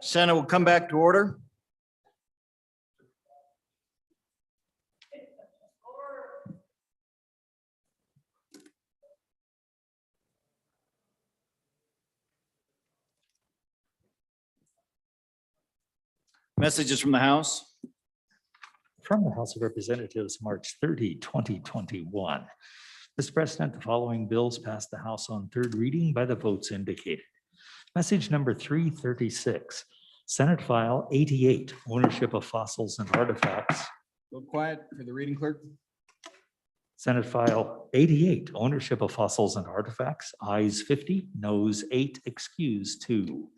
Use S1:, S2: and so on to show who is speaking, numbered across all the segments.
S1: Senate will come back to order. Messages from the House.
S2: From the House of Representatives, March 30, 2021. Mr. President, the following bills passed the House on third reading by the votes indicated. Message number 336, Senate File 88, Ownership of Fossils and Artifacts.
S1: Go quiet for the reading clerk.
S2: Senate File 88, Ownership of Fossils and Artifacts. Ayes 50, noes 8, excused 2.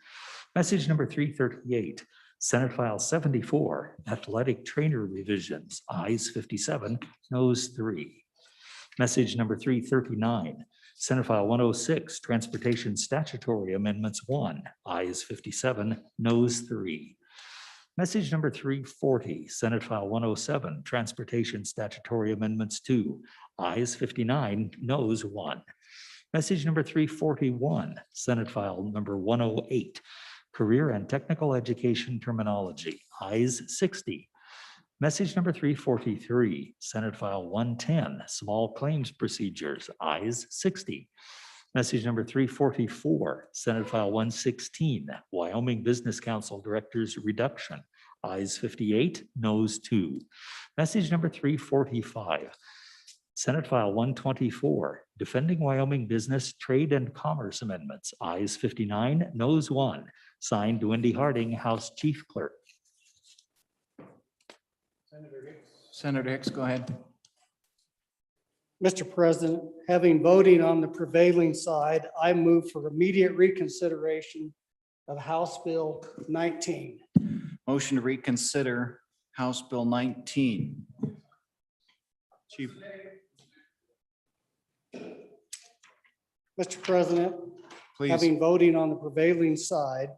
S2: Message number 338, Senate File 74, Athletic Trainer Revisions. Ayes 57, noes 3. Message number 339, Senate File 106, Transportation Statutory Amendments 1. Ayes 57, noes 3. Message number 340, Senate File 107, Transportation Statutory Amendments 2. Ayes 59, noes 1. Message number 341, Senate File number 108, Career and Technical Education Terminology. Ayes 60. Message number 343, Senate File 110, Small Claims Procedures. Ayes 60. Message number 344, Senate File 116, Wyoming Business Council Directors Reduction. Ayes 58, noes 2. Message number 345, Senate File 124, Defending Wyoming Business, Trade and Commerce Amendments. Ayes 59, noes 1. Signed, Wendy Harding, House Chief Clerk.
S1: Senator Hicks, go ahead.
S3: Mr. President, having voting on the prevailing side, I move for immediate reconsideration of House Bill 19.
S1: Motion to reconsider House Bill 19. Chief.
S3: Mr. President,
S1: Please.
S3: having voting on the prevailing side,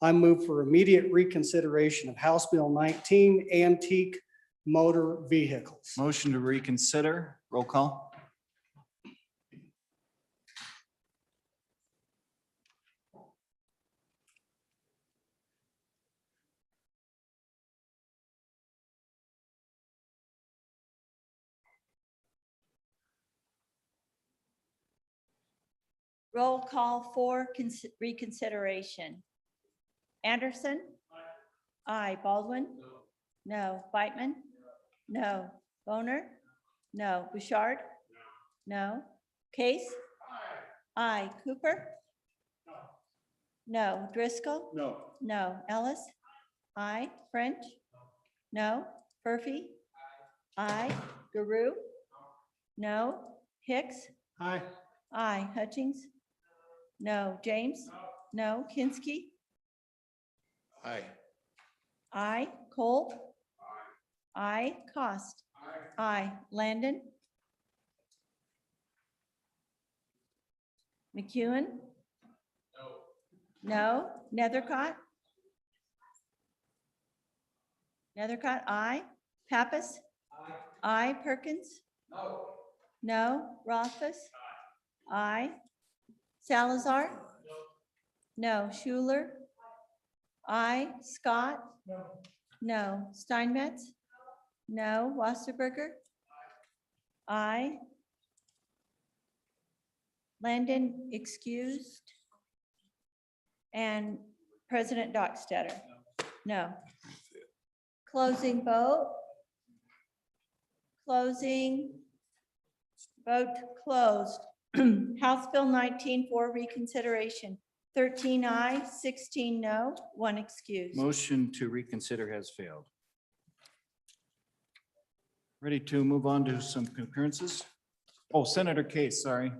S3: I move for immediate reconsideration of House Bill 19, Antique Motor Vehicles.
S1: Motion to reconsider. Roll call.
S4: Roll call for reconsideration. Anderson? Aye. Baldwin? No. Whitman? No. Boner? No. Bouchard? No. Case? Aye. Cooper? No. Driscoll?
S1: No.
S4: No. Ellis? Aye. French? No. Murphy? Aye. Guru? No. Hicks?
S3: Aye.
S4: Aye. Hutchings? No. James? No. Kinsky?
S1: Aye.
S4: Aye. Cole? Aye. Cost? Aye. Landon? McEwen? No. Nethercott? Nethercott, aye. Pappas? Aye. Perkins? No. Rothfuss? Aye. Salazar? No. Schuler? Aye. Scott? No. Steinmetz? No. Wasserberger? Aye. Landon excused. And President Dockstader? No. Closing vote. Closing. Vote closed. House Bill 19 for reconsideration. 13 aye, 16 no, 1 excuse.
S1: Motion to reconsider has failed. Ready to move on to some concurrences? Oh, Senator Case, sorry.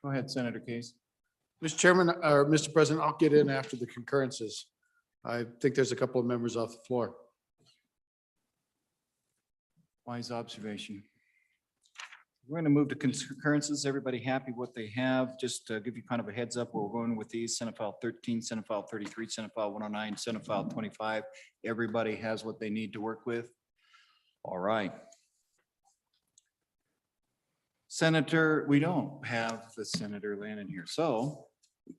S1: Go ahead, Senator Case.
S5: Mr. Chairman, or Mr. President, I'll get in after the concurrences. I think there's a couple of members off the floor.
S1: Wise observation. We're going to move to concurrences. Everybody happy what they have? Just to give you kind of a heads up where we're going with these. Senate File 13, Senate File 33, Senate File 109, Senate File 25. Everybody has what they need to work with. All right. Senator, we don't have the Senator Landon here. So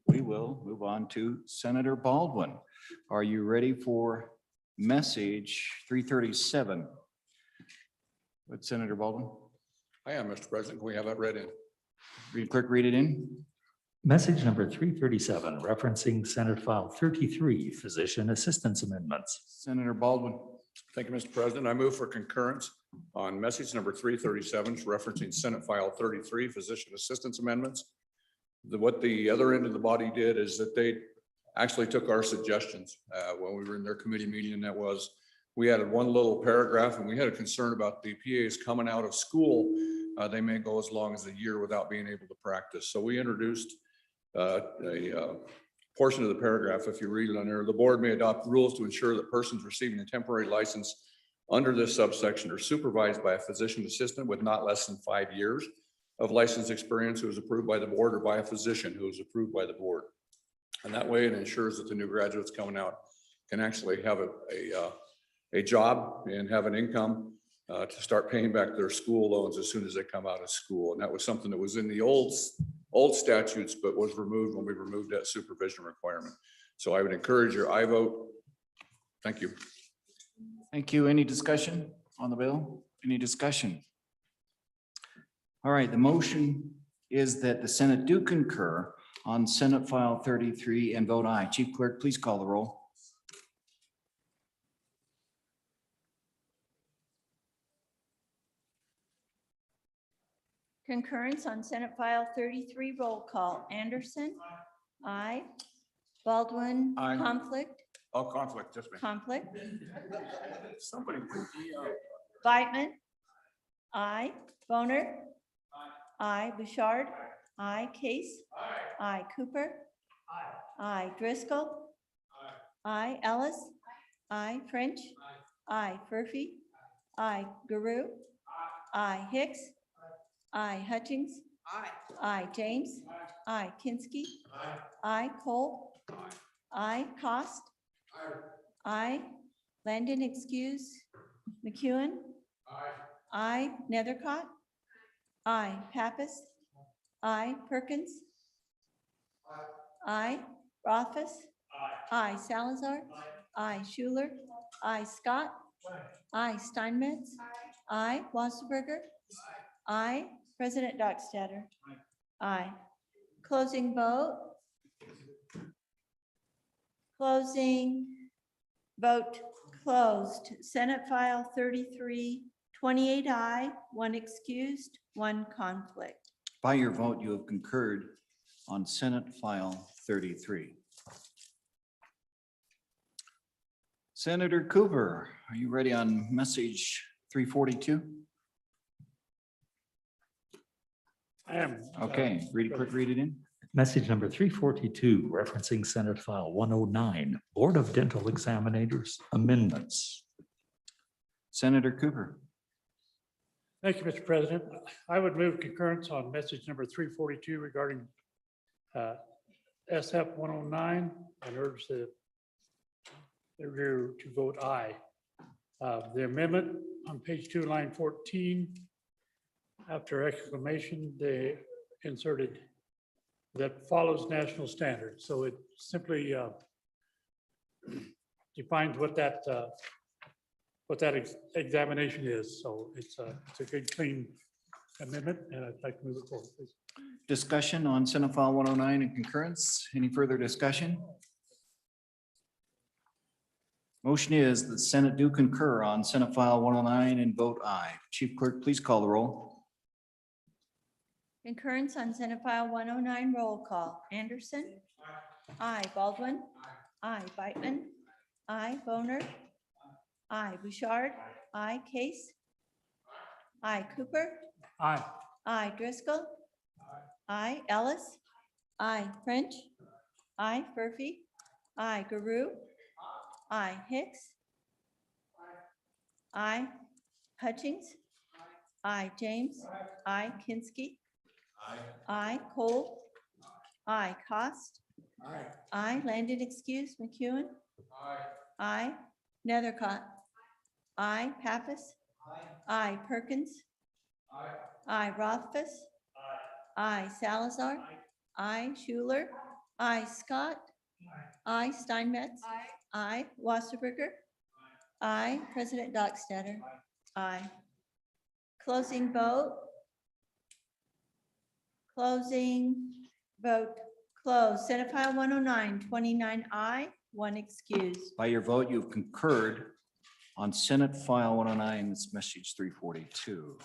S1: we will move on to Senator Baldwin. Are you ready for message 337? What, Senator Baldwin?
S5: I am, Mr. President. Can we have that read in?
S1: Clerk, read it in.
S2: Message number 337, referencing Senate File 33, Physician Assistance Amendments.
S1: Senator Baldwin.
S5: Thank you, Mr. President. I move for concurrence on message number 337, referencing Senate File 33, Physician Assistance Amendments. What the other end of the body did is that they actually took our suggestions when we were in their committee meeting, and that was, we added one little paragraph, and we had a concern about the PAs coming out of school. They may go as long as a year without being able to practice. So we introduced a portion of the paragraph, if you read it on there, the board may adopt rules to ensure that persons receiving a temporary license under this subsection are supervised by a physician assistant with not less than 5 years of license experience who is approved by the board, or by a physician who is approved by the board. And that way it ensures that the new graduates coming out can actually have a job and have an income to start paying back their school loans as soon as they come out of school. And that was something that was in the old statutes, but was removed when we removed that supervision requirement. So I would encourage your I vote. Thank you.
S1: Thank you. Any discussion on the bill? Any discussion? All right, the motion is that the Senate do concur on Senate File 33 and vote aye. Chief Clerk, please call the roll.
S4: Concurrence on Senate File 33, roll call. Anderson? Aye. Baldwin?
S5: Aye.
S4: Conflict?
S5: Oh, conflict, just me.
S4: Conflict?
S5: Somebody.
S4: Beitman? Aye. Boner? Aye. Bouchard? Aye. Case? Aye. Cooper? Aye. Driscoll? Aye. Ellis? Aye. French? Aye. Furphy? Aye. Guru? Aye. Hicks? Aye. Hutchings? Aye. James? Aye. Kinsky? Aye. Cole? Aye. Cost? Aye. Landon excuse? McEwen? Aye. Nethercott? Aye. Pappas? Aye. Perkins? Aye. Rothfuss? Aye. Salazar? Aye. Schuler? Aye. Scott? Aye. Steinmetz? Aye. Wasserberger? Aye. President Dockstader? Aye. Closing vote? Closing vote closed. Senate File 33, 28 aye, 1 excused, 1 conflict.
S1: By your vote, you have concurred on Senate File 33. Senator Cooper, are you ready on message 342?
S6: I am.
S1: Okay, quick read it in.
S2: Message number 342, referencing Senate File 109, Board of Dental Examiners Amendments. Senator
S1: Cooper.
S6: Thank you, Mr. President. I would move concurrence on message number 342 regarding SF 109 and urge the rear to vote aye. The amendment on page 2, line 14, after exclamation, they inserted that follows national standards. So it simply defines what that examination is. So it's a good, clean amendment, and I'd like to move it forward, please.
S1: Discussion on Senate File 109 and concurrence. Any further discussion? Motion is the Senate do concur on Senate File 109 and vote aye. Chief Clerk, please call the roll.
S4: Concurrence on Senate File 109, roll call. Anderson? Aye. Baldwin? Aye. Beitman? Aye. Boner? Aye. Bouchard? Aye. Case? Aye. Cooper?
S6: Aye.
S4: Aye. Driscoll? Aye. Ellis? Aye. French? Aye. Furphy? Aye. Guru? Aye. Hicks? Aye. Hutchings? Aye. James? Aye. Kinsky? Aye. Cole? Aye. Cost? Aye. Landon excuse. McEwen? Aye. Nethercott? Aye. Pappas? Aye. Perkins? Aye. Rothfuss? Aye. Salazar? Aye. Schuler? I, Scott. I, Steinmetz. I, Wasserberger. I, President Dockstader. Aye. Closing vote. Closing vote closed. Senate File 109, 29 aye, 1 excused.
S1: By your vote, you've concurred on Senate File 109, it's message 342.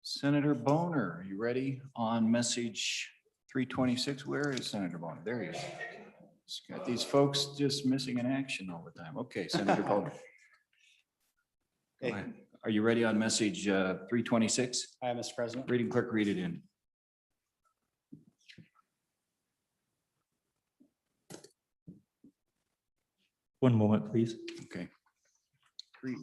S1: Senator Boner, are you ready on message 326? Where is Senator Boner? There he is. He's got these folks just missing in action all the time. Okay, Senator Boner. Go ahead. Are you ready on message 326?
S7: Hi, Mr. President.
S1: Reading clerk, read it in.
S2: One moment, please.
S1: Okay. Read.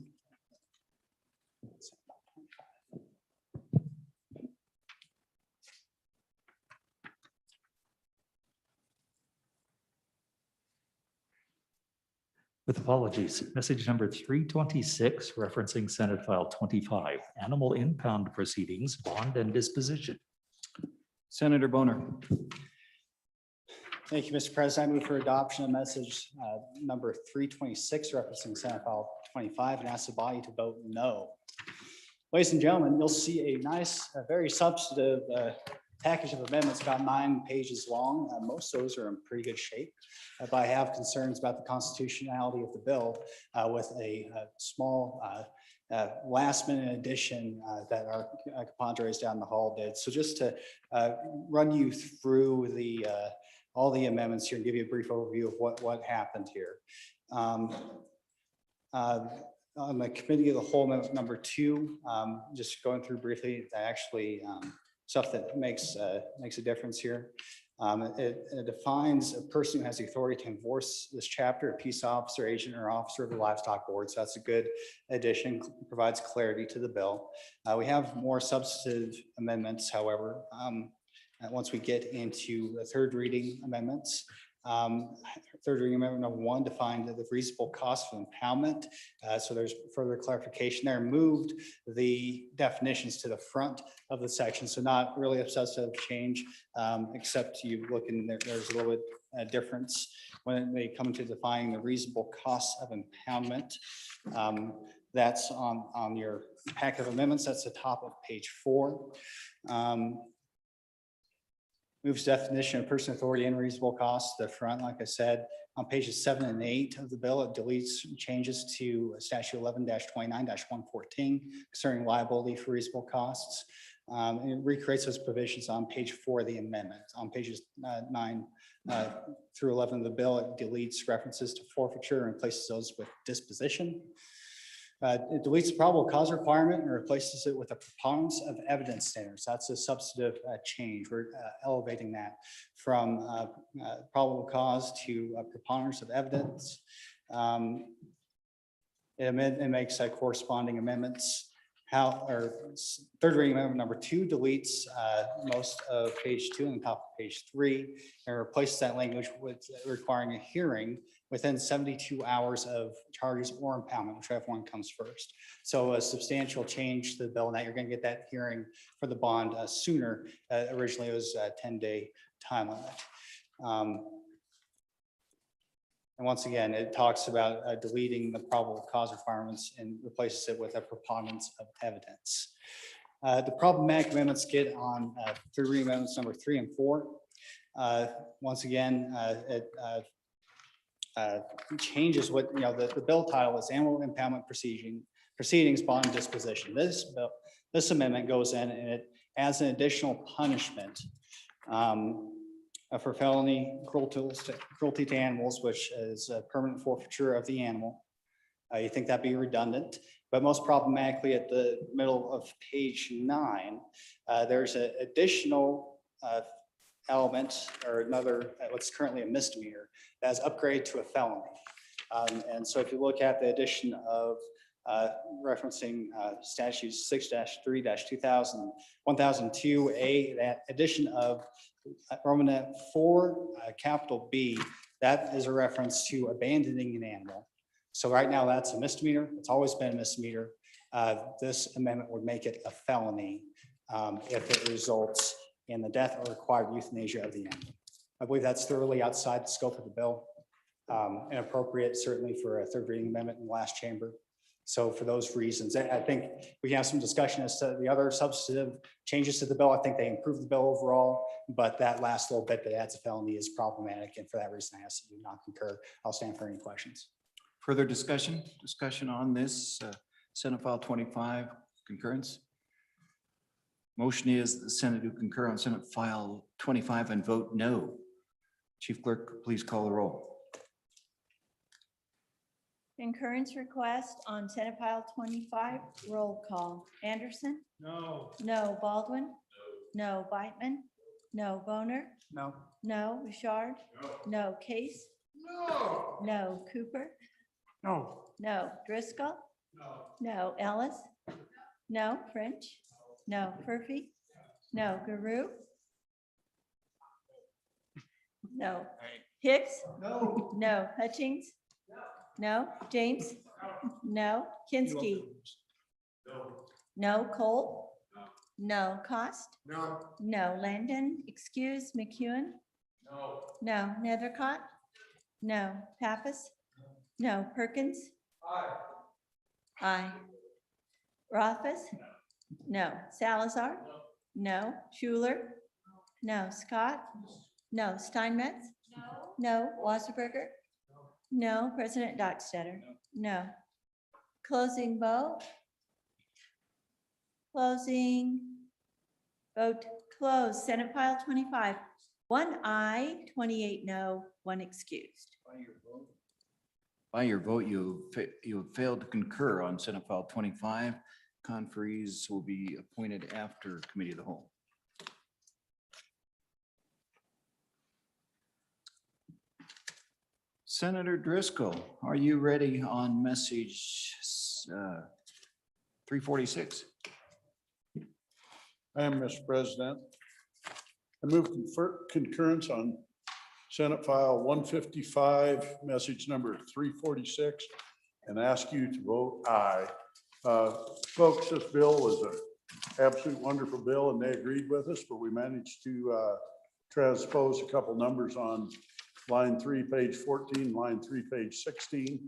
S2: With apologies, message number 326 referencing Senate File 25, Animal Impound Proceedings, Bond and Disposition.
S1: Senator Boner.
S7: Thank you, Mr. President. I move for adoption of message number 326 referencing Senate File 25 and ask the body to vote no. Ladies and gentlemen, you'll see a nice, very substantive package of amendments, about 9 pages long. Most of those are in pretty good shape. But I have concerns about the constitutionality of the bill with a small last minute addition that our compadres down the hall did. So just to run you through the all the amendments here and give you a brief overview of what happened here. On the committee of the whole, amendment number 2, just going through briefly, actually stuff that makes a difference here. It defines a person who has the authority to enforce this chapter, a peace officer, agent, or officer of the livestock board. So that's a good addition, provides clarity to the bill. We have more substantive amendments, however, once we get into the third reading amendments. Third reading amendment number 1 defined the reasonable cost of impoundment. So there's further clarification there. Moved the definitions to the front of the section. So not really a substantive change, except you look in there, there's a little bit difference when they come to defining the reasonable cost of impoundment. That's on your pack of amendments. That's the top of page 4. Moves definition of person, authority, and reasonable cost to the front. Like I said, on pages 7 and 8 of the bill, it deletes changes to statute 11-29-114 concerning liability for reasonable costs. And it recreates those provisions on page 4 of the amendment. On pages 9 through 11 of the bill, it deletes references to forfeiture and replaces those with disposition. It deletes the probable cause requirement and replaces it with a preponderance of evidence standards. That's a substantive change. We're elevating that from probable cause to preponderance of evidence. It makes corresponding amendments. Third reading amendment number 2 deletes most of page 2 and the top of page 3 and replaces that language with requiring a hearing within 72 hours of charges or impoundment, whichever one comes first. So a substantial change to the bill, and that you're going to get that hearing for the bond sooner. Originally, it was a 10-day time limit. And once again, it talks about deleting the probable cause requirements and replaces it with a preponderance of evidence. The problematic amendments get on third reading amendments number 3 and 4. Once again, it changes what, the bill title is Animal Impoundment Proceedings, Bond and Disposition. This amendment goes in and it adds an additional punishment for felony cruelty to animals, which is a permanent forfeiture of the animal. You think that'd be redundant, but most problematically at the middle of page 9, there's an additional element or another, what's currently a misdemeanor, that is upgraded to a felony. And so if you look at the addition of referencing statute 6-3-2000, 1002A, that addition of Romanet 4, capital B, that is a reference to abandoning an animal. So right now that's a misdemeanor. It's always been a misdemeanor. This amendment would make it a felony if it results in the death or required euthanasia of the animal. I believe that's thoroughly outside the scope of the bill. Inappropriate certainly for a third reading amendment in the last chamber. So for those reasons, I think we can have some discussion as to the other substantive changes to the bill. I think they improve the bill overall, but that last little bit that adds a felony is problematic. And for that reason, I ask that you not concur. I'll stand for any questions.
S1: Further discussion on this Senate File 25 concurrence? Motion is the Senate to concur on Senate File 25 and vote no. Chief Clerk, please call the roll.
S4: Concurrence request on Senate File 25, roll call. Anderson?
S6: No.
S4: No. Baldwin? No. Beitman? No. Boner?
S7: No.
S4: No. Richard? No. Case? No. Cooper?
S6: No.
S4: No. Driscoll? No. Ellis? No. French? No. Murphy? No. Guru? No. Hicks? No. Hutchings? No. James? No. Kinsky? No. Cole? No. Cost? No. Landon? Excuse. McEwen? No. Nethercott? No. Pappas? No. Perkins? Aye. Rothfuss? No. Salazar? No. Schuler? No. Scott? No. Steinmetz? No. Wasserberger? No. President Dockstader? No. Closing vote? Closing. Vote closed. Senate File 25. 1 aye, 28 no, 1 excused.
S1: By your vote, you have failed to concur on Senate File 25. Conferees will be appointed after Committee of the Whole. Senator Driscoll, are you ready on message 346?
S8: I am, Mr. President. I move concurrence on Senate File 155, message number 346, and ask you to vote aye. Folks, this bill was an absolute wonderful bill, and they agreed with us, but we managed to transpose a couple numbers on line 3, page 14, line 3, page 16.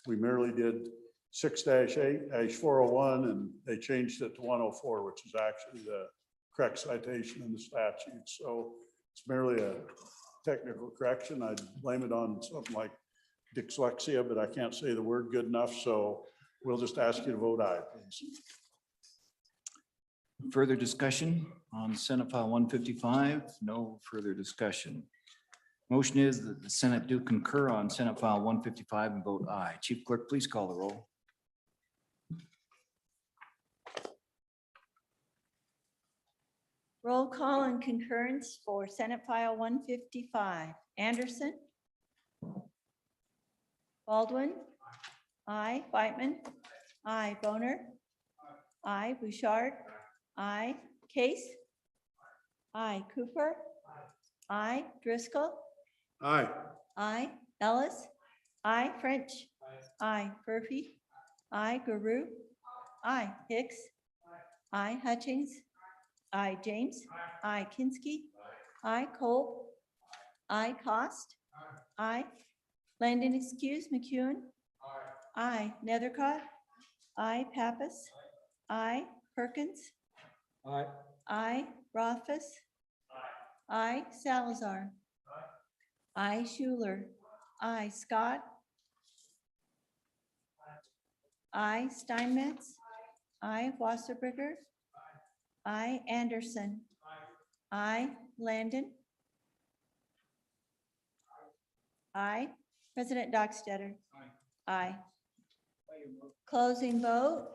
S8: We merely did 6-8-401, and they changed it to 104, which is actually the correct citation in the statute. So it's merely a technical correction. I'd blame it on something like dyslexia, but I can't say the word good enough. So we'll just ask you to vote aye, please.
S1: Further discussion on Senate File 155? No further discussion. Motion is that the Senate do concur on Senate File 155 and vote aye. Chief Clerk, please call the roll.
S4: Roll call and concurrence for Senate File 155. Anderson? Baldwin? Aye. Beitman? Aye. Boner? Aye. Bouchard? Aye. Case? Aye. Cooper? Aye. Driscoll?
S8: Aye.
S4: Aye. Ellis? Aye. French? Aye. Murphy? Aye. Guru? Aye. Hicks? Aye. Hutchings? Aye. James? Aye. Kinsky? Aye. Cole? Aye. Cost? Aye. Landon excuse. McEwen? Aye. Nethercott? Aye. Pappas? Aye. Perkins?
S6: Aye.
S4: Aye. Rothfuss? Aye. Salazar? Aye. Schuler? Aye. Scott? Aye. Steinmetz? Aye. Wasserberger? Aye. Anderson? Aye. Landon? Aye. President Dockstader? Aye. Closing vote?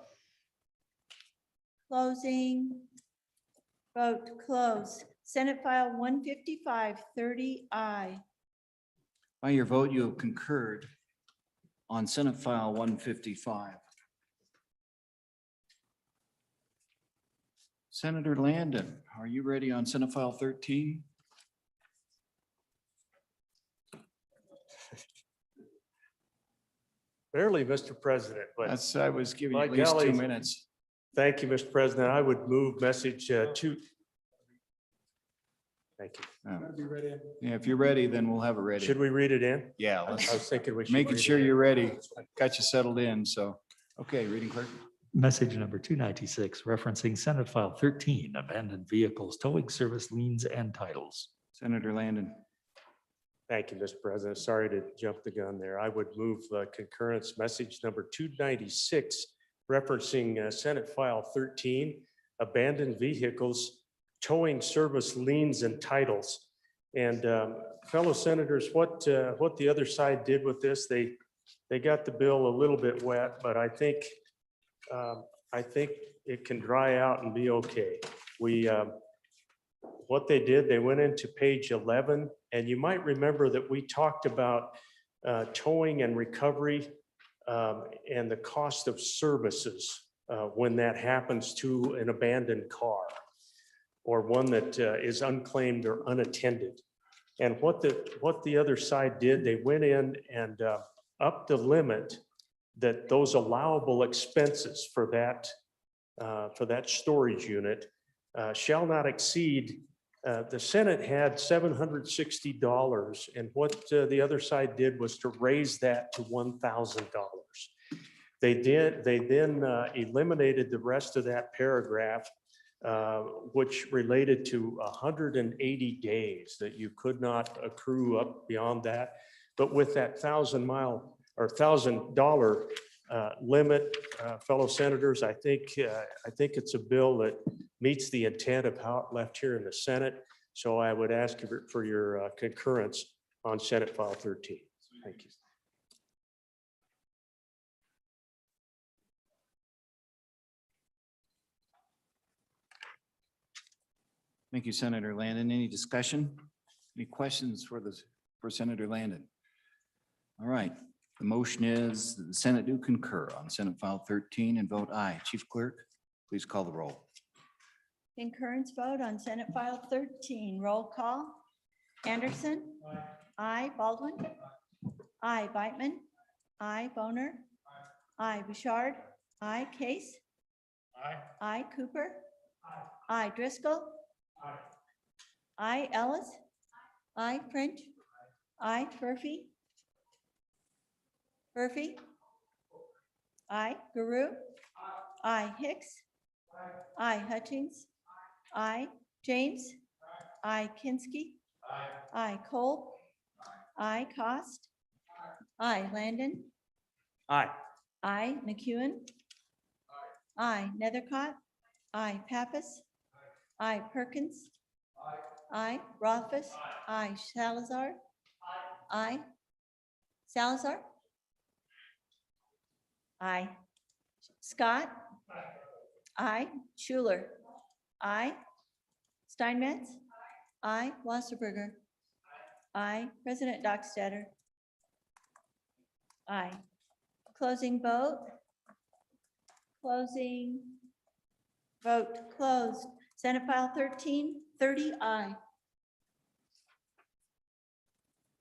S4: Closing. Vote closed. Senate File 155, 30 aye.
S1: By your vote, you have concurred on Senate File 155. Senator Landon, are you ready on Senate File 13?
S9: Barely, Mr. President, but
S1: I was giving you
S9: by
S1: at least 2
S9: golly.
S1: minutes.
S9: thank you, Mr. President. I would move message Thank you.
S3: Be ready.
S1: Yeah, if you're ready, then we'll have it ready.
S9: Should we read it in?
S1: Yeah,
S9: I
S1: let's
S9: was thinking we should.
S1: making
S9: read
S1: sure
S9: it in.
S1: you're ready. Got you settled in, so, okay, reading clerk.
S2: Message number 296, referencing Senate File 13, abandoned vehicles, towing service liens and titles.
S1: Senator Landon.
S9: Thank you, Mr. President. Sorry to jump the gun there. I would move concurrence message number 296, referencing Senate File 13, abandoned vehicles, towing service liens and titles. And fellow senators, what the other side did with this, they got the bill a little bit wet, but I think it can dry out and be okay. What they did, they went into page 11, and you might remember that we talked about towing and recovery and the cost of services when that happens to an abandoned car or one that is unclaimed or unattended. And what the other side did, they went in and upped the limit that those allowable expenses for that storage unit shall not exceed. The Senate had $760, and what the other side did was to raise that to $1,000. They then eliminated the rest of that paragraph, which related to 180 days that you could not accrue up beyond that. But with that $1,000 limit, fellow senators, I think it's a bill that meets the intent of how it left here in the Senate. So I would ask for your concurrence on Senate File 13. Thank you.
S1: Thank you, Senator Landon. Any discussion? Any questions for Senator Landon? All right, the motion is that the Senate do concur on Senate File 13 and vote aye. Chief Clerk, please call the roll.
S4: Concurrence vote on Senate File 13. Roll call. Anderson. Aye. Baldwin. Aye. Beitman. Aye. Boner. Aye. Bouchard. Aye. Case. Aye. Cooper. Aye. Driscoll. Aye. Ellis. Aye. French. Aye. Murphy. Murphy. Aye. Guru. Aye. Hicks. Aye. Hutchings. Aye. James. Aye. Kinsky. Aye. Cole. Aye. Cost. Aye. Landon.
S9: Aye.
S4: Aye. McEwen. Aye. Nethercott. Aye. Pappas. Aye. Perkins. Aye. Rothfuss. Aye. Salazar. Aye. Salazar. Aye. Scott. Aye. Schuler. Aye. Steinmetz. Aye. Wasserberger. Aye. President Dockstader. Aye. Closing vote. Closing. Vote closed. Senate File 13, 30 aye.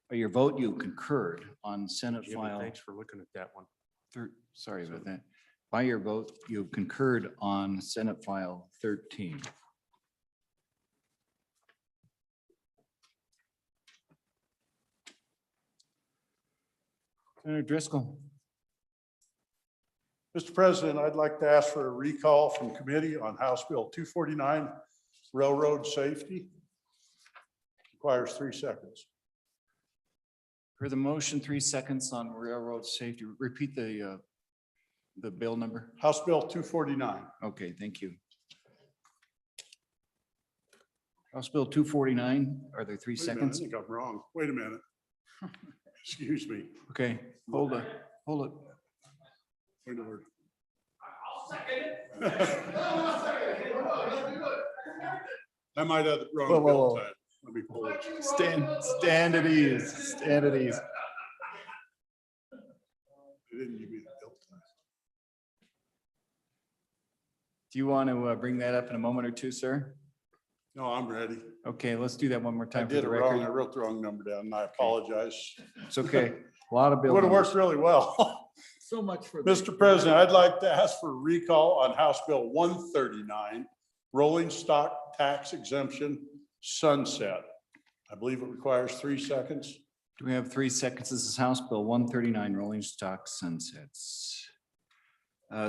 S1: By your vote, you concurred on Senate
S9: Jimmy,
S1: File
S9: thanks for looking at that one.
S1: Sorry about that. By your vote, you concurred on Senate File 13. Senator Driscoll.
S8: Mr. President, I'd like to ask for a recall from committee on House Bill 249, railroad safety. Requires 3 seconds.
S1: For the motion, 3 seconds on railroad safety. Repeat the bill number.
S8: House Bill 249.
S1: Okay, thank you. House Bill 249, are there 3
S8: Wait a minute,
S1: seconds?
S8: I think I'm wrong. Wait a minute. Excuse me.
S1: Okay, hold it.
S8: Point of order. I might have the wrong
S1: Whoa, whoa,
S8: bill
S1: whoa.
S8: time. Let me pull it.
S1: Stand at ease, stand at ease.
S8: They didn't give me the bill time.
S1: Do you want to bring that up in a moment or two, sir?
S8: No, I'm ready.
S1: Okay, let's do that one more
S8: I
S1: time for
S8: did it
S1: the
S8: wrong. I
S1: record.
S8: wrote the wrong number down and I apologize.
S1: It's okay. A lot of
S8: It
S1: bill
S8: would have
S1: numbers.
S8: worked really well.
S1: So much for.
S8: Mr. President, I'd like to ask for recall on House Bill 139, rolling stock tax exemption sunset. I believe it requires 3 seconds.
S1: Do we have 3 seconds? This is House Bill 139, rolling stock sunsets.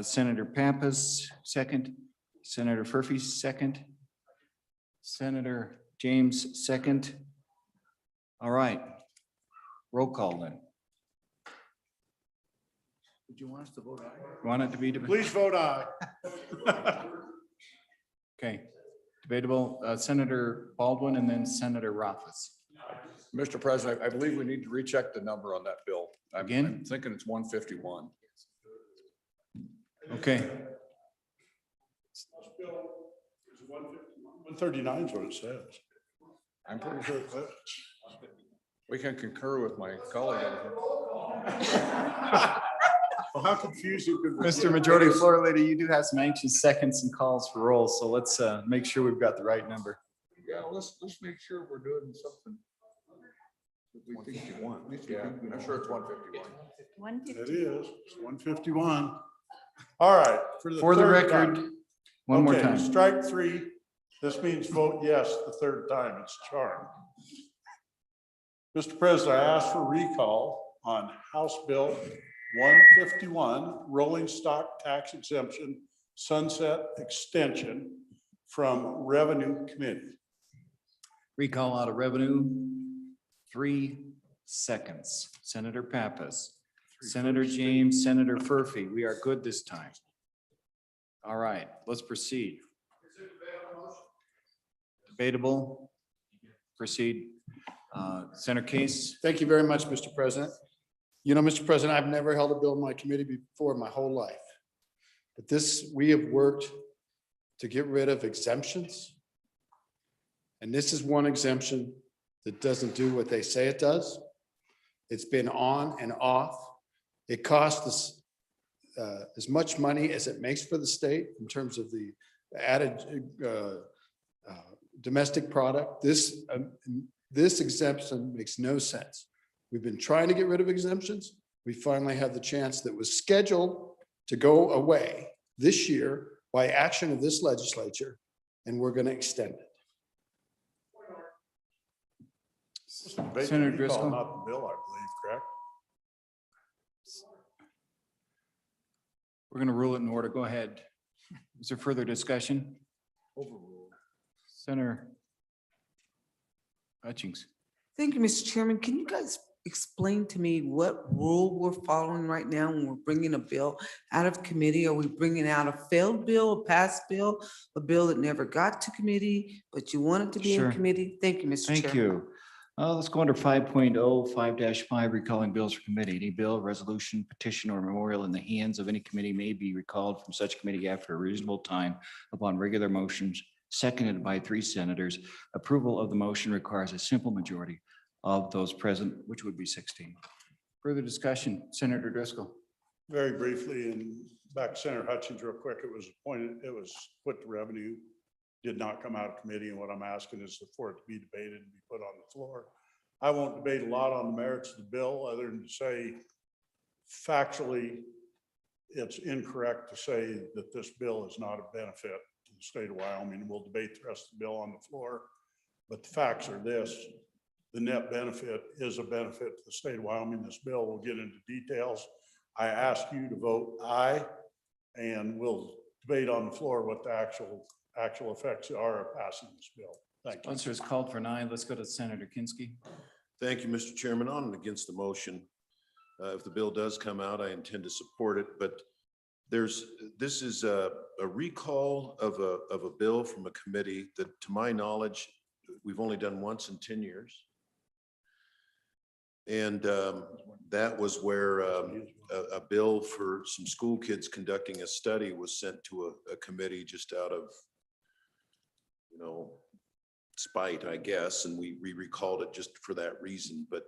S1: Senator Pappas, second. Senator Furphy, second. Senator James, second. All right. Roll call then. Did you want us to vote aye? Want it to be debatable?
S8: Please vote aye.
S1: Okay, debatable. Senator Baldwin and then Senator Rothfuss.
S5: Mr. President, I believe we need to recheck the number on that bill.
S1: Again?
S5: I'm thinking it's 151.
S1: Okay,
S8: 139 is what it says.
S5: I'm pretty sure we can concur with my colleague.
S8: Well, how confusing could we
S1: Mr.
S8: get?
S1: Majority Floor Leader, you do have some anxious seconds and calls for rolls, so let's make sure we've got the right number.
S5: Yeah, let's make sure we're doing something. 151. Yeah, I'm sure it's 151.
S4: 150.
S8: It is, it's 151. All right.
S1: For the
S8: third
S1: record,
S8: time.
S1: one more
S8: Okay,
S1: time.
S8: Strike 3. This means vote yes the third time. It's charmed. Mr. President, I ask for recall on House Bill 151, rolling stock tax exemption sunset extension from Revenue Committee.
S1: Recall out of revenue, 3 seconds. Senator Pappas, Senator James, Senator Furphy, we are good this time. All right, let's proceed. Debatable, proceed. Senator Case,
S10: Thank you very much, Mr. President. You know, Mr. President, I've never held a bill in my committee before in my whole life. But we have worked to get rid of exemptions. And this is one exemption that doesn't do what they say it does. It's been on and off. It costs us as much money as it makes for the state in terms of the added domestic product. This exemption makes no sense. We've been trying to get rid of exemptions. We finally have the chance that was scheduled to go away this year by action of this legislature, and we're going to extend it.
S1: Senator
S8: Recall,
S1: Driscoll.
S8: Not the bill, I believe, correct?
S1: we're going to rule it in order. Go ahead. Is there further discussion? Overruled. Senator Hutchings.
S11: Thank you, Mr. Chairman. Can you guys explain to me what rule we're following right now when we're bringing a bill out of committee? Are we bringing out a failed bill, a passed bill, a bill that never got to committee, but you want it to be
S1: Sure.
S11: in committee? Thank you, Mr. Chairman.
S1: Thank you. Let's go under 5.0, 5-5, recalling bills for committee. Any bill, resolution, petition, or memorial in the hands of any committee may be recalled from such committee after a reasonable time upon regular motions, seconded by 3 senators. Approval of the motion requires a simple majority of those present, which would be 16. Further discussion, Senator Driscoll.
S8: Very briefly, and back to Senator Hutchins real quick, it was appointed, it was put to revenue, did not come out of committee, and what I'm asking is for it to be debated and be put on the floor. I won't debate a lot on the merits of the bill, other than to say factually, it's incorrect to say that this bill is not a benefit to the state of Wyoming. We'll debate the rest of the bill on the floor, but the facts are this: the net benefit is a benefit to the state of Wyoming. This bill will get into details. I ask you to vote aye, and we'll debate on the floor what the actual effects are of passing this bill. Thank you.
S1: Sponsor is called for 9. Let's go to Senator Kinski.
S12: Thank you, Mr. Chairman. On and against the motion. If the bill does come out, I intend to support it, but this is a recall of a bill from a committee that, to my knowledge, we've only done once in 10 years. And that was where a bill for some school kids conducting a study was sent to a committee just out of, spite, I guess, and we recalled it just for that reason. But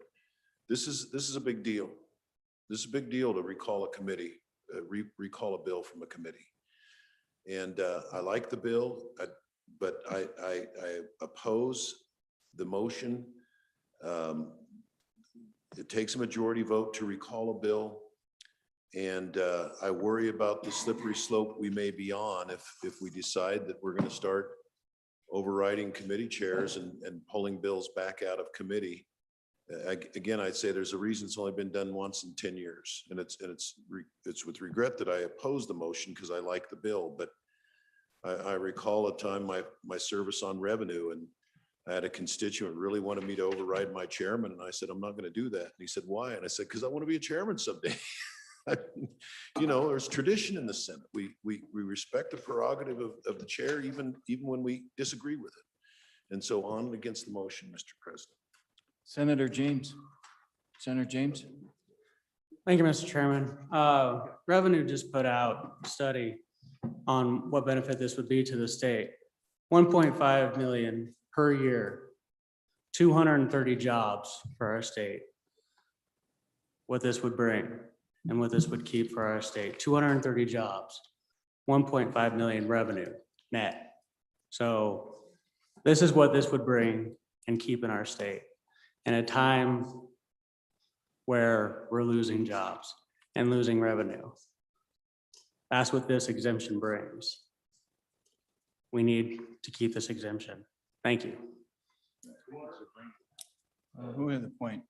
S12: this is a big deal. This is a big deal to recall a committee, recall a bill from a committee. And I like the bill, but I oppose the motion. It takes a majority vote to recall a bill. And I worry about the slippery slope we may be on if we decide that we're going to start overriding committee chairs and pulling bills back out of committee. Again, I'd say there's a reason it's only been done once in 10 years. And it's with regret that I oppose the motion because I like the bill, but I recall a time my service on revenue, and I had a constituent really wanted me to override my chairman. And I said, I'm not going to do that. And he said, why? And I said, because I want to be a chairman someday. You know, there's tradition in the Senate. We respect the prerogative of the chair, even when we disagree with it. And so on and against the motion, Mr. President.
S1: Senator James. Senator James.
S13: Thank you, Mr. Chairman. Revenue just put out a study on what benefit this would be to the state. 1.5 million per year, 230 jobs for our state. What this would bring and what this would keep for our state, 230 jobs, 1.5 million revenue net. So this is what this would bring and keep in our state in a time where we're losing jobs and losing revenue. That's what this exemption brings. We need to keep this exemption. Thank you.
S1: Who had the point?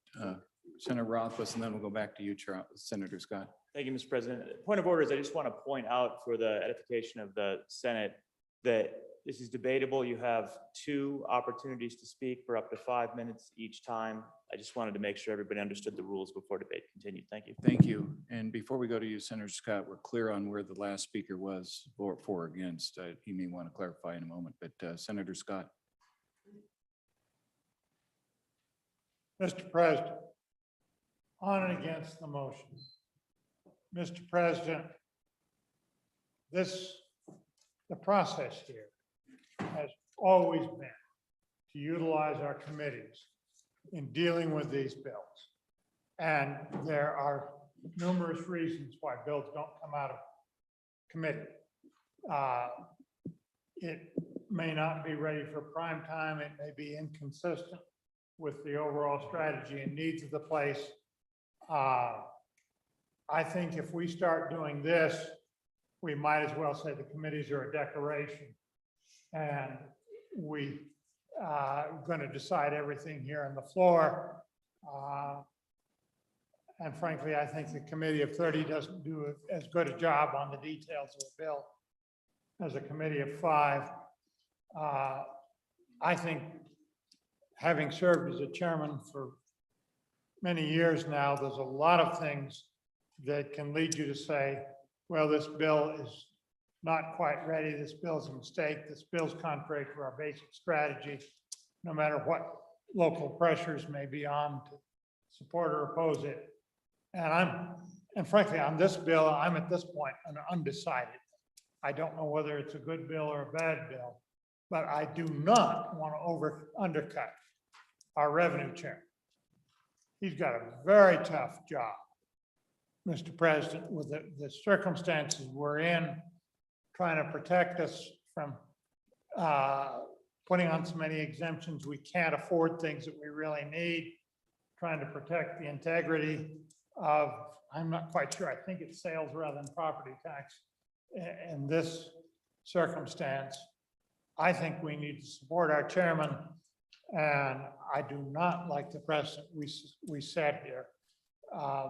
S1: Senator Rothfuss, and then we'll go back to you, Senator Scott.
S14: Thank you, Mr. President. Point of order is I just want to point out for the edification of the Senate that this is debatable. You have 2 opportunities to speak for up to 5 minutes each time. I just wanted to make sure everybody understood the rules before debate continued. Thank you.
S1: Thank you. And before we go to you, Senator Scott, we're clear on where the last speaker was for or against. He may want to clarify in a moment, but Senator Scott.
S6: Mr. President, on and against the motion. Mr. President, the process here has always been to utilize our committees in dealing with these bills. And there are numerous reasons why bills don't come out of committee. It may not be ready for prime time. It may be inconsistent with the overall strategy and needs of the place. I think if we start doing this, we might as well say the committees are a decoration. And we are going to decide everything here on the floor. And frankly, I think the committee of 30 doesn't do as good a job on the details of the bill as a committee of 5. I think, having served as a chairman for many years now, there's a lot of things that can lead you to say, well, this bill is not quite ready. This bill's a mistake. This bill's contrary to our basic strategy, no matter what local pressures may be on to support or oppose it. And frankly, on this bill, I'm at this point undecided. I don't know whether it's a good bill or a bad bill, but I do not want to undercut our revenue chair. He's got a very tough job, Mr. President, with the circumstances we're in, trying to protect us from putting on so many exemptions. We can't afford things that we really need, trying to protect the integrity of, I'm not quite sure, I think it's sales rather than property tax. In this circumstance, I think we need to support our chairman, and I do not like the precedent we set here.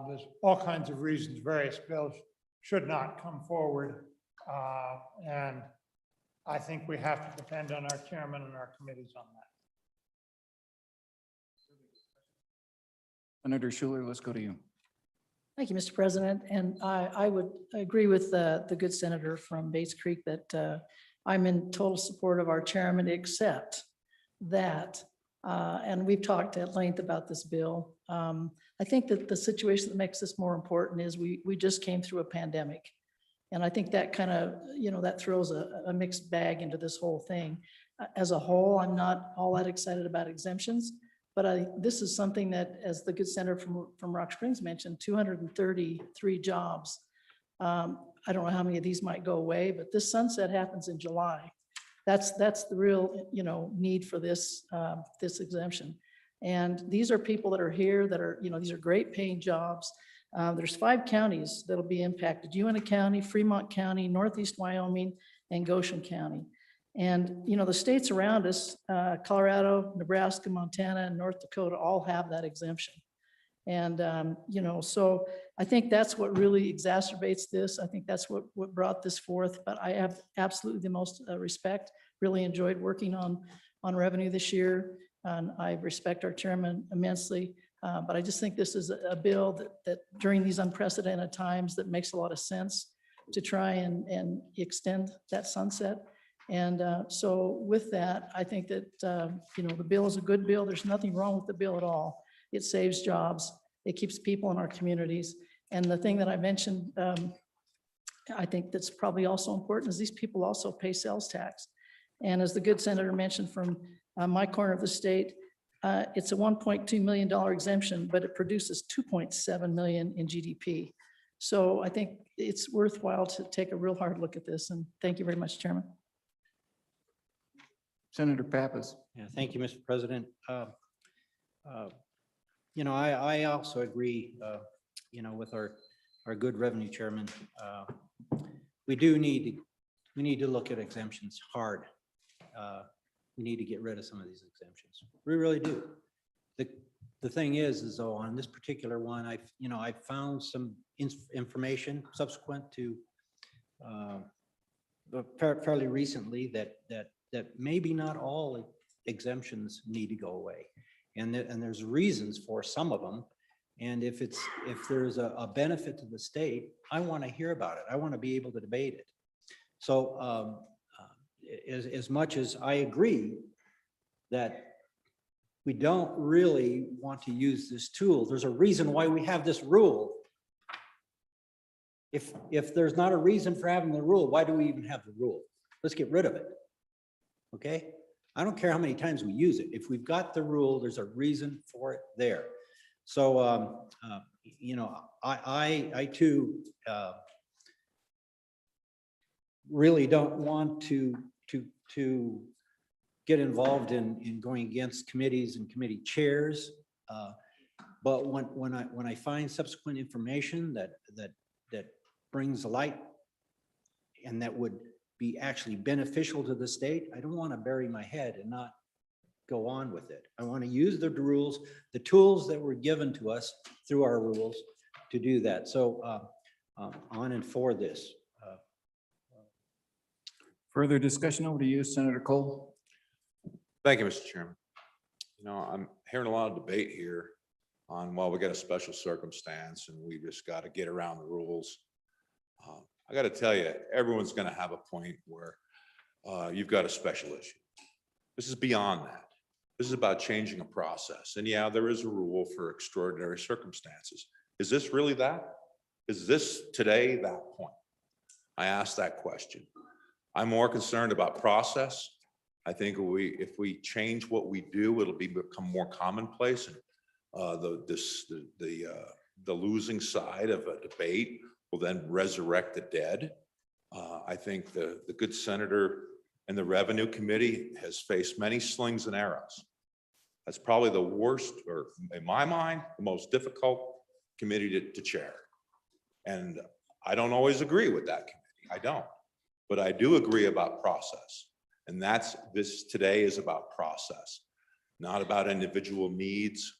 S6: There's all kinds of reasons various bills should not come forward, and I think we have to depend on our chairman and our committees on that.
S1: Senator Schuler, let's go to you.
S15: Thank you, Mr. President. And I would agree with the good senator from Bates Creek that I'm in total support of our chairman, except that, and we've talked at length about this bill. I think that the situation that makes this more important is we just came through a pandemic. And I think that kind of, that throws a mixed bag into this whole thing. As a whole, I'm not all that excited about exemptions, but this is something that, as the good senator from Rock Springs mentioned, 233 jobs. I don't know how many of these might go away, but this sunset happens in July. That's the real, need for this exemption. And these are people that are here that are, these are great paying jobs. There's 5 counties that'll be impacted: Uinta County, Fremont County, Northeast Wyoming, and Goshen County. And, you know, the states around us, Colorado, Nebraska, Montana, and North Dakota all have that exemption. And, you know, so I think that's what really exacerbates this. I think that's what brought this forth, but I have absolutely the most respect, really enjoyed working on revenue this year. And I respect our chairman immensely. But I just think this is a bill that during these unprecedented times that makes a lot of sense to try and extend that sunset. And so with that, I think that, you know, the bill is a good bill. There's nothing wrong with the bill at all. It saves jobs. It keeps people in our communities. And the thing that I mentioned, I think that's probably also important is these people also pay sales tax. And as the good senator mentioned from my corner of the state, it's a $1.2 million exemption, but it produces 2.7 million in GDP. So I think it's worthwhile to take a real hard look at this. And thank you very much, Chairman.
S1: Senator Pappas.
S16: Yeah, thank you, Mr. President. You know, I also agree, you know, with our good revenue chairman. We need to look at exemptions hard. We need to get rid of some of these exemptions. We really do. The thing is though, on this particular one, I found some information subsequent to fairly recently that maybe not all exemptions need to go away. And there's reasons for some of them. And if there's a benefit to the state, I want to hear about it. I want to be able to debate it. So as much as I agree that we don't really want to use this tool, there's a reason why we have this rule. If there's not a reason for having the rule, why do we even have the rule? Let's get rid of it. Okay? I don't care how many times we use it. If we've got the rule, there's a reason for it there. So, you know, I too really don't want to get involved in going against committees and committee chairs. But when I find subsequent information that brings light and that would be actually beneficial to the state, I don't want to bury my head and not go on with it. I want to use the rules, the tools that were given to us through our rules to do that. So on and for this.
S1: Further discussion, over to you, Senator Cole.
S5: Thank you, Mr. Chairman. You know, I'm hearing a lot of debate here on, well, we got a special circumstance and we just got to get around the rules. I got to tell you, everyone's going to have a point where you've got a special issue. This is beyond that. This is about changing a process. And yeah, there is a rule for extraordinary circumstances. Is this really that? Is this today that point? I asked that question. I'm more concerned about process. I think if we change what we do, it'll become more commonplace. And the losing side of a debate will then resurrect the dead. I think the good senator and the Revenue Committee has faced many slings and arrows. That's probably the worst, or in my mind, the most difficult committee to chair. And I don't always agree with that committee. I don't. But I do agree about process. And this today is about process, not about individual needs.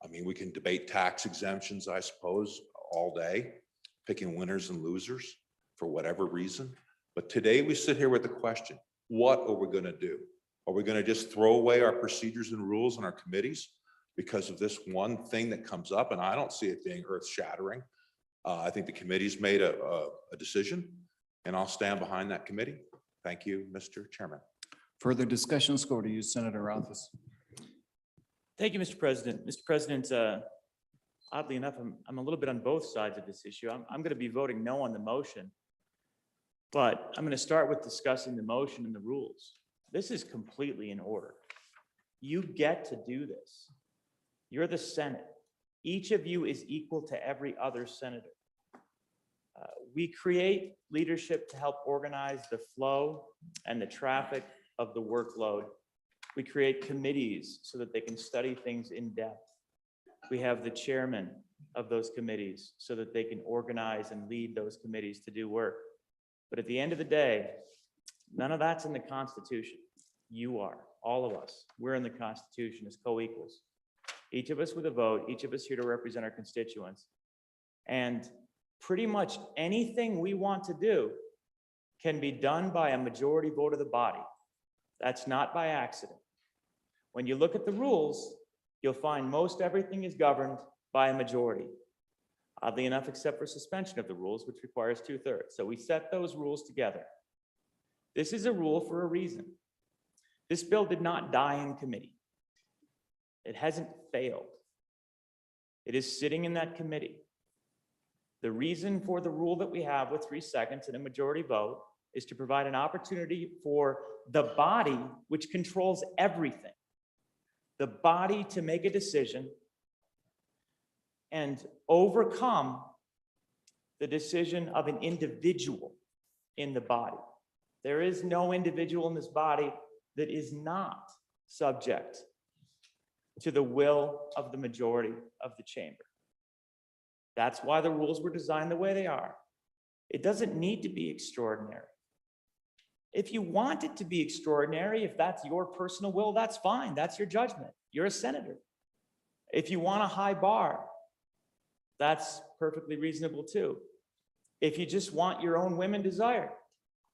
S5: I mean, we can debate tax exemptions, I suppose, all day, picking winners and losers for whatever reason. But today we sit here with the question, what are we going to do? Are we going to just throw away our procedures and rules in our committees because of this one thing that comes up? And I don't see it being earth shattering. I think the committee's made a decision, and I'll stand behind that committee. Thank you, Mr. Chairman.
S1: Further discussion, let's go to you, Senator Rothfuss.
S14: Thank you, Mr. President. Mr. President, oddly enough, I'm a little bit on both sides of this issue. I'm going to be voting no on the motion, but I'm going to start with discussing the motion and the rules. This is completely in order. You get to do this. You're the Senate. Each of you is equal to every other senator. We create leadership to help organize the flow and the traffic of the workload. We create committees so that they can study things in depth. We have the chairman of those committees so that they can organize and lead those committees to do work. But at the end of the day, None of that's in the Constitution. You are, all of us. We're in the Constitution as co-equals. Each of us with a vote, each of us here to represent our constituents. And pretty much anything we want to do can be done by a majority vote of the body. That's not by accident. When you look at the rules, you'll find most everything is governed by a majority. Oddly enough, except for suspension of the rules, which requires 2/3. So we set those rules together. This is a rule for a reason. This bill did not die in committee. It hasn't failed. It is sitting in that committee. The reason for the rule that we have with 3 seconds and a majority vote is to provide an opportunity for the body, which controls everything, the body to make a decision and overcome the decision of an individual in the body. There is no individual in this body that is not subject to the will of the majority of the chamber. That's why the rules were designed the way they are. It doesn't need to be extraordinary. If you want it to be extraordinary, if that's your personal will, that's fine. That's your judgment. You're a senator. If you want a high bar, that's perfectly reasonable too. If you just want your own whim and desire,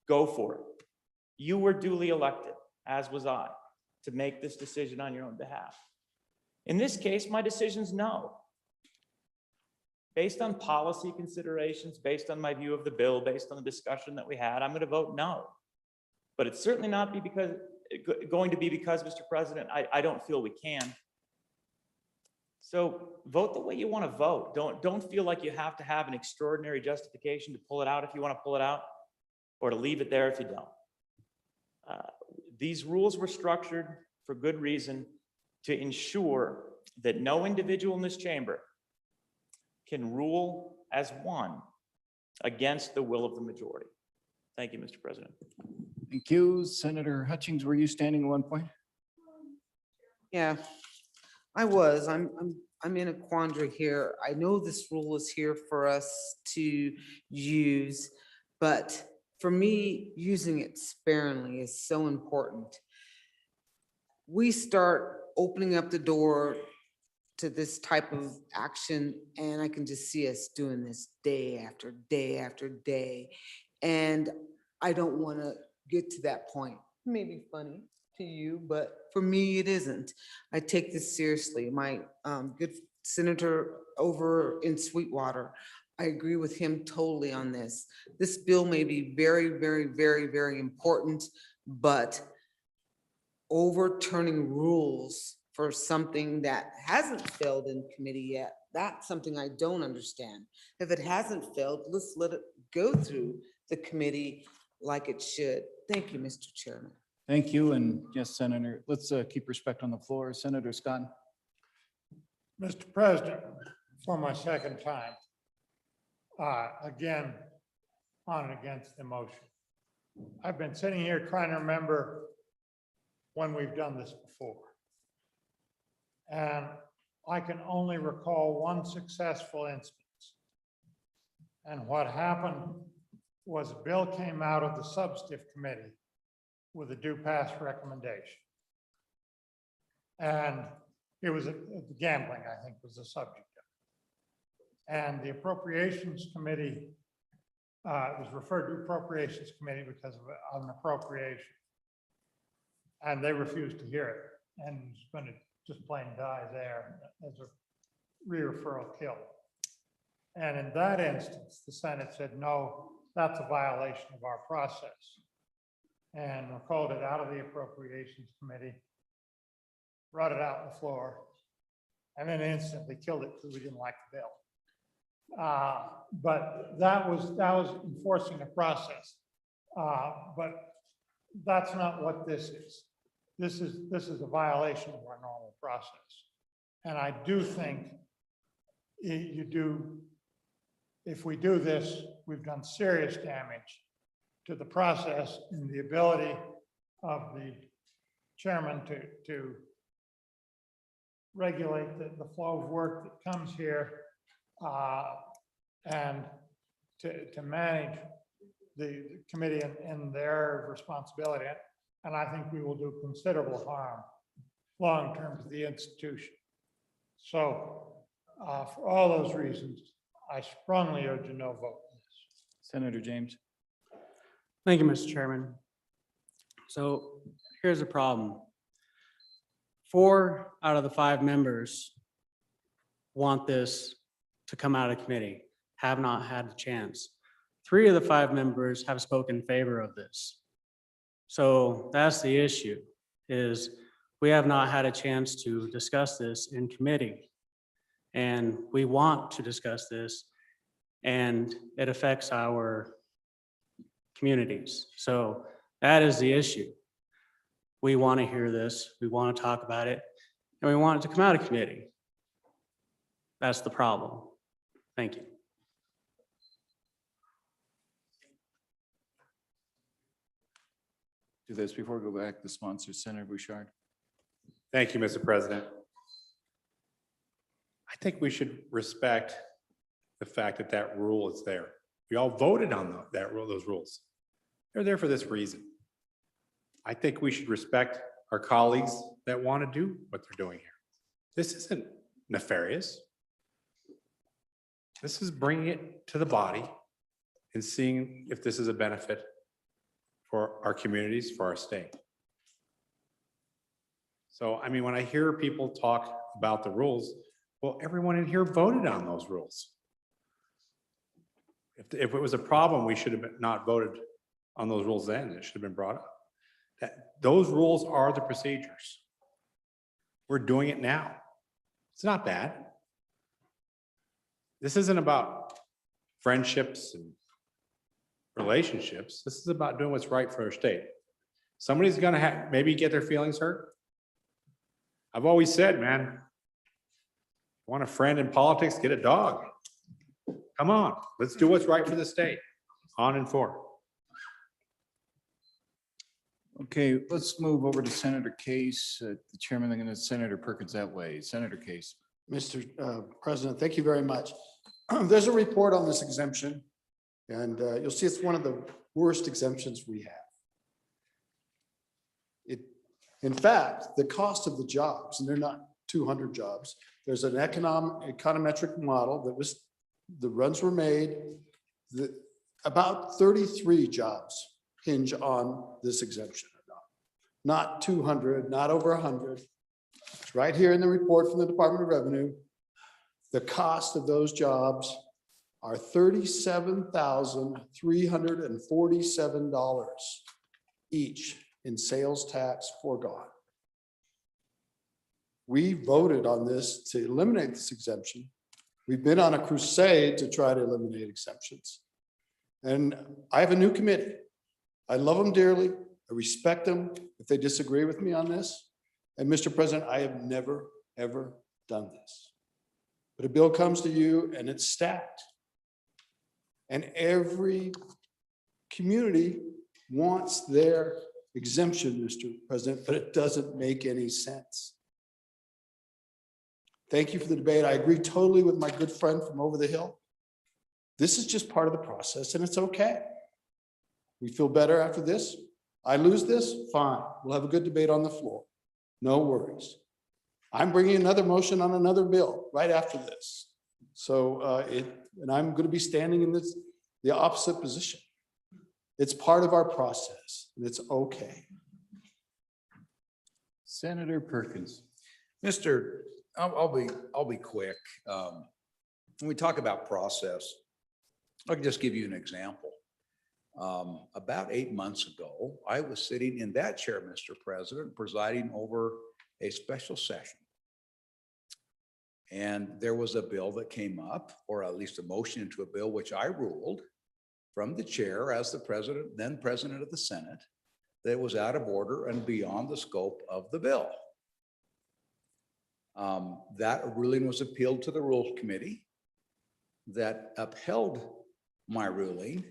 S14: go for it. You were duly elected, as was I, to make this decision on your own behalf. In this case, my decision's no. Based on policy considerations, based on my view of the bill, based on the discussion that we had, I'm going to vote no. But it's certainly not going to be because, Mr. President, I don't feel we can. So vote the way you want to vote. Don't feel like you have to have an extraordinary justification to pull it out if you want to pull it out, or to leave it there if you don't. These rules were structured for good reason, to ensure that no individual in this chamber can rule as one against the will of the majority. Thank you, Mr. President.
S1: Thank you. Senator Hutchings, were you standing at one point?
S11: Yeah, I was. I'm in a quandary here. I know this rule is here for us to use, but for me, using it sparingly is so important. We start opening up the door to this type of action, and I can just see us doing this day after day after day. And I don't want to get to that point. Maybe funny to you, but for me, it isn't. I take this seriously. My good senator over in Sweetwater, I agree with him totally on this. This bill may be very, very, very, very important, but overturning rules for something that hasn't failed in committee yet, that's something I don't understand. If it hasn't failed, let's let it go through the committee like it should. Thank you, Mr. Chairman.
S1: Thank you. And yes, Senator, let's keep respect on the floor. Senator Scott.
S6: Mr. President, for my second time, again, on and against the motion. I've been sitting here trying to remember when we've done this before. And I can only recall one successful instance. And what happened was a bill came out of the substantive committee with a due pass recommendation. And it was gambling, I think, was the subject of it. And the Appropriations Committee, it was referred to Appropriations Committee because of an appropriation. And they refused to hear it, and it's going to just plain die there as a re-referral kill. And in that instance, the Senate said, no, that's a violation of our process. And called it out of the Appropriations Committee, brought it out on the floor, and then instantly killed it because we didn't like the bill. But that was enforcing a process. But that's not what this is. This is a violation of our normal process. And I do think if we do this, we've done serious damage to the process and the ability of the chairman to regulate the flow of work that comes here and to manage the committee in their responsibility. And I think we will do considerable harm long-term to the institution. So for all those reasons, I strongly urge a no vote.
S1: Senator James.
S13: Thank you, Mr. Chairman. So here's the problem. 4 out of the 5 members want this to come out of committee, have not had the chance. 3 of the 5 members have spoken in favor of this. So that's the issue, is we have not had a chance to discuss this in committee. And we want to discuss this, and it affects our communities. So that is the issue. We want to hear this, we want to talk about it, and we want it to come out of committee. That's the problem. Thank you.
S1: Do this before we go back to the sponsor, Senator Bouchard.
S17: Thank you, Mr. President. I think we should respect the fact that that rule is there. We all voted on that rule, those rules. They're there for this reason. I think we should respect our colleagues that want to do what they're doing here. This isn't nefarious. This is bringing it to the body and seeing if this is a benefit for our communities, for our state. So, I mean, when I hear people talk about the rules, well, everyone in here voted on those rules. If it was a problem, we should have not voted on those rules then. It should have been brought up. Those rules are the procedures. We're doing it now. It's not bad. This isn't about friendships and relationships. This is about doing what's right for our state. Somebody's gonna maybe get their feelings hurt. I've always said, man, want a friend in politics, get a dog. Come on, let's do what's right for the state. On and forth.
S1: Okay, let's move over to Senator Case. The chairman, I'm going to Senator Perkins that way. Senator Case.
S10: Mr. President, thank you very much. There's a report on this exemption, and you'll see it's one of the worst exemptions we have. In fact, the cost of the jobs, and they're not 200 jobs, there's an econometric model the runs were made, about 33 jobs hinge on this exemption. Not 200, not over 100. It's right here in the report from the Department of Revenue. The cost of those jobs are $37,347 each in sales tax foregone. We voted on this to eliminate this exemption. We've been on a crusade to try to eliminate exemptions. And I have a new committee. I love them dearly. I respect them if they disagree with me on this. And Mr. President, I have never, ever done this. But a bill comes to you and it's stacked. And every community wants their exemption, Mr. President, but it doesn't make any sense. Thank you for the debate. I agree totally with my good friend from over the hill. This is just part of the process and it's okay. We feel better after this. I lose this, fine. We'll have a good debate on the floor. No worries. I'm bringing another motion on another bill right after this. So, and I'm going to be standing in the opposite position. It's part of our process and it's okay.
S1: Senator Perkins.
S5: I'll be quick. When we talk about process, I can just give you an example. About 8 months ago, I was sitting in that chair, Mr. President, presiding over a special session. And there was a bill that came up, or at least a motion into a bill, which I ruled from the chair as the president, then president of the Senate, that it was out of order and beyond the scope of the bill. That ruling was appealed to the Rules Committee that upheld my ruling,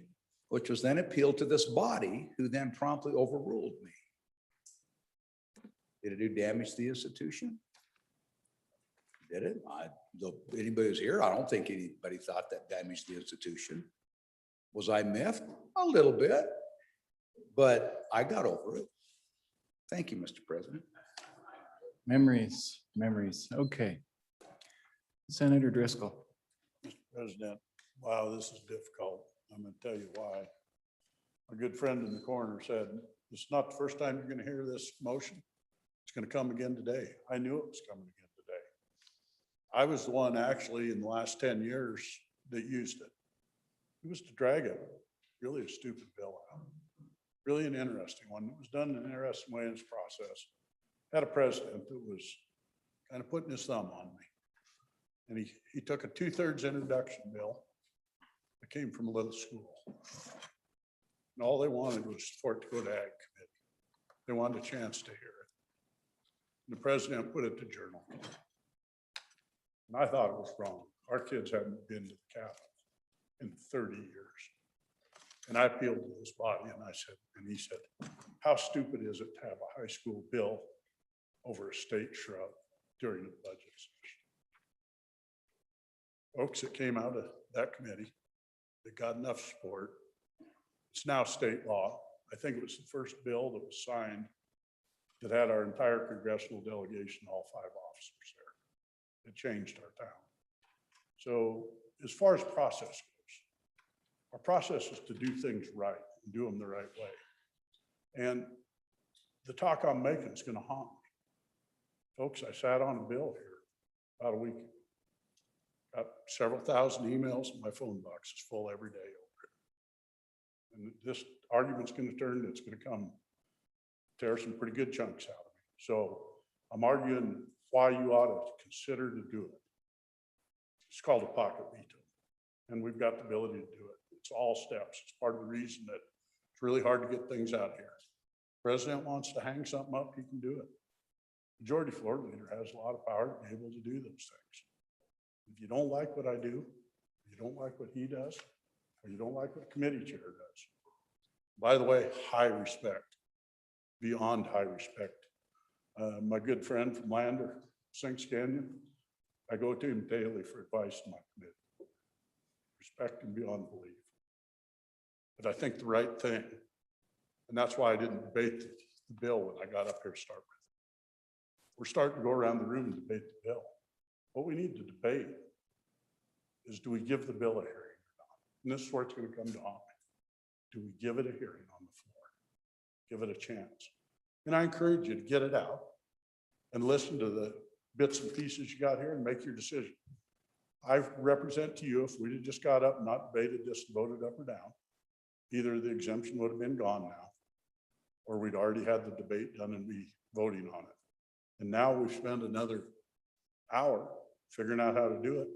S5: which was then appealed to this body, who then promptly overruled me. Did it do damage to the institution? Did it? Though anybody who's here, I don't think anybody thought that damaged the institution. Was I miffed? A little bit, but I got over it. Thank you, Mr. President.
S1: Memories, memories. Okay. Senator Driscoll.
S8: Mr. President, wow, this is difficult. I'm gonna tell you why. A good friend in the corner said, it's not the first time you're gonna hear this motion. It's gonna come again today. I knew it was coming again today. I was the one actually in the last 10 years that used it. It was to drag a really a stupid bill out. Really an interesting one. It was done in an interesting way in its process. Had a president that was kind of putting his thumb on me. And he took a 2/3 introduction bill that came from a little school. And all they wanted was for it to go to Ag Committee. They wanted a chance to hear it. And the president put it to Journal. And I thought it was wrong. Our kids haven't been to the Capitol in 30 years. And I appealed to this body and he said, how stupid is it to have a high school bill over a state shrub during the budget session? Folks, it came out of that committee. It got enough support. It's now state law. I think it was the first bill that was signed that had our entire congressional delegation, all 5 officers there. It changed our town. So as far as process goes, our process is to do things right and do them the right way. And the talk I'm making is going to haunt me. Folks, I sat on a bill here about a week ago. Got several thousand emails. My phone box is full every day over it. And this argument's going to turn, it's going to come tear some pretty good chunks out of me. So I'm arguing why you ought to consider to do it. It's called a pocket veto. And we've got the ability to do it. It's all steps. It's part of the reason that it's really hard to get things out here. President wants to hang something up, he can do it. Majority floor leader has a lot of power to be able to do those things. If you don't like what I do, you don't like what he does, or you don't like what a committee chair does. By the way, high respect, beyond high respect. My good friend from Lander, Sinks Canyon, I go to him daily for advice in my committee. Respect him beyond belief. But I think the right thing, and that's why I didn't debate the bill when I got up here to start with. We're starting to go around the room and debate the bill. What we need to debate is, do we give the bill a hearing or not? And this is where it's going to come to haunt me. Do we give it a hearing on the floor? Give it a chance. And I encourage you to get it out and listen to the bits and pieces you got here and make your decision. I represent to you, if we'd have just got up and not debated this and voted up or down, either the exemption would have been gone now, or we'd already had the debate done and be voting on it. And now we've spent another hour figuring out how to do it.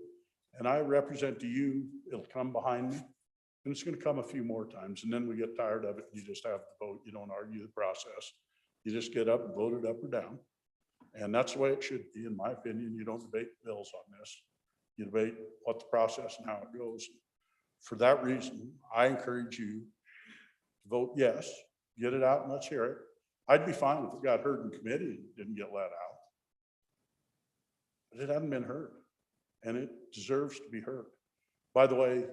S8: And I represent to you, it'll come behind me, and it's going to come a few more times. And then we get tired of it. You just have the vote. You don't argue the process. You just get up and vote it up or down. And that's the way it should be, in my opinion. You don't debate bills on this. You debate what the process and how it goes. For that reason, I encourage you to vote yes, get it out and let's hear it. I'd be fine if it got heard in committee and didn't get let out. But it hadn't been heard, and it deserves to be heard. By the way,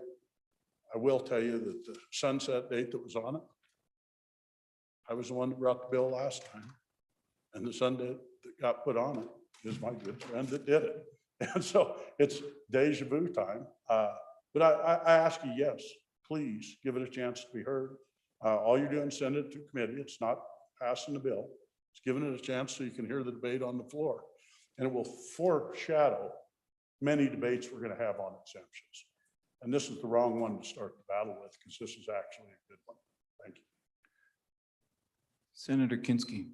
S8: I will tell you that the sunset date that was on it, I was the one that brought the bill last time, and the Sunday that got put on it is my good friend that did it. And so it's deja vu time. But I ask you, yes, please give it a chance to be heard. All you're doing is send it to committee. It's not passing the bill. It's giving it a chance so you can hear the debate on the floor. And it will foreshadow many debates we're going to have on exemptions. And this is the wrong one to start the battle with, because this is actually a good one. Thank you.
S1: Senator Kinski.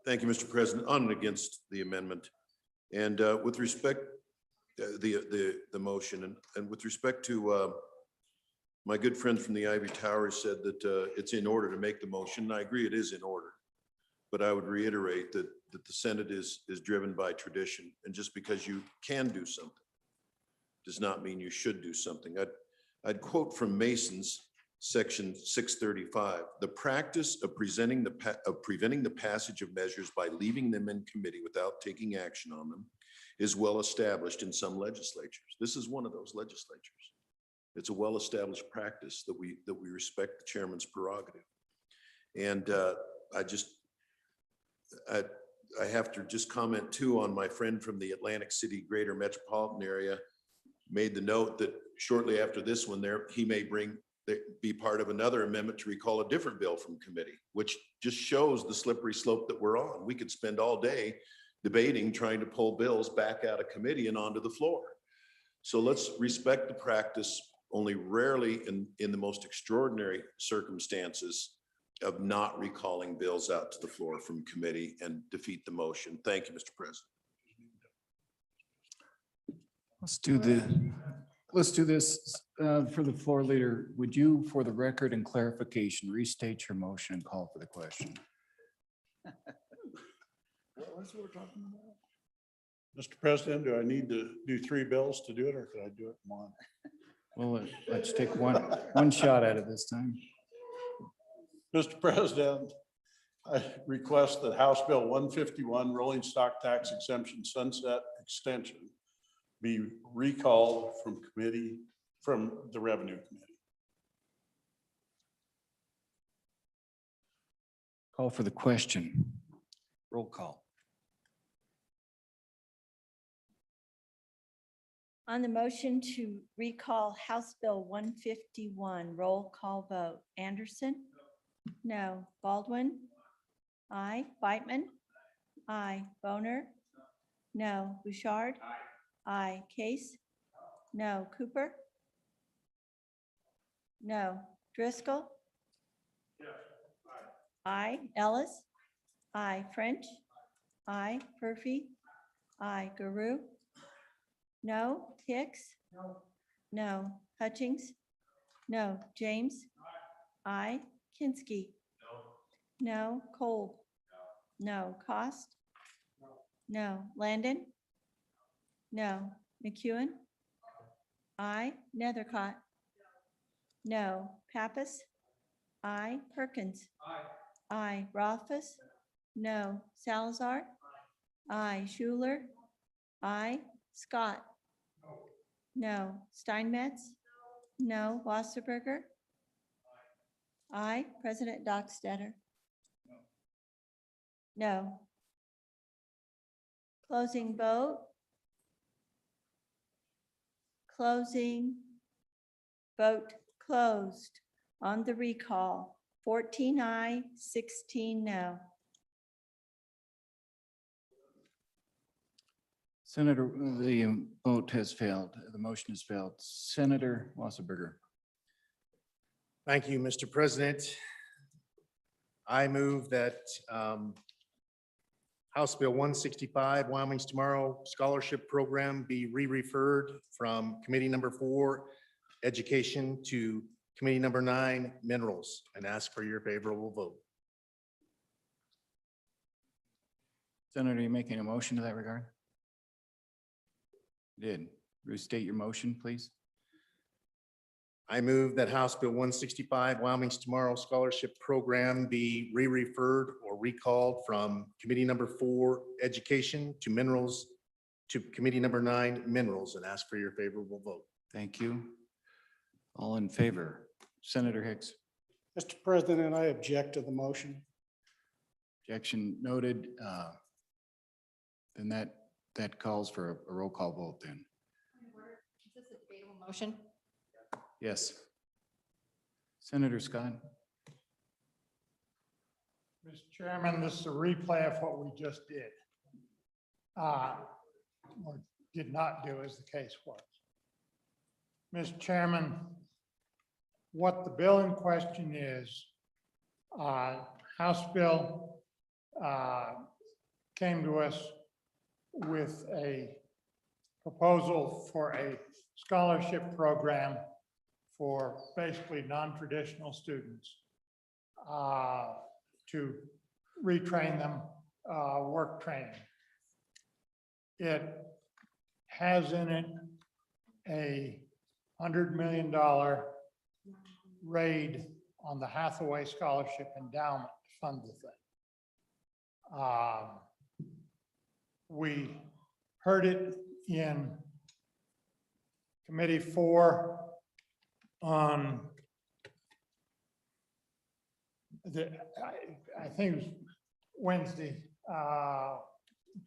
S12: Thank you, Mr. President. On and against the amendment. And with respect, the motion, and with respect to my good friend from the Ivy Tower said that it's in order to make the motion. And I agree, it is in order. But I would reiterate that the Senate is driven by tradition. And just because you can do something does not mean you should do something. I'd quote from Mason's section 635, the practice of preventing the passage of measures by leaving them in committee without taking action on them is well established in some legislatures. This is one of those legislatures. It's a well-established practice that we respect the chairman's prerogative. And I have to just comment too on my friend from the Atlantic City Greater Metropolitan Area made the note that shortly after this one there, he may be part of another amendment to recall a different bill from committee, which just shows the slippery slope that we're on. We could spend all day debating, trying to pull bills back out of committee and onto the floor. So let's respect the practice, only rarely in the most extraordinary circumstances of not recalling bills out to the floor from committee and defeat the motion. Thank you, Mr. President.
S1: Let's do this for the floor leader. Would you, for the record and clarification, restate your motion and call for the question?
S8: What's what we're talking about? Mr. President, do I need to do 3 bills to do it, or could I do it in one?
S1: Well, let's take one shot at it this time.
S8: Mr. President, I request that House Bill 151, rolling stock tax exemption sunset extension, be recalled from committee, from the Revenue Committee.
S1: Call for the question. Roll call.
S4: On the motion to recall House Bill 151, roll call vote. Anderson? No. Baldwin? Aye. Whitman? Aye. Boner? No. Bouchard? Aye. Case? No. Cooper? No. Driscoll? Aye. Ellis? Aye. French? Aye. Murphy? Aye. Guru? No. Hicks? No. Hutchings? No. James? Aye. Kinsky? No. Cole? No. Cost? No. Landon? No. McEwen? Aye. Nethercott? No. Pappas? Aye. Perkins? Aye. Rothfuss? No. Salazar? Aye. Schuler? Aye. Scott? No. Steinmetz? No. Wasserberger? Aye. President Dockstader? No. Closing vote. Closing. Vote closed on the recall. 14 aye, 16 no.
S1: Senator, the vote has failed. The motion has failed. Senator Wasserberger.
S18: Thank you, Mr. President. I move that House Bill 165, Wyoming's Tomorrow Scholarship Program be re-referred from Committee Number 4, Education, to Committee Number 9, Minerals, and ask for your favorable vote.
S1: Senator, are you making a motion to that regard? You did. Restate your motion, please.
S18: I move that House Bill 165, Wyoming's Tomorrow Scholarship Program be re-referred or recalled from Committee Number 4, Education, to Minerals, to Committee Number 9, Minerals, and ask for your favorable vote.
S1: Thank you. All in favor? Senator Hicks.
S3: Mr. President, I object to the motion.
S1: Objection noted. Then that calls for a roll call vote then.
S19: Is this a debatable motion?
S1: Yes. Senator Scott.
S6: Mr. Chairman, this is a replay of what we just did. Or did not do, as the case was. Mr. Chairman, what the bill in question is, House Bill came to us with a proposal for a scholarship program for basically non-traditional students to retrain them, work training. It has in it a $100 million raid on the Hathaway Scholarship Endowment to fund the thing. We heard it in Committee 4 on I think it was Wednesday,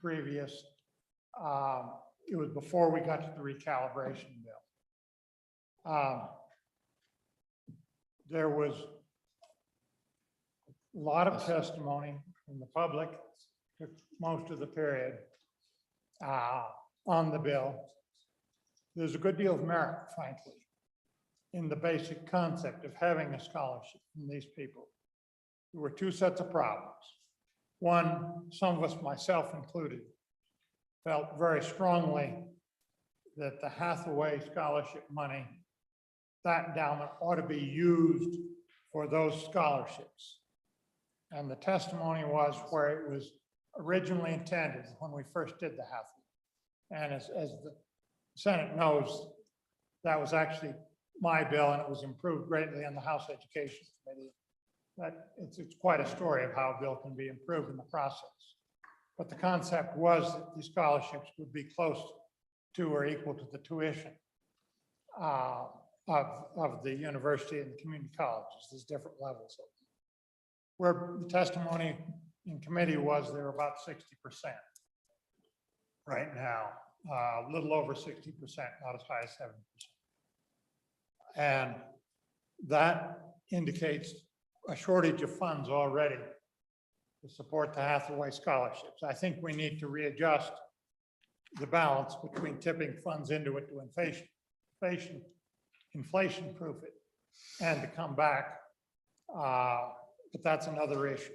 S6: previous. It was before we got to the recalibration bill. There was a lot of testimony from the public, took most of the period, on the bill. There's a good deal of merit, frankly, in the basic concept of having a scholarship from these people. There were two sets of problems. One, some of us, myself included, felt very strongly that the Hathaway scholarship money, that endowment ought to be used for those scholarships. And the testimony was where it was originally intended when we first did the Hathaway. And as the Senate knows, that was actually my bill, and it was improved greatly in the House Education Committee. That it's quite a story of how a bill can be improved in the process. But the concept was that the scholarships would be close to or equal to the tuition of the university and the community colleges. There's different levels of them. Where the testimony in committee was they're about 60% right now, a little over 60%, not as high as 70%. And that indicates a shortage of funds already to support the Hathaway scholarships. I think we need to readjust the balance between tipping funds into it to inflation-proof it and to come back. But that's another issue.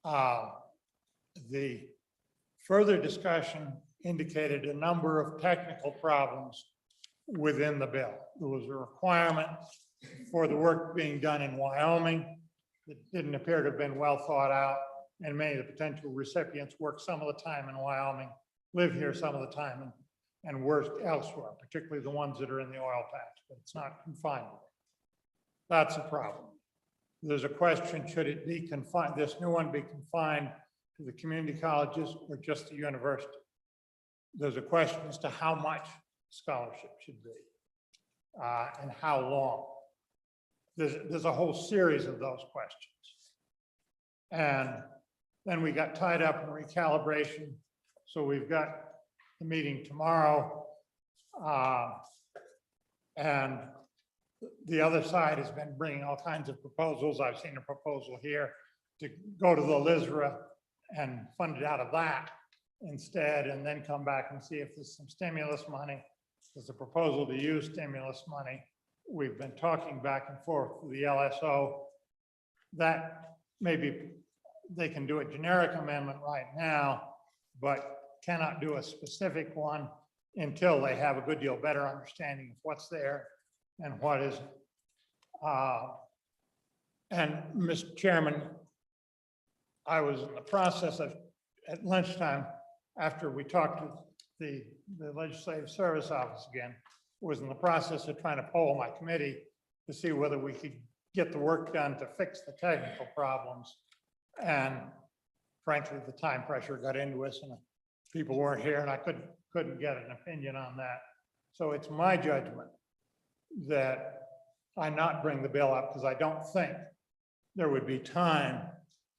S6: The further discussion indicated a number of technical problems within the bill. There was a requirement for the work being done in Wyoming that didn't appear to have been well thought out, and many of the potential recipients work some of the time in Wyoming, live here some of the time, and work elsewhere, particularly the ones that are in the oil patch, but it's not confined. That's a problem. There's a question, should it be confined, this new one be confined to the community colleges or just the university? There's a question as to how much scholarship should be and how long. There's a whole series of those questions. And then we got tied up in recalibration. So we've got the meeting tomorrow. And the other side has been bringing all kinds of proposals. I've seen a proposal here to go to the LISRA and fund it out of that instead, and then come back and see if there's some stimulus money. There's a proposal to use stimulus money. We've been talking back and forth with the LSO. That maybe they can do a generic amendment right now, but cannot do a specific one until they have a good deal better understanding of what's there and what isn't. And Mr. Chairman, I was in the process of, at lunchtime, after we talked to the Legislative Service Office again, was in the process of trying to poll my committee to see whether we could get the work done to fix the technical problems. And frankly, the time pressure got into us and people weren't here, and I couldn't get an opinion on that. So it's my judgment that I not bring the bill up because I don't think there would be time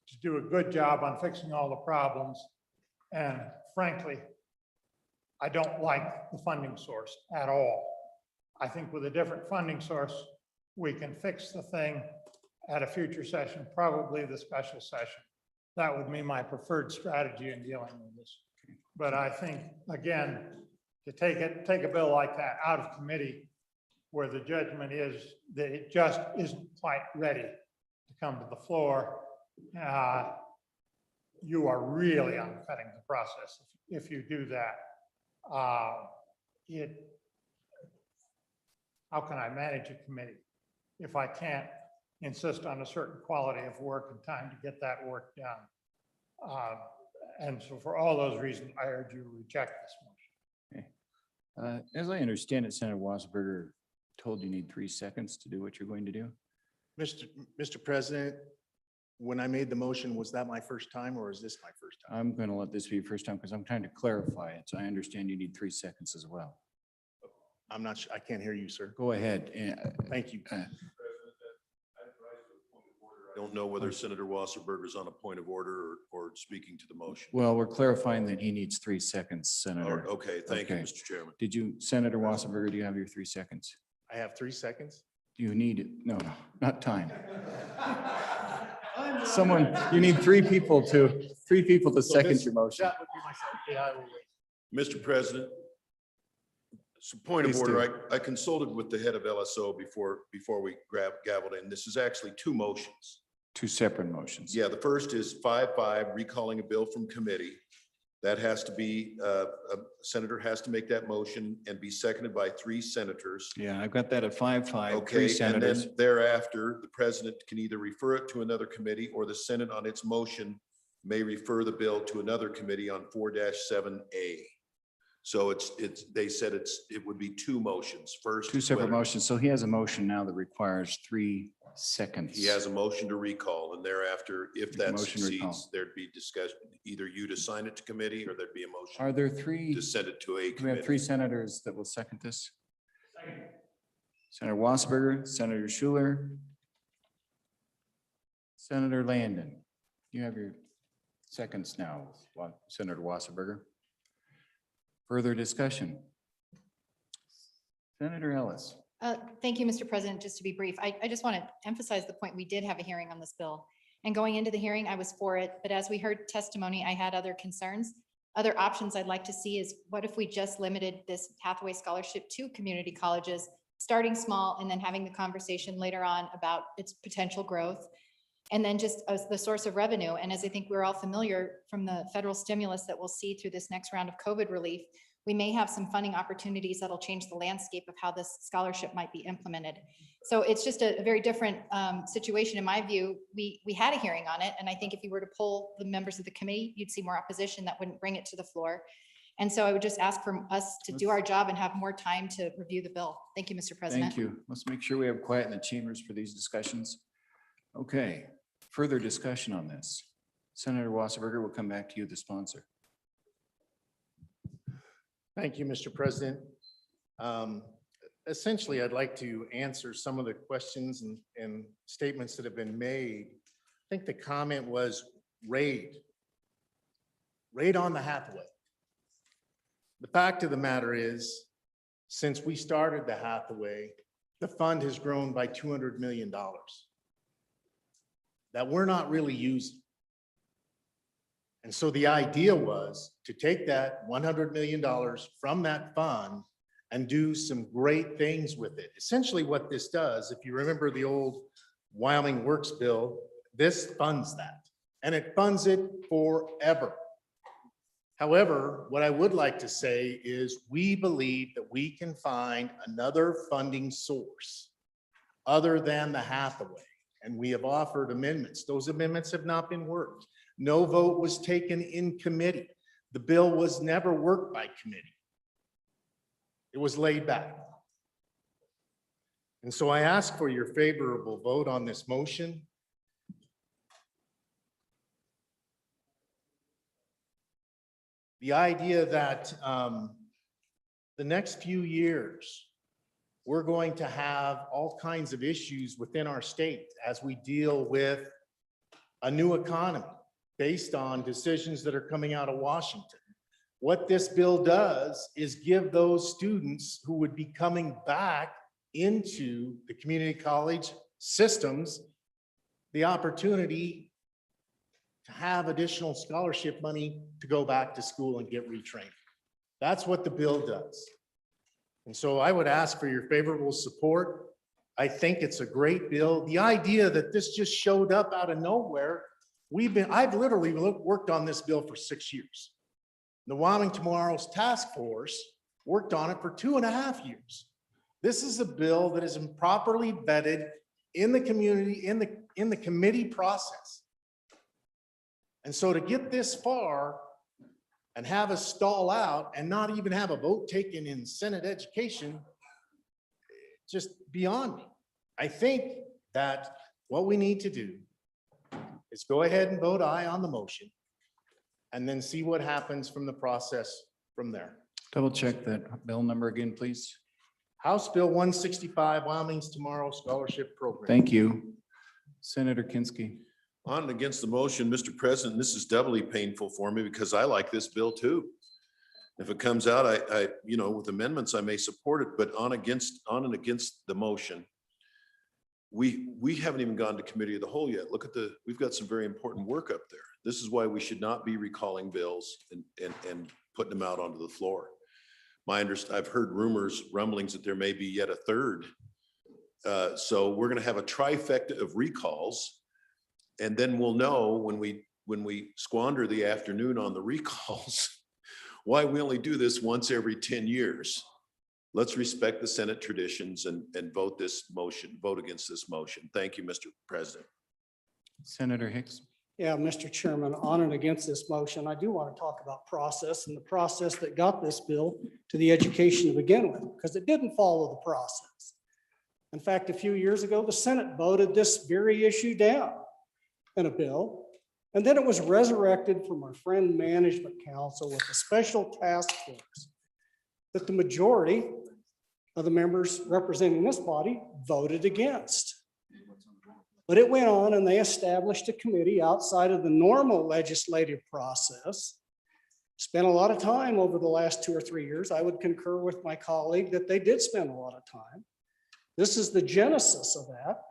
S6: to do a good job on fixing all the problems. And frankly, I don't like the funding source at all. I think with a different funding source, we can fix the thing at a future session, probably the special session. That would be my preferred strategy in dealing with this. But I think, again, to take a bill like that out of committee where the judgment is that it just isn't quite ready to come to the floor, you are really undercutting the process if you do that. How can I manage a committee if I can't insist on a certain quality of work and time to get that work done? And so for all those reasons, I urge you to reject this motion.
S1: Okay. As I understand it, Senator Wasberger told you need 3 seconds to do what you're going to do.
S18: Mr. President, when I made the motion, was that my first time or is this my first time?
S1: I'm going to let this be your first time because I'm trying to clarify it. So I understand you need 3 seconds as well.
S18: I'm not sure. I can't hear you, sir.
S1: Go ahead.
S18: Thank you.
S12: Don't know whether Senator Wasserberg is on a point of order or speaking to the motion.
S1: Well, we're clarifying that he needs 3 seconds, Senator.
S12: Okay, thank you,
S1: Okay.
S12: Mr. Chairman.
S1: Did you, Senator Wasserberg, do you have your 3 seconds?
S18: I have 3 seconds.
S1: Do you need it? No, no, not time. Someone, you need 3 people to second your motion.
S18: That would be my second. Yeah, I will wait.
S12: Mr. President, so point of
S1: Please
S12: order, I consulted with the head of LSO before we gavelled in. This is actually 2 motions.
S1: 2 separate motions.
S12: Yeah, the first is 5-5, recalling a bill from committee. That has to be, a senator has to make that motion and be seconded by 3 senators.
S1: Yeah, I've got that at 5-5, 3
S12: Okay, and
S1: senators.
S12: then thereafter, the president can either refer it to another committee or the Senate on its motion may refer the bill to another committee on 4-7A. So they said it would be 2 motions. First.
S1: 2 separate
S12: whether
S1: motions. So he has a motion now that requires 3 seconds.
S12: He has a motion to recall, and thereafter, if that
S1: Motion to recall.
S12: succeeds, there'd be discussion, either you to sign it to committee or there'd be a motion
S1: Are there 3,
S12: to send it to a
S1: we have
S12: committee.
S1: 3 senators that will second this? Senator Wasserberger, Senator Schuler, Senator Landon. You have your seconds now, Senator Wasserberger. Further discussion? Senator Ellis.
S19: Thank you, Mr. President. Just to be brief, I just want to emphasize the point, we did have a hearing on this bill. And going into the hearing, I was for it, but as we heard testimony, I had other concerns. Other options I'd like to see is what if we just limited this pathway scholarship to community colleges, starting small and then having the conversation later on about its potential growth. And then just as the source of revenue. And as I think we're all familiar from the federal stimulus that we'll see through this next round of COVID relief, we may have some funding opportunities that'll change the landscape of how this scholarship might be implemented. So it's just a very different situation. In my view, we had a hearing on it. And I think if you were to poll the members of the committee, you'd see more opposition that wouldn't bring it to the floor. And so I would just ask for us to do our job and have more time to review the bill. Thank you, Mr. President.
S1: Thank you. Let's make sure we have quiet in the chambers for these discussions. Okay, further discussion on this. Senator Wasserberger, will come back to you, the sponsor.
S18: Thank you, Mr. President. Essentially, I'd like to answer some of the questions and statements that have been made. I think the comment was raid on the Hathaway. The fact of the matter is, since we started the Hathaway, the fund has grown by $200 million that we're not really using. And so the idea was to take that $100 million from that fund and do some great things with it. Essentially what this does, if you remember the old Wyoming Works bill, this funds that, and it funds it forever. However, what I would like to say is we believe that we can find another funding source other than the Hathaway. And we have offered amendments. Those amendments have not been worked. No vote was taken in committee. The bill was never worked by committee. It was laid back. And so I ask for your favorable vote on this motion. The idea that the next few years, we're going to have all kinds of issues within our state as we deal with a new economy based on decisions that are coming out of Washington. What this bill does is give those students who would be coming back into the community college systems the opportunity to have additional scholarship money to go back to school and get retrained. That's what the bill does. And so I would ask for your favorable support. I think it's a great bill. The idea that this just showed up out of nowhere, I've literally worked on this bill for 6 years. The Wyoming Tomorrow's task force worked on it for 2.5 years. This is a bill that is improperly vetted in the community, in the committee process. And so to get this far and have us stall out and not even have a vote taken in Senate Education, just beyond me. I think that what we need to do is go ahead and vote aye on the motion and then see what happens from the process from there.
S1: Double check that bill number again, please.
S18: House Bill 165, Wyoming's Tomorrow Scholarship Program.
S1: Thank you. Senator Kinsky.
S12: On and against the motion, Mr. President, this is doubly painful for me because I like this bill too. If it comes out, with amendments, I may support it, but on and against the motion. We haven't even gone to committee of the whole yet. We've got some very important work up there. This is why we should not be recalling bills and putting them out onto the floor. I've heard rumblings that there may be yet a third. So we're going to have a trifecta of recalls. And then we'll know when we squander the afternoon on the recalls, why we only do this once every 10 years. Let's respect the Senate traditions and vote against this motion. Thank you, Mr. President.
S1: Senator Hicks.
S3: Yeah, Mr. Chairman, on and against this motion, I do want to talk about process and the process that got this bill to the education to begin with, because it didn't follow the process. In fact, a few years ago, the Senate voted this very issue down in a bill, and then it was resurrected from our friend Management Council with a special task force that the majority of the members representing this body voted against. But it went on and they established a committee outside of the normal legislative process. Spent a lot of time over the last 2 or 3 years. I would concur with my colleague that they did spend a lot of time. This is the genesis of that,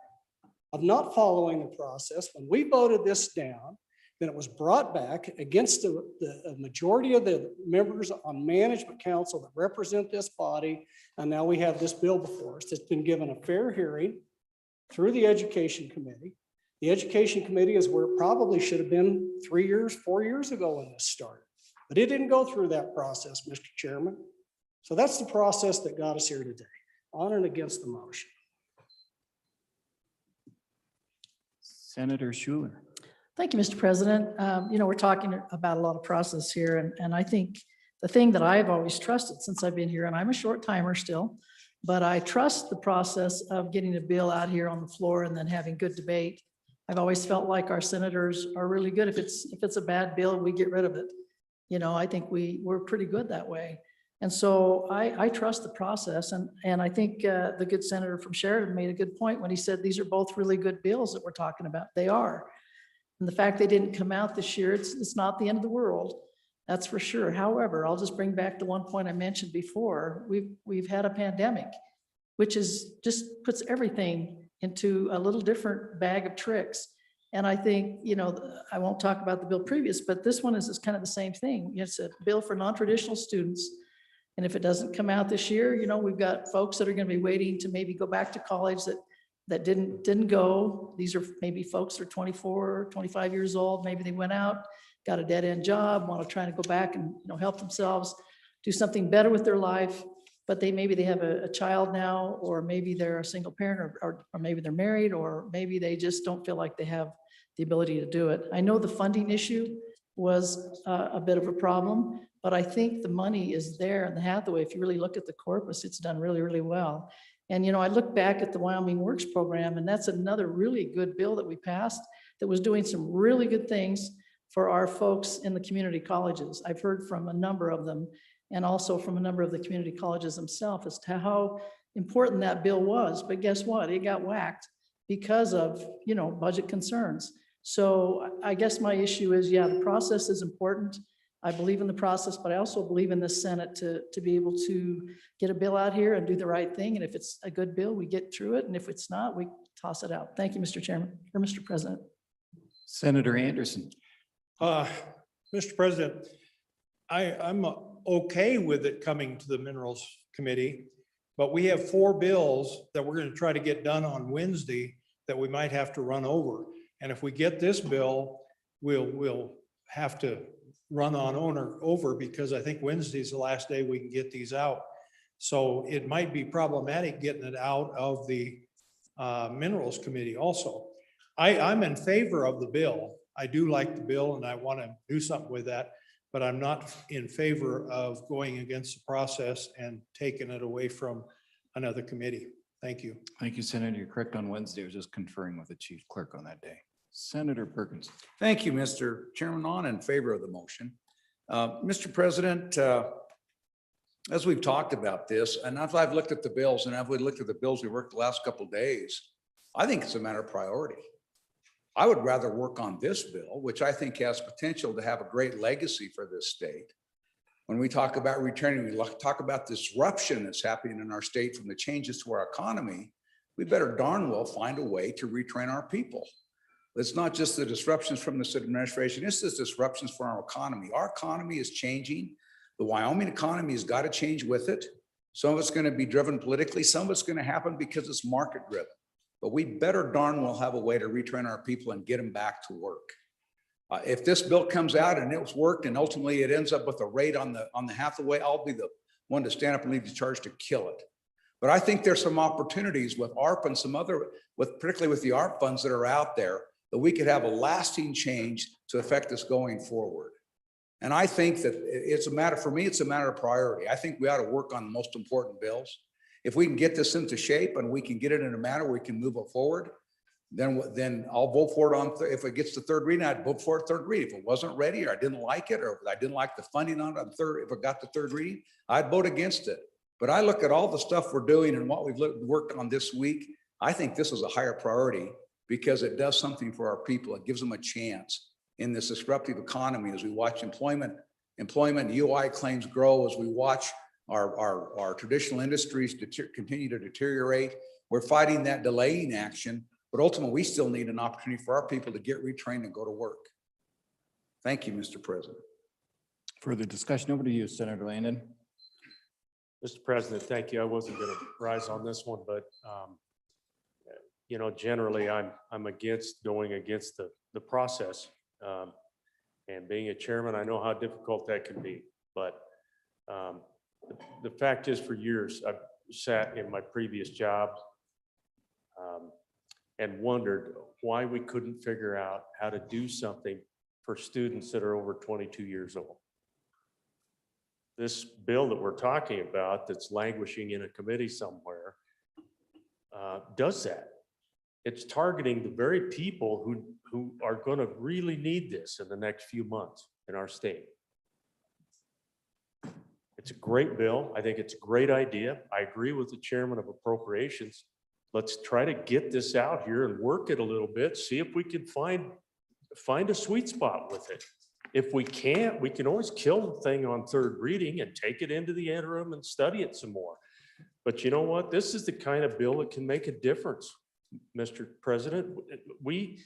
S3: of not following the process. When we voted this down, then it was brought back against the majority of the members on Management Council that represent this body. And now we have this bill before us that's been given a fair hearing through the Education Committee. The Education Committee is where it probably should have been 3 years, 4 years ago when this started. But it didn't go through that process, Mr. Chairman. So that's the process that got us here today. On and against the motion.
S1: Senator Schuler.
S15: Thank you, Mr. President. We're talking about a lot of process here, and I think the thing that I've always trusted since I've been here, and I'm a short timer still, but I trust the process of getting a bill out here on the floor and then having good debate. I've always felt like our senators are really good. If it's a bad bill, we get rid of it. I think we're pretty good that way. And so I trust the process. And I think the good senator from Sheridan made a good point when he said these are both really good bills that we're talking about. They are. And the fact they didn't come out this year, it's not the end of the world. That's for sure. However, I'll just bring back the one point I mentioned before. We've had a pandemic, which just puts everything into a little different bag of tricks. And I think, I won't talk about the bill previous, but this one is kind of the same thing. It's a bill for non-traditional students. And if it doesn't come out this year, we've got folks that are going to be waiting to maybe go back to college that didn't go. These are maybe folks that are 24, 25 years old. Maybe they went out, got a dead end job, want to try to go back and help themselves do something better with their life. But maybe they have a child now, or maybe they're a single parent, or maybe they're married, or maybe they just don't feel like they have the ability to do it. I know the funding issue was a bit of a problem, but I think the money is there in the Hathaway. If you really look at the corpus, it's done really, really well. And, I look back at the Wyoming Works program, and that's another really good bill that we passed that was doing some really good things for our folks in the community colleges. I've heard from a number of them, and also from a number of the community colleges themselves, as to how important that bill was. But guess what? It got whacked because of, budget concerns. So I guess my issue is, the process is important. I believe in the process, but I also believe in the Senate to be able to get a bill out here and do the right thing. And if it's a good bill, we get through it. And if it's not, we toss it out. Thank you, Mr. Chairman, or Mr. President.
S1: Senator Anderson.
S6: Mr. President, I'm okay with it coming to the Minerals Committee, but we have 4 bills that we're going to try to get done on Wednesday that we might have to run over. And if we get this bill, we'll have to run on over, because I think Wednesday is the last day we can get these out. So it might be problematic getting it out of the Minerals Committee also. I'm in favor of the bill. I do like the bill and I want to do something with that, but I'm not in favor of going against the process and taking it away from another committee. Thank you.
S1: Thank you, Senator. You're correct on Wednesday. I was just conferring with the chief clerk on that day. Senator Perkins.
S5: Thank you, Mr. Chairman. On in favor of the motion. Mr. President, as we've talked about this, and as I've looked at the bills and as we looked at the bills we worked the last couple of days, I think it's a matter of priority. I would rather work on this bill, which I think has potential to have a great legacy for this state. When we talk about returning, we talk about disruption that's happening in our state from the changes to our economy. We better darn well find a way to retrain our people. It's not just the disruptions from this administration, it's the disruptions for our economy. Our economy is changing. The Wyoming economy has got to change with it. Some of it's going to be driven politically, some of it's going to happen because it's market driven. But we better darn well have a way to retrain our people and get them back to work. If this bill comes out and it's worked and ultimately it ends up with a rate on the half the way, I'll be the one to stand up and lead the charge to kill it. But I think there's some opportunities with ARP and some other, particularly with the ARP funds that are out there, that we could have a lasting change to affect us going forward. And I think that it's a matter, for me, it's a matter of priority. I think we ought to work on the most important bills. If we can get this into shape and we can get it in a manner where we can move it forward, then I'll vote for it if it gets to third reading, I'd vote for it third reading. If it wasn't ready or I didn't like it, or if I didn't like the funding on it if it got to third reading, I'd vote against it. But I look at all the stuff we're doing and what we've worked on this week. I think this is a higher priority because it does something for our people. It gives them a chance in this disruptive economy as we watch employment UI claims grow, as we watch our traditional industries continue to deteriorate. We're fighting that delaying action, but ultimately we still need an opportunity for our people to get retrained and go to work. Thank you, Mr. President.
S1: Further discussion, over to you, Senator Landon.
S9: Mr. President, thank you. I wasn't going to rise on this one, but generally I'm against going against the process. And being a chairman, I know how difficult that can be. But the fact is, for years, I've sat in my previous job and wondered why we couldn't figure out how to do something for students that are over 22 years old. This bill that we're talking about that's languishing in a committee somewhere does that. It's targeting the very people who are going to really need this in the next few months in our state. It's a great bill. I think it's a great idea. I agree with the chairman of appropriations. Let's try to get this out here and work it a little bit, see if we can find a sweet spot with it. If we can't, we can always kill the thing on third reading and take it into the interim and study it some more. But you know what? This is the kind of bill that can make a difference, Mr. President. We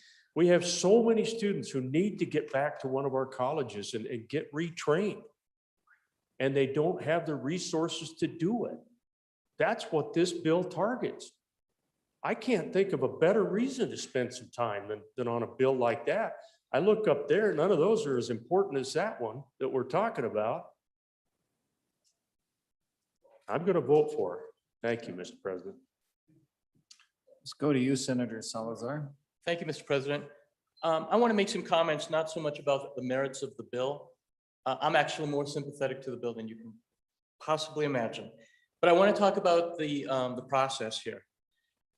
S9: have so many students who need to get back to one of our colleges and get retrained, and they don't have the resources to do it. That's what this bill targets. I can't think of a better reason to spend some time than on a bill like that. I look up there, none of those are as important as that one that we're talking about. I'm going to vote for it. Thank you, Mr. President.
S1: Let's go to you, Senator Salazar.
S20: Thank you, Mr. President. I want to make some comments, not so much about the merits of the bill. I'm actually more sympathetic to the bill than you can possibly imagine. But I want to talk about the process here.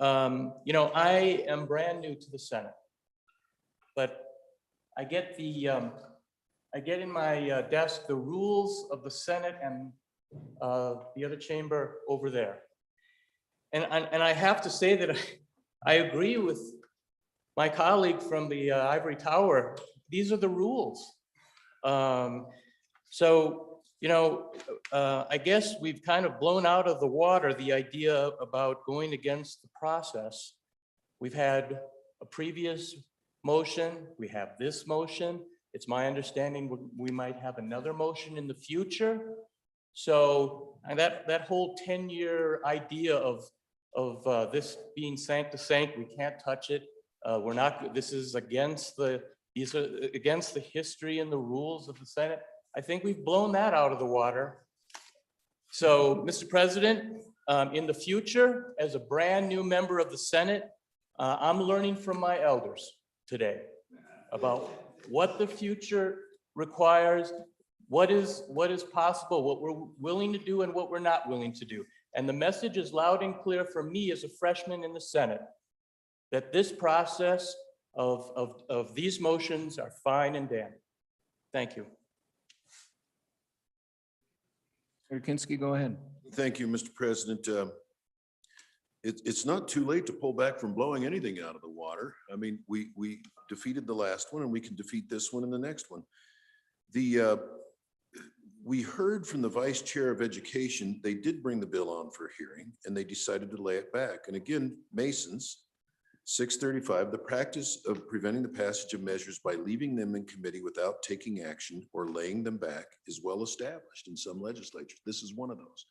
S20: I am brand new to the Senate, but I get in my desk the rules of the Senate and the other chamber over there. And I have to say that I agree with my colleague from the ivory tower. These are the rules. I guess we've kind of blown out of the water the idea about going against the process. We've had a previous motion. We have this motion. It's my understanding we might have another motion in the future. So and that whole 10-year idea of this being sancta-sanct, we can't touch it. This is against these are against the history and the rules of the Senate. I think we've blown that out of the water. So, Mr. President, in the future, as a brand new member of the Senate, I'm learning from my elders today about what the future requires, what is possible, what we're willing to do and what we're not willing to do. And the message is loud and clear for me as a freshman in the Senate, that this process of these motions are fine and dandy. Thank you.
S1: Senator Kinski, go ahead.
S12: Thank you, Mr. President. It's not too late to pull back from blowing anything out of the water. I mean, we defeated the last one and we can defeat this one and the next one. We heard from the Vice Chair of Education, they did bring the bill on for hearing and they decided to lay it back. And again, Masons, 635, the practice of preventing the passage of measures by leaving them in committee without taking action or laying them back is well established in some legislatures. This is one of those.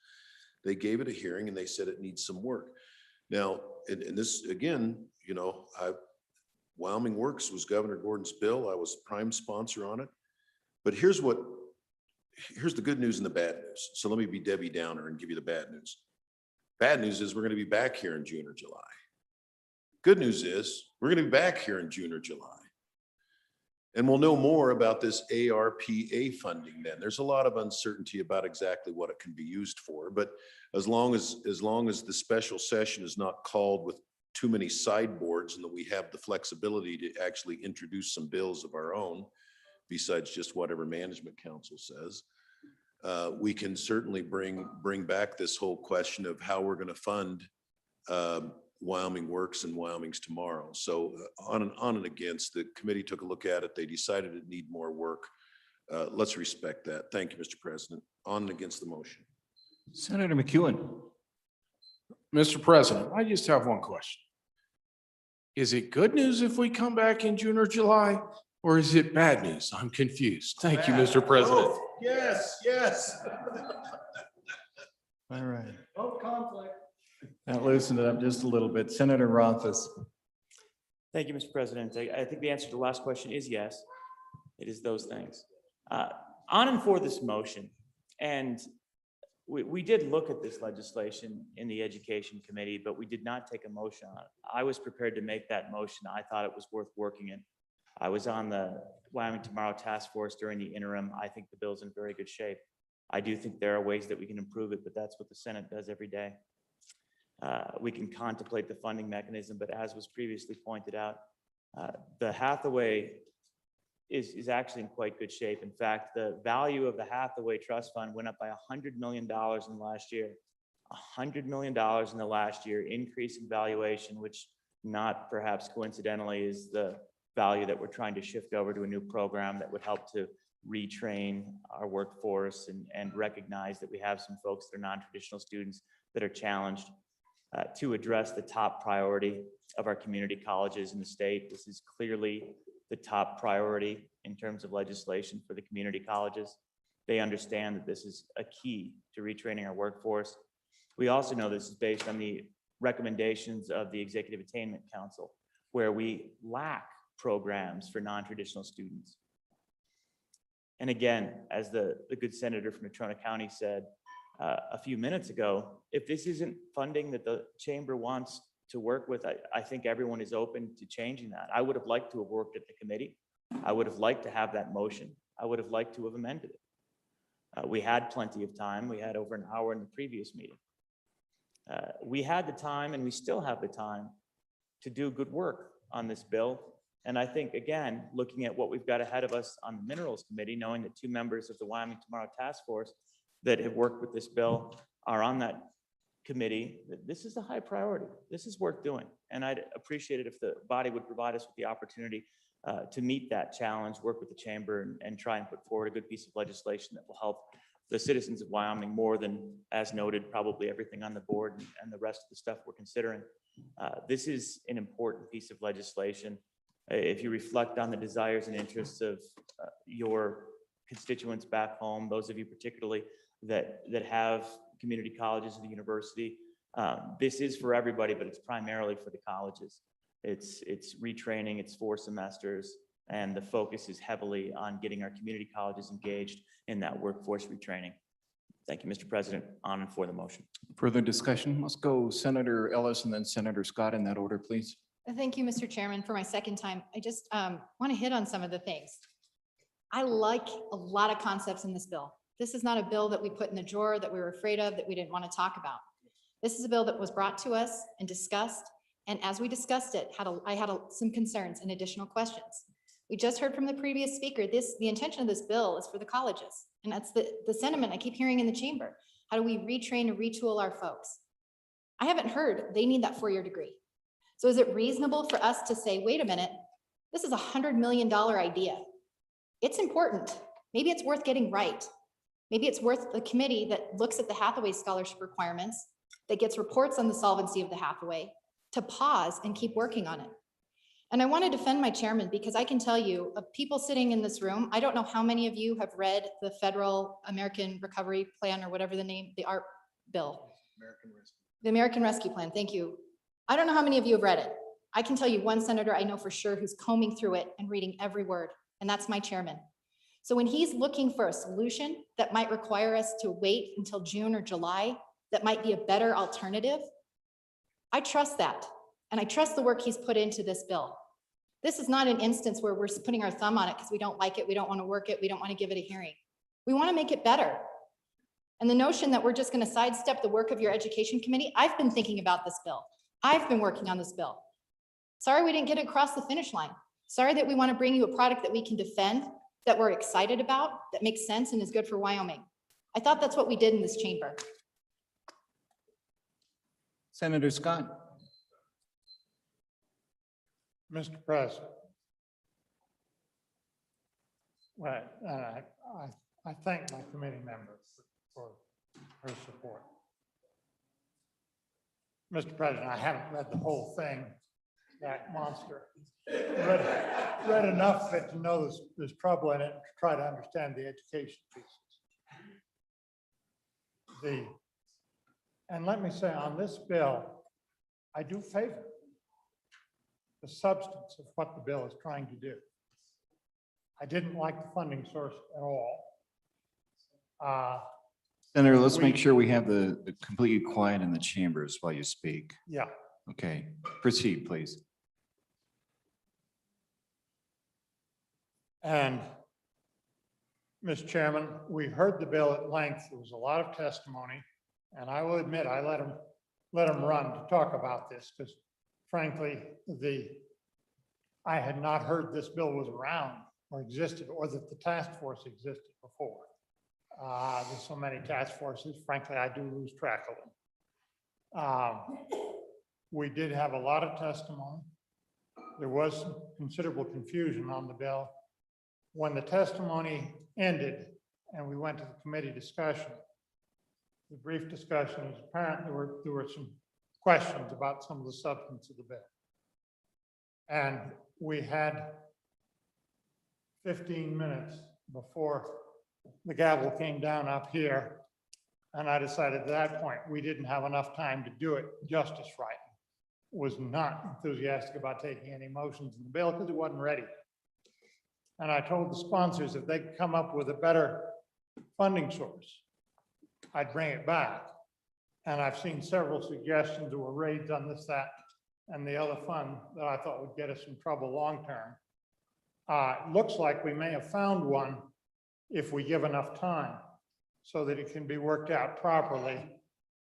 S12: They gave it a hearing and they said it needs some work. Now, and this, again, you know, Wyoming Works was Governor Gordon's bill. I was prime sponsor on it. But here's the good news and the bad news. So let me be Debbie Downer and give you the bad news. Bad news is we're going to be back here in June or July. Good news is we're going to be back here in June or July. And we'll know more about this ARPA funding then. There's a lot of uncertainty about exactly what it can be used for, but as long as the special session is not called with too many sideboards and that we have the flexibility to actually introduce some bills of our own, besides just whatever management council says, we can certainly bring back this whole question of how we're going to fund Wyoming Works and Wyoming's Tomorrow. So on and against, the committee took a look at it. They decided it need more work. Let's respect that. Thank you, Mr. President. On and against the motion.
S1: Senator McEwen.
S21: Mr. President, I just have one question. Is it good news if we come back in June or July, or is it bad news? I'm confused. Thank you, Mr. President.
S12: Oh, yes, yes.
S1: All right.
S3: Both conflict.
S1: That loosened it up just a little bit. Senator Rothfuss.
S14: Thank you, Mr. President. I think the answer to the last question is yes. It is those things. On and for this motion, and we did look at this legislation in the Education Committee, but we did not take a motion on it. I was prepared to make that motion. I thought it was worth working in. I was on the Wyoming Tomorrow Task Force during the interim. I think the bill's in very good shape. I do think there are ways that we can improve it, but that's what the Senate does every day. We can contemplate the funding mechanism, but as was previously pointed out, the Hathaway is actually in quite good shape. In fact, the value of the Hathaway Trust Fund went up by $100 million in the last year. $100 million in the last year, increase in valuation, which not perhaps coincidentally is the value that we're trying to shift over to a new program that would help to retrain our workforce and recognize that we have some folks that are non-traditional students that are challenged. To address the top priority of our community colleges in the state. This is clearly the top priority in terms of legislation for the community colleges. They understand that this is a key to retraining our workforce. We also know this is based on the recommendations of the Executive Attainment Council, where we lack programs for non-traditional students. And again, as the good senator from Natrona County said, a few minutes ago, if this isn't funding that the chamber wants to work with, I think everyone is open to changing that. I would have liked to have worked at the committee. I would have liked to have that motion. I would have liked to have amended it. We had plenty of time. We had over an hour in the previous meeting. We had the time and we still have the time to do good work on this bill. And I think, again, looking at what we've got ahead of us on the Minerals Committee, knowing that 2 members of the Wyoming Tomorrow Task Force that have worked with this bill are on that committee, this is a high priority. This is worth doing. And I'd appreciate it if the body would provide us with the opportunity to meet that challenge, work with the chamber and try and put forward a good piece of legislation that will help the citizens of Wyoming more than, as noted, probably everything on the board and the rest of the stuff we're considering. This is an important piece of legislation. If you reflect on the desires and interests of your constituents back home, those of you particularly that have community colleges and the university. This is for everybody, but it's primarily for the colleges. It's retraining, it's 4 semesters, and the focus is heavily on getting our community colleges engaged in that workforce retraining. Thank you, Mr. President. On and for the motion.
S1: Further discussion? Let's go Senator Ellis and then Senator Scott in that order, please.
S19: Thank you, Mr. Chairman. For my second time, I just want to hit on some of the things. I like a lot of concepts in this bill. This is not a bill that we put in the drawer that we were afraid of, that we didn't want to talk about. This is a bill that was brought to us and discussed. And as we discussed it, I had some concerns and additional questions. We just heard from the previous speaker, the intention of this bill is for the colleges. And that's the sentiment I keep hearing in the chamber. How do we retrain and retool our folks? I haven't heard they need that 4-year degree. So is it reasonable for us to say, wait a minute, this is a $100 million idea. It's important. Maybe it's worth getting right. Maybe it's worth the committee that looks at the Hathaway scholarship requirements, that gets reports on the solvency of the Hathaway, to pause and keep working on it. And I want to defend my chairman because I can tell you, of people sitting in this room, I don't know how many of you have read the Federal American Recovery Plan or whatever the name, the ARP bill. The American Rescue Plan, thank you. I don't know how many of you have read it. I can tell you one senator I know for sure who's combing through it and reading every word, and that's my chairman. So when he's looking for a solution that might require us to wait until June or July, that might be a better alternative, I trust that. And I trust the work he's put into this bill. This is not an instance where we're putting our thumb on it because we don't like it, we don't want to work it, we don't want to give it a hearing. We want to make it better. And the notion that we're just going to sidestep the work of your education committee, I've been thinking about this bill. I've been working on this bill. Sorry we didn't get it across the finish line. Sorry that we want to bring you a product that we can defend, that we're excited about, that makes sense and is good for Wyoming. I thought that's what we did in this chamber.
S1: Senator Scott.
S6: Mr. President. Well, I thank my committee members for her support. Mr. President, I haven't read the whole thing, that monster. Read enough of it to know there's trouble in it and to try to understand the education pieces. And let me say on this bill, I do favor the substance of what the bill is trying to do. I didn't like the funding source at all.
S1: Senator, let's make sure we have the completely quiet in the chambers while you speak.
S6: Yeah.
S1: Okay, proceed, please.
S6: And Mr. Chairman, we heard the bill at length. There was a lot of testimony, and I will admit I let them run to talk about this because frankly, I had not heard this bill was around or existed or that the task force existed before. There's so many task forces, frankly, I do lose track of them. We did have a lot of testimony. There was some considerable confusion on the bill. When the testimony ended and we went to the committee discussion, the brief discussion was apparent there were some questions about some of the substance of the bill. And we had 15 minutes before the gavel came down up here. And I decided at that point, we didn't have enough time to do it justice right. Was not enthusiastic about taking any motions in the bill because it wasn't ready. And I told the sponsors if they could come up with a better funding source, I'd bring it back. And I've seen several suggestions. There were raids on this, that, and the other fund that I thought would get us in trouble long-term. It looks like we may have found one if we give enough time so that it can be worked out properly.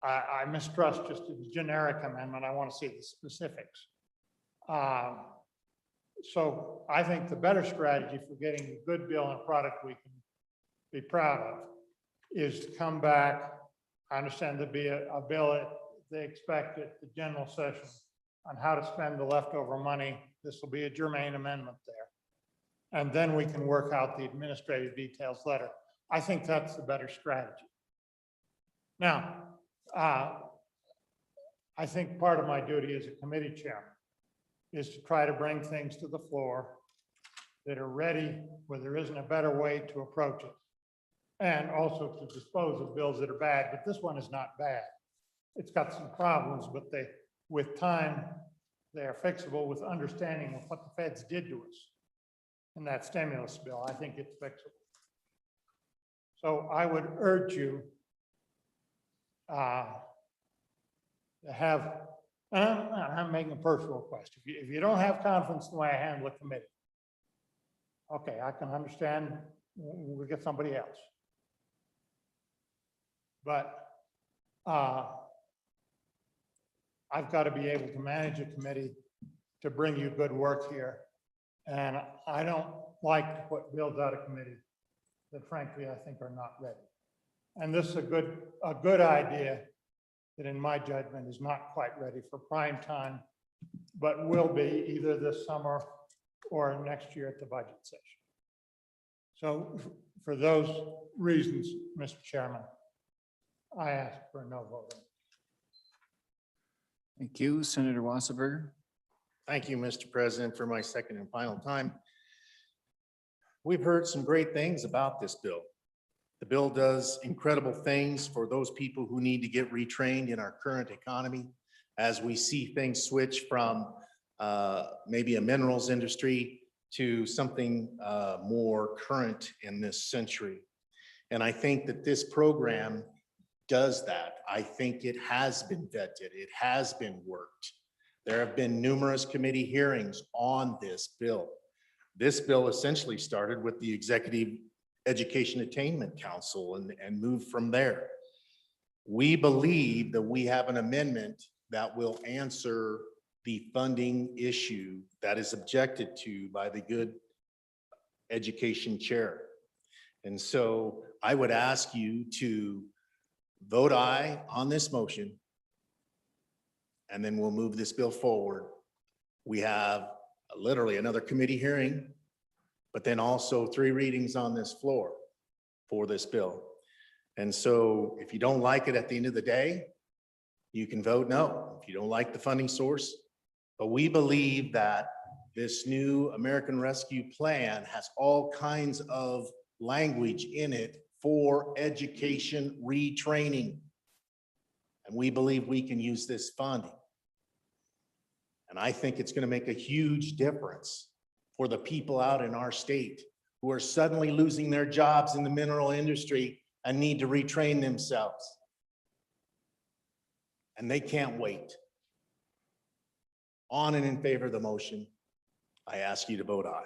S6: I mistrust just a generic amendment. I want to see the specifics. So I think the better strategy for getting a good bill and a product we can be proud of is to come back. I understand there'll be a bill that they expect at the general session on how to spend the leftover money. This will be a germane amendment there. And then we can work out the administrative details later. I think that's the better strategy. Now, I think part of my duty as a committee chairman is to try to bring things to the floor that are ready where there isn't a better way to approach it. And also to dispose of bills that are bad, but this one is not bad. It's got some problems, but with time, they are fixable with understanding of what the feds did to us in that stimulus bill. I think it's fixable. So I would urge you to have, and I'm making a personal request. If you don't have confidence in the way I handle a committee, okay, I can understand, we'll get somebody else. But I've got to be able to manage a committee to bring you good work here And I don't like to put bills out of committee that frankly I think are not ready. And this is a good idea that in my judgment is not quite ready for prime time, but will be either this summer or next year at the budget session. So for those reasons, Mr. Chairman, I ask for a no vote.
S1: Thank you, Senator Wasserberg.
S18: Thank you, Mr. President, for my second and final time. We've heard some great things about this bill. The bill does incredible things for those people who need to get retrained in our current economy as we see things switch from maybe a minerals industry to something more current in this century. And I think that this program does that. I think it has been vetted. It has been worked. There have been numerous committee hearings on this bill. This bill essentially started with the Executive Education Attainment Council and moved from there. We believe that we have an amendment that will answer the funding issue that is objected to by the good education chair. And so I would ask you to vote aye on this motion, and then we'll move this bill forward. We have literally another committee hearing, but then also 3 readings on this floor for this bill. And so if you don't like it at the end of the day, you can vote no if you don't like the funding source. But we believe that this new American Rescue Plan has all kinds of language in it for education retraining. And we believe we can use this funding. And I think it's going to make a huge difference for the people out in our state who are suddenly losing their jobs in the mineral industry and need to retrain themselves. And they can't wait. On and in favor of the motion, I ask you to vote aye.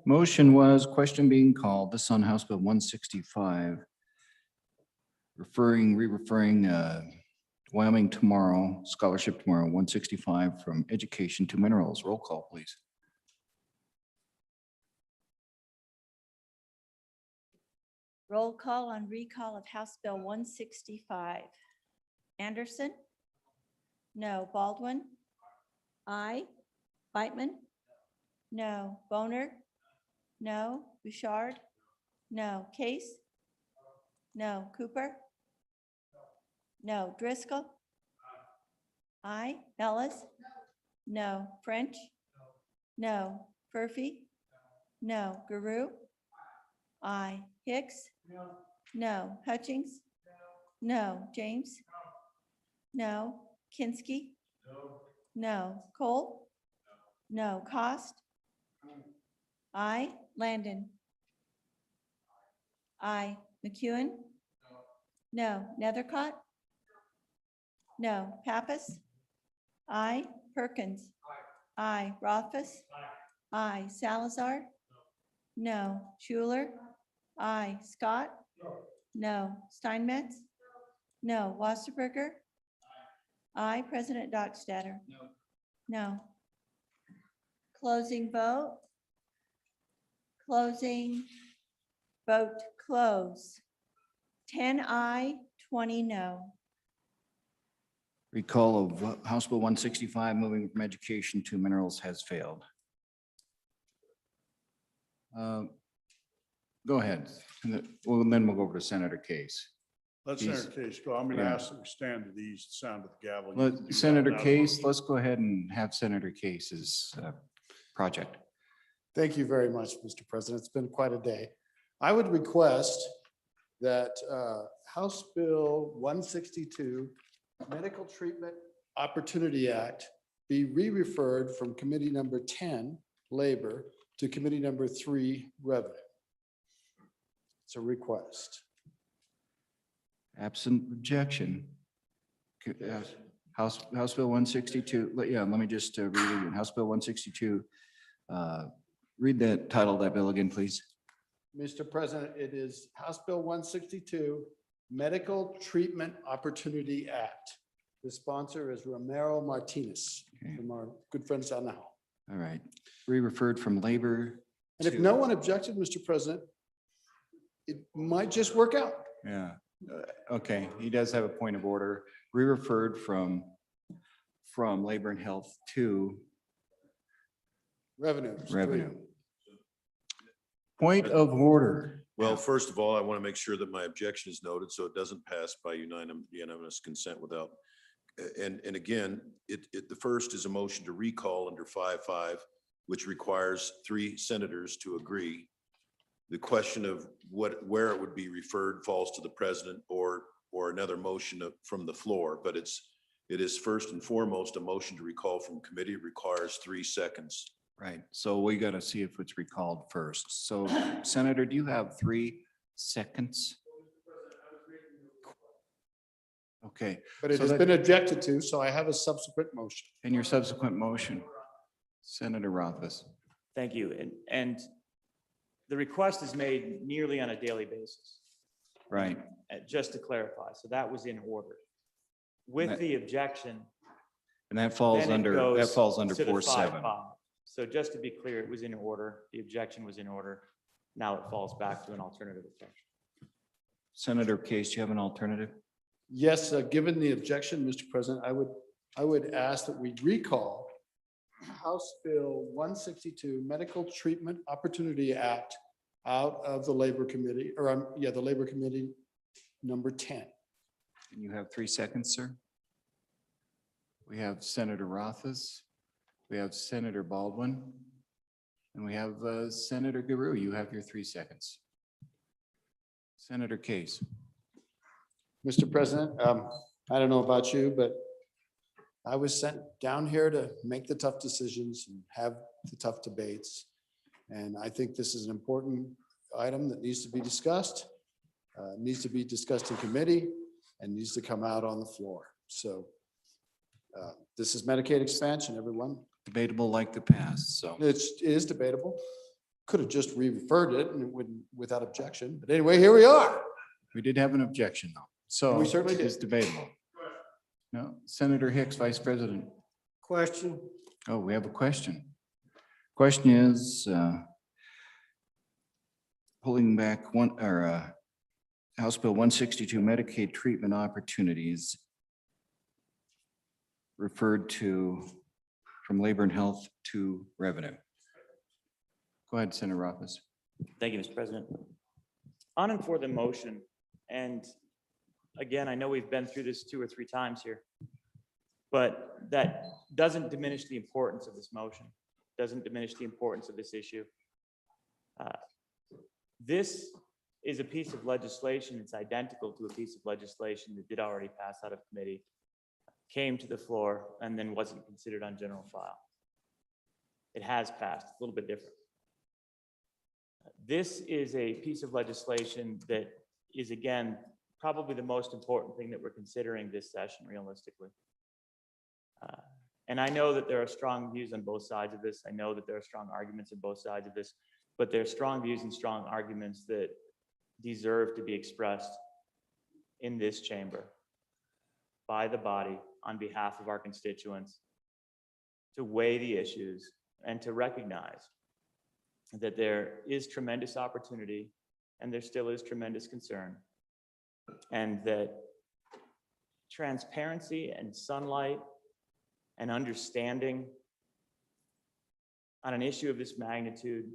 S1: Motion was question being called. This on House Bill 165. Re-referring Wyoming Tomorrow, Scholarship Tomorrow, 165 from education to minerals. Roll call, please.
S4: Roll call on recall of House Bill 165. Anderson? No. Baldwin? Aye. Beitman? No. Boner? No. Bouchard? No. Case? No. Cooper? No. Driscoll? Aye. Ellis? No. French? No. Furphy? No. Guru? Aye. Hicks? No. Hutchings? No. James? No. Kinsky? No. Cole? No. Cost? Aye. Landon? Aye. McEwen? No. Nethercott? No. Pappas? Aye. Perkins? Aye. Rothfuss? Aye. Salazar? No. Schuler? Aye. Scott? No. Steinmetz? No. Wasserberger? Aye. President Dockstader? No. Closing vote. Closing vote close. 10 aye, 20 no.
S1: Recall of House Bill 165, moving from education to minerals, has failed. Go ahead. Well, then we'll go over to Senator Case.
S8: Let Senator Case go. I'm going to ask that we stand to the sound of the gavel. You can do that
S1: Senator
S8: now.
S1: Case, let's go ahead and have Senator Case's project.
S10: Thank you very much, Mr. President. It's been quite a day. I would request that House Bill 162, Medical Treatment Opportunity Act, be re-referred from committee number 10, Labor, to committee number 3, Revenue. It's a request.
S1: Absent objection. House Bill 162, let me just read it again. House Bill 162. Read that title of that bill again, please.
S10: Mr. President, it is House Bill 162, Medical Treatment Opportunity Act. The sponsor is Romero Martinez from our good friends down the hall.
S1: All right. Re-referred from labor.
S10: And if no one objected, Mr. President, it might just work out.
S1: Yeah, okay, he does have a point of order. Re-referred from labor and health to
S10: Revenue.
S1: revenue. Point of order.
S12: Well, first of all, I want to make sure that my objection is noted, so it doesn't pass by unanimous consent without. And again, the first is a motion to recall under 5.5, which requires 3 senators to agree. The question of where it would be referred falls to the president or another motion from the floor, but it is first and foremost a motion to recall from committee. It requires 3 seconds.
S1: Right, so we got to see if it's recalled first. So Senator, do you have 3 seconds? Okay.
S10: But it
S1: so
S10: has
S1: that-
S10: been objected to, so I have a subsequent motion.
S1: In your subsequent motion, Senator Rothfuss.
S14: Thank you. And the request is made nearly on a daily basis.
S1: Right.
S14: Just to clarify, so that was in order. With the objection.
S1: And that falls
S14: then it
S1: under
S14: goes to the
S1: 4.7.
S14: 5.5. So just to be clear, it was in order. The objection was in order. Now it falls back to an alternative objection.
S1: Senator Case, do you have an alternative?
S10: Yes, given the objection, Mr. President, I would ask that we recall House Bill 162 Medical Treatment Opportunity Act out of the Labor Committee, or the Labor Committee number 10.
S1: And you have 3 seconds, sir. We have Senator Rothfuss, we have Senator Baldwin, and we have Senator Guru. You have your 3 seconds. Senator Case.
S10: Mr. President, I don't know about you, but I was sent down here to make the tough decisions and have the tough debates. And I think this is an important item that needs to be discussed, needs to be discussed in committee, and needs to come out on the floor. So this is Medicaid expansion, everyone.
S1: Debatable like the past, so.
S10: It is debatable. Could have just re-referred it and it wouldn't, without objection. But anyway, here we are.
S1: We did have an objection though. So
S10: We certainly did.
S1: it's debatable. No, Senator Hicks, Vice President.
S3: Question.
S1: Oh, we have a question. Question is, pulling back House Bill 162 Medicaid treatment opportunities referred to from labor and health to revenue. Go ahead, Senator Rothfuss.
S14: Thank you, Mr. President. On and for the motion, and again, I know we've been through this 2 or 3 times here, but that doesn't diminish the importance of this motion, doesn't diminish the importance of this issue. This is a piece of legislation, it's identical to a piece of legislation that did already pass out of committee, came to the floor, and then wasn't considered on general file. It has passed, a little bit different. This is a piece of legislation that is, again, probably the most important thing that we're considering this session realistically. And I know that there are strong views on both sides of this. I know that there are strong arguments on both sides of this, but there are strong views and strong arguments that deserve to be expressed in this chamber by the body on behalf of our constituents to weigh the issues and to recognize that there is tremendous opportunity and there still is tremendous concern, and that transparency and sunlight and understanding on an issue of this magnitude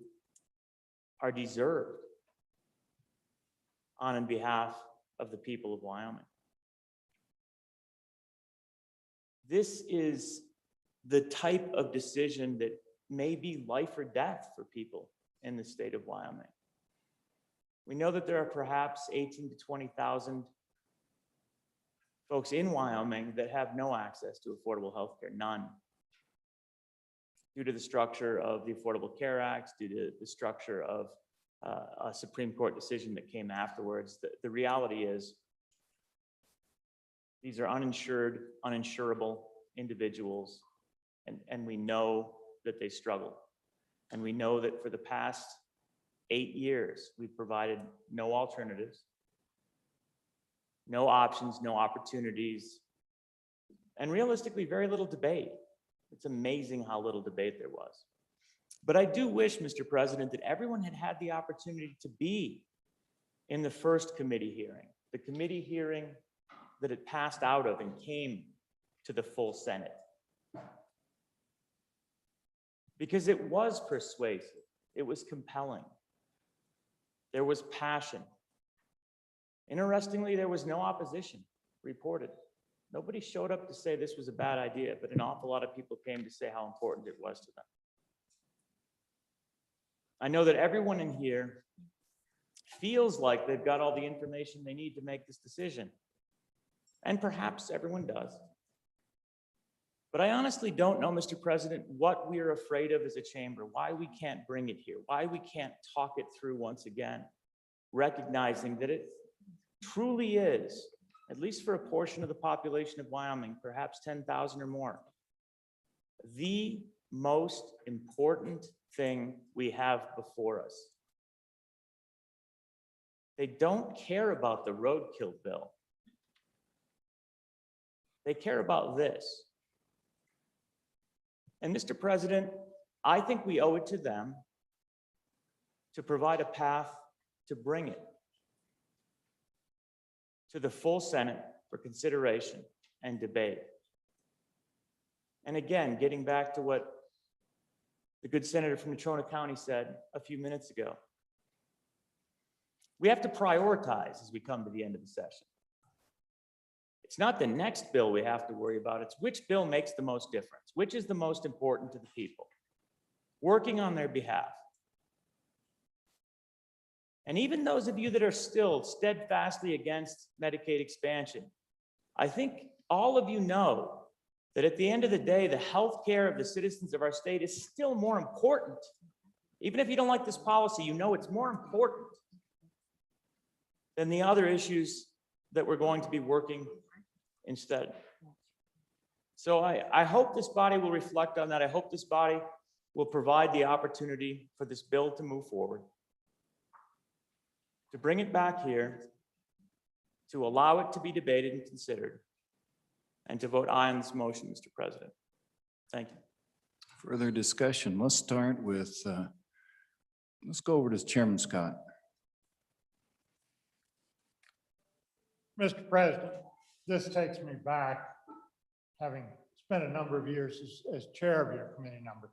S14: are deserved on behalf of the people of Wyoming. This is the type of decision that may be life or death for people in the state of Wyoming. We know that there are perhaps 18,000 to 20,000 folks in Wyoming that have no access to affordable health care, none. Due to the structure of the Affordable Care Act, due to the structure of a Supreme Court decision that came afterwards, the reality is these are uninsured, uninsurable individuals, and we know that they struggle. And we know that for the past 8 years, we've provided no alternatives, no options, no opportunities, and realistically, very little debate It's amazing how little debate there was. But I do wish, Mr. President, that everyone had had the opportunity to be in the first committee hearing, the committee hearing that it passed out of and came to the full Senate. Because it was persuasive, it was compelling. There was passion. Interestingly, there was no opposition reported. Nobody showed up to say this was a bad idea, but an awful lot of people came to say how important it was to them. I know that everyone in here feels like they've got all the information they need to make this decision. And perhaps everyone does. But I honestly don't know, Mr. President, what we're afraid of as a chamber, why we can't bring it here, why we can't talk it through once again, recognizing that it truly is, at least for a portion of the population of Wyoming, perhaps 10,000 or more, the most important thing we have before us. They don't care about the roadkill bill. They care about this. And Mr. President, I think we owe it to them to provide a path to bring it to the full Senate for consideration and debate. And again, getting back to what the good senator from Natrona County said a few minutes ago, we have to prioritize as we come to the end of the session. It's not the next bill we have to worry about, it's which bill makes the most difference, which is the most important to the people, working on their behalf. And even those of you that are still steadfastly against Medicaid expansion, I think all of you know that at the end of the day, the health care of the citizens of our state is still more important. Even if you don't like this policy, you know it's more important than the other issues that we're going to be working instead. So I hope this body will reflect on that. I hope this body will provide the opportunity for this bill to move forward, to bring it back here, to allow it to be debated and considered, and to vote aye on this motion, Mr. President. Thank you.
S1: Further discussion. Let's start with, let's go over to Chairman Scott.
S6: Mr. President, this takes me back, having spent a number of years as chair of your committee number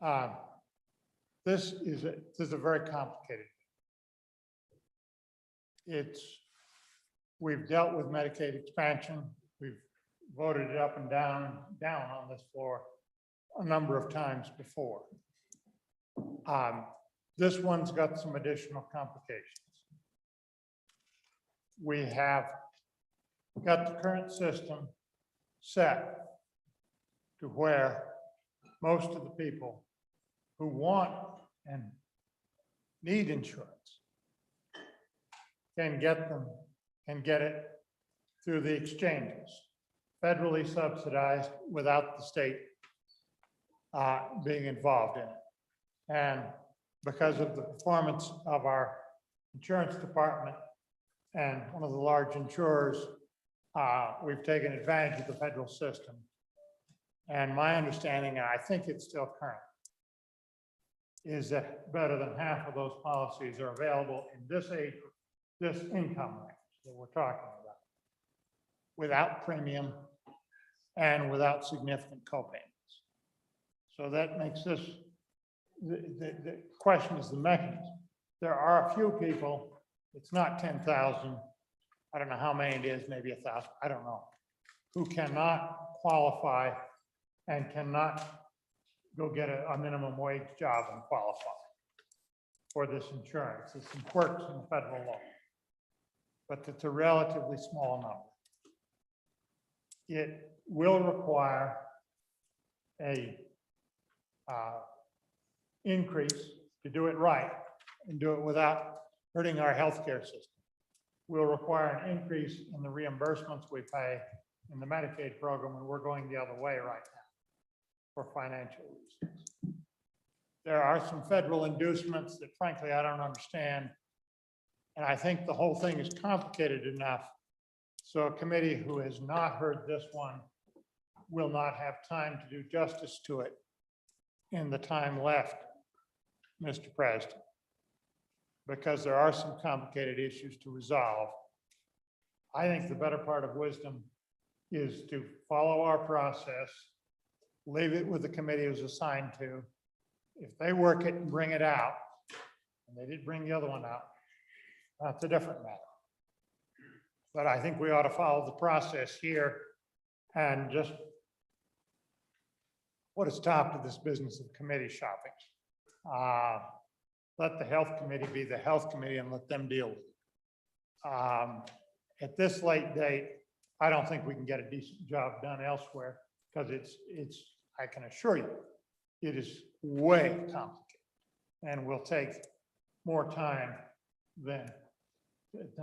S6: 10. This is a very complicated. We've dealt with Medicaid expansion. We've voted it up and down on this floor a number of times before. This one's got some additional complications. We have got the current system set to where most of the people who want and need insurance can get them and get it through the exchanges, federally subsidized without the state being involved in it. And because of the performance of our insurance department and one of the large insurers, we've taken advantage of the federal system. And my understanding, and I think it's still current, is that better than half of those policies are available in this income range that we're talking about, without premium and without significant co-payments. So that makes this, the question is the mechanism. There are a few people, it's not 10,000, I don't know how many it is, maybe 1,000, I don't know, who cannot qualify and cannot go get a minimum wage job and qualify for this insurance. There's some quirks in the federal law, but it's a relatively small number. It will require a increase to do it right and do it without hurting our healthcare system. Will require an increase in the reimbursements we pay in the Medicaid program, and we're going the other way right now for financial reasons. There are some federal inducements that frankly I don't understand, and I think the whole thing is complicated enough so a committee who has not heard this one will not have time to do justice to it in the time left, Mr. President, because there are some complicated issues to resolve. I think the better part of wisdom is to follow our process, leave it with the committee it was assigned to. If they work it and bring it out, and they did bring the other one out, that's a different matter. But I think we ought to follow the process here and just put a stop to this business of committee shopping. Let the health committee be the health committee and let them deal with it. At this late date, I don't think we can get a decent job done elsewhere because I can assure you, it is way complicated and will take more time than,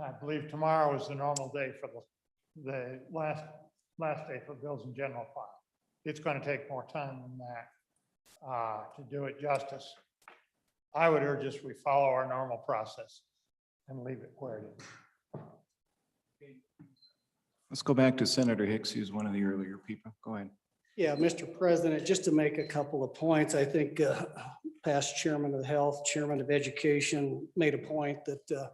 S6: I believe tomorrow is the normal day for the last day for bills in general file. It's going to take more time than that to do it justice. I would urge us we follow our normal process and leave it where it is.
S1: Let's go back to Senator Hicks, who's one of the earlier people. Go ahead.
S3: Yeah, Mr. President, just to make a couple of points, I think past chairman of the health, chairman of education made a point that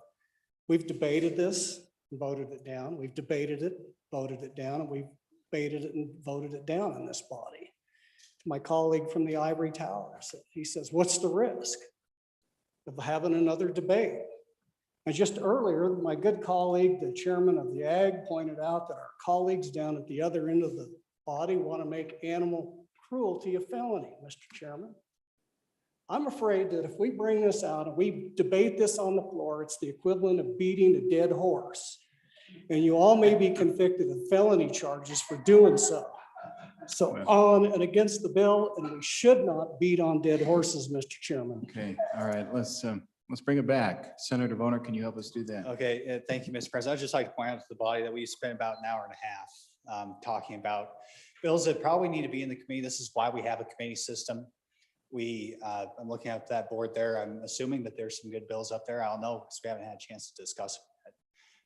S3: we've debated this and voted it down. We've debated it, voted it down, and we've debated it and voted it down in this body. My colleague from the ivory tower, he says, what's the risk of having another debate? And just earlier, my good colleague, the chairman of the ag, pointed out that our colleagues down at the other end of the body want to make animal cruelty a felony, Mr. Chairman. I'm afraid that if we bring this out and we debate this on the floor, it's the equivalent of beating a dead horse. And you all may be convicted of felony charges for doing so. So on and against the bill, and we should not beat on dead horses, Mr. Chairman.
S1: Okay, all right, let's bring it back. Senator Bonner, can you help us do that?
S7: Okay, thank you, Mr. President. I'd just like to point out to the body that we spent about an hour and a half talking about bills that probably need to be in the committee. This is why we have a committee system. I'm looking at that board there. I'm assuming that there's some good bills up there. I'll know because we haven't had a chance to discuss it.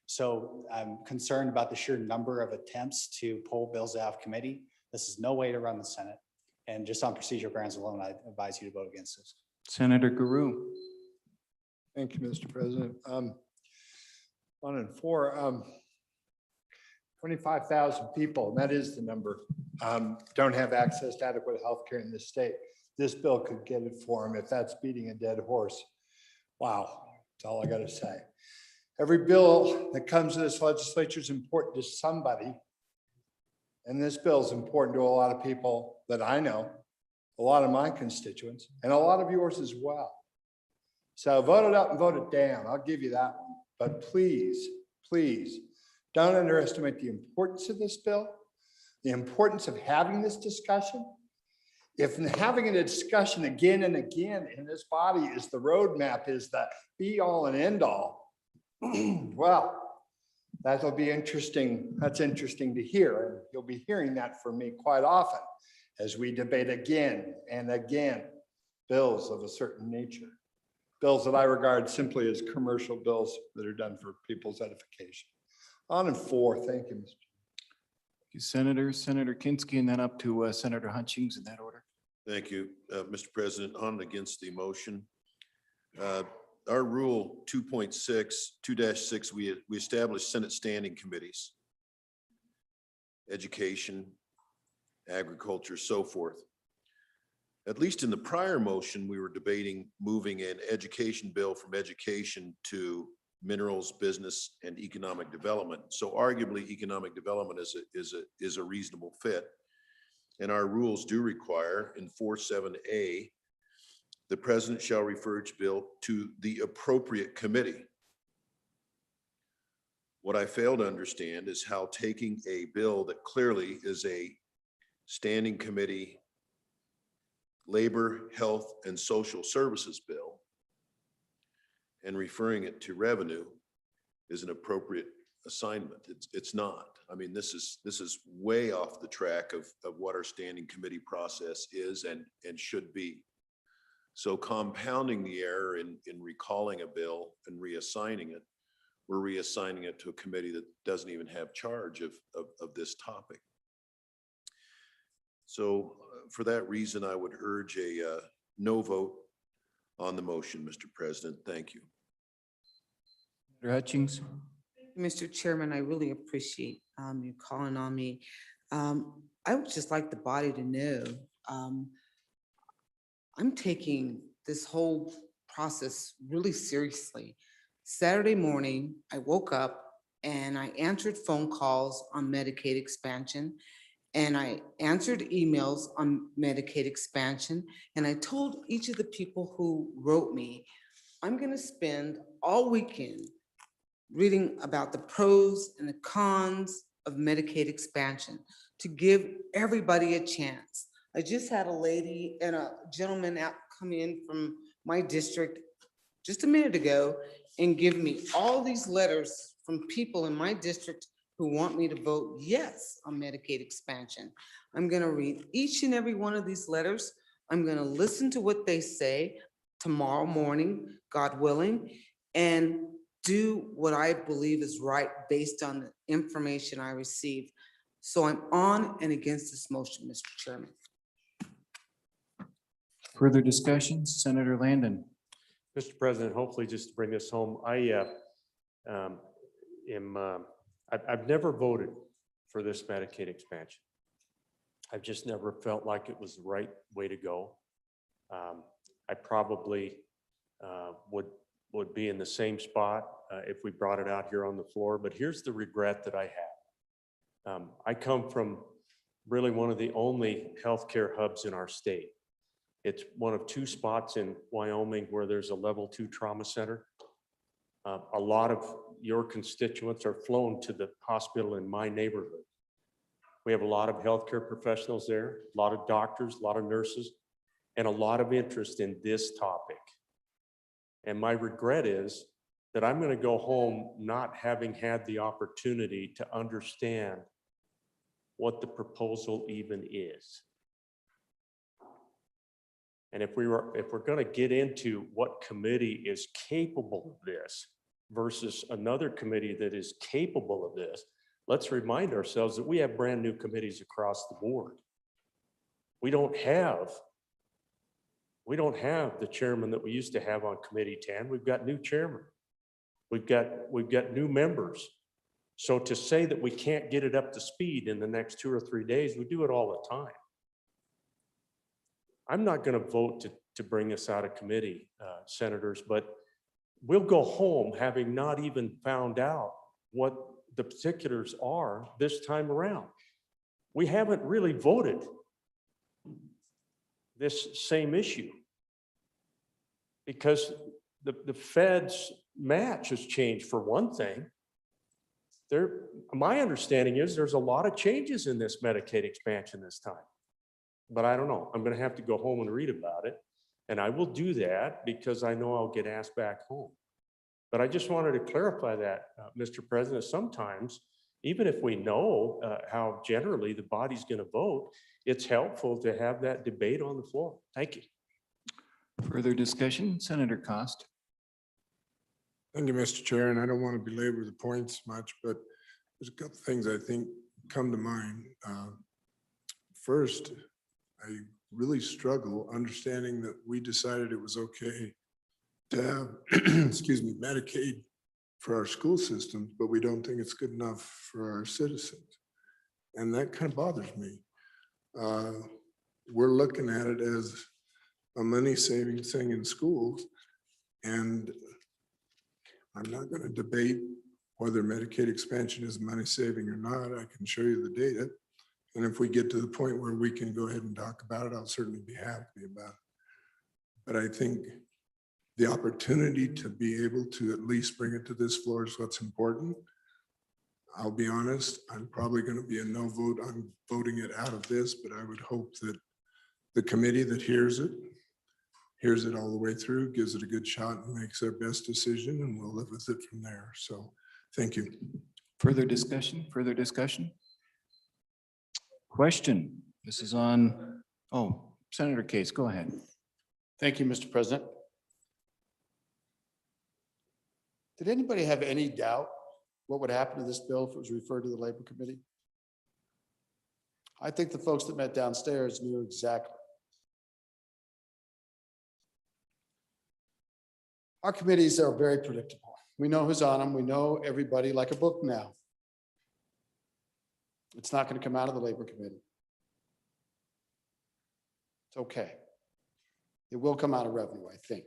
S7: So I'm concerned about the sheer number of attempts to pull bills out of committee. This is no way to run the Senate. And just on procedural grounds alone, I advise you to vote against this.
S1: Senator Guru.
S10: Thank you, Mr. President. On and four, 25,000 people, and that is the number, don't have access to adequate health care in this state. This bill could get it for them if that's beating a dead horse. Wow, that's all I got to say. Every bill that comes to this legislature is important to somebody. And this bill is important to a lot of people that I know, a lot of my constituents, and a lot of yours as well. So vote it up and vote it down. I'll give you that one. But please, please, don't underestimate the importance of this bill, the importance of having this discussion. If having a discussion again and again in this body is the roadmap, is the be all and end all, well, that'll be interesting. That's interesting to hear. And you'll be hearing that from me quite often as we debate again and again bills of a certain nature. Bills that I regard simply as commercial bills that are done for people's edification. On and four, thank you, Mr.
S1: Senator Kinski, and then up to Senator Hutchings in that order.
S12: Thank you, Mr. President. On and against the motion. Our rule 2.6, we established Senate standing committees, education, agriculture, so forth. At least in the prior motion, we were debating moving an education bill from education to minerals, business, and economic development. So arguably economic development is a reasonable fit. And our rules do require in 4.7a, the president shall refer each bill to the appropriate committee. What I fail to understand is how taking a bill that clearly is a standing committee, labor, health, and social services bill, and referring it to revenue is an appropriate assignment. It's not. I mean, this is way off the track of what our standing committee process is and should be. So compounding the error in recalling a bill and reassigning it, we're reassigning it to a committee that doesn't even have charge of this topic. So for that reason, I would urge a no vote on the motion, Mr. President. Thank you.
S1: Senator Hutchings?
S11: Mr. Chairman, I really appreciate you calling on me. I would just like the body to know, I'm taking this whole process really seriously. Saturday morning, I woke up and I answered phone calls on Medicaid expansion, and I answered emails on Medicaid expansion, and I told each of the people who wrote me, I'm gonna spend all weekend reading about the pros and the cons of Medicaid expansion to give everybody a chance. I just had a lady and a gentleman out come in from my district just a minute ago and give me all these letters from people in my district who want me to vote yes on Medicaid expansion. I'm gonna read each and every one of these letters. I'm gonna listen to what they say tomorrow morning, God willing, and do what I believe is right based on the information I received. So I'm on and against this motion, Mr. Chairman.
S1: Further discussion, Senator Landon?
S9: Mr. President, hopefully just to bring this home, I've never voted for this Medicaid expansion. I've just never felt like it was the right way to go. I probably would be in the same spot if we brought it out here on the floor, but here's the regret that I have. I come from really one of the only healthcare hubs in our state. It's one of two spots in Wyoming where there's a level 2 trauma center. A lot of your constituents are flown to the hospital in my neighborhood. We have a lot of healthcare professionals there, a lot of doctors, a lot of nurses, and a lot of interest in this topic. And my regret is that I'm going to go home not having had the opportunity to understand what the proposal even is. And if we're going to get into what committee is capable of this versus another committee that is capable of this, let's remind ourselves that we have brand new committees across the board. We don't have the chairman that we used to have on Committee 10. We've got new chairman. We've got new members. So to say that we can't get it up to speed in the next 2 or 3 days, we do it all the time. I'm not going to vote to bring this out of committee, senators, but we'll go home having not even found out what the particulars are this time around. We haven't really voted this same issue because the Fed's match has changed for one thing. My understanding is there's a lot of changes in this Medicaid expansion this time. But I don't know. I'm going to have to go home and read about it. And I will do that because I know I'll get asked back home. But I just wanted to clarify that, Mr. President, sometimes, even if we know how generally the body's going to vote, it's helpful to have that debate on the floor. Thank you.
S1: Further discussion, Senator Cost?
S2: Thank you, Mr. Chair, and I don't want to belabor the points much, but there's a couple of things I think come to mind. First, I really struggle understanding that we decided it was okay to have, excuse me, Medicaid for our school systems, but we don't think it's good enough for our citizens. And that kind of bothers me. We're looking at it as a money saving thing in schools. And I'm not going to debate whether Medicaid expansion is money saving or not. I can show you the data. And if we get to the point where we can go ahead and talk about it, I'll certainly be happy about it. But I think the opportunity to be able to at least bring it to this floor is what's important. I'll be honest, I'm probably going to be a no vote on voting it out of this, but I would hope that the committee that hears it all the way through, gives it a good shot and makes their best decision, and we'll live with it from there. So thank you.
S1: Further discussion, further discussion? Question, this is on, Senator Case, go ahead.
S10: Thank you, Mr. President. Did anybody have any doubt what would happen to this bill if it was referred to the Labor Committee? I think the folks that met downstairs knew exactly. Our committees are very predictable. We know who's on them. We know everybody like a book now. It's not going to come out of the Labor Committee. It's okay. It will come out of revenue, I think.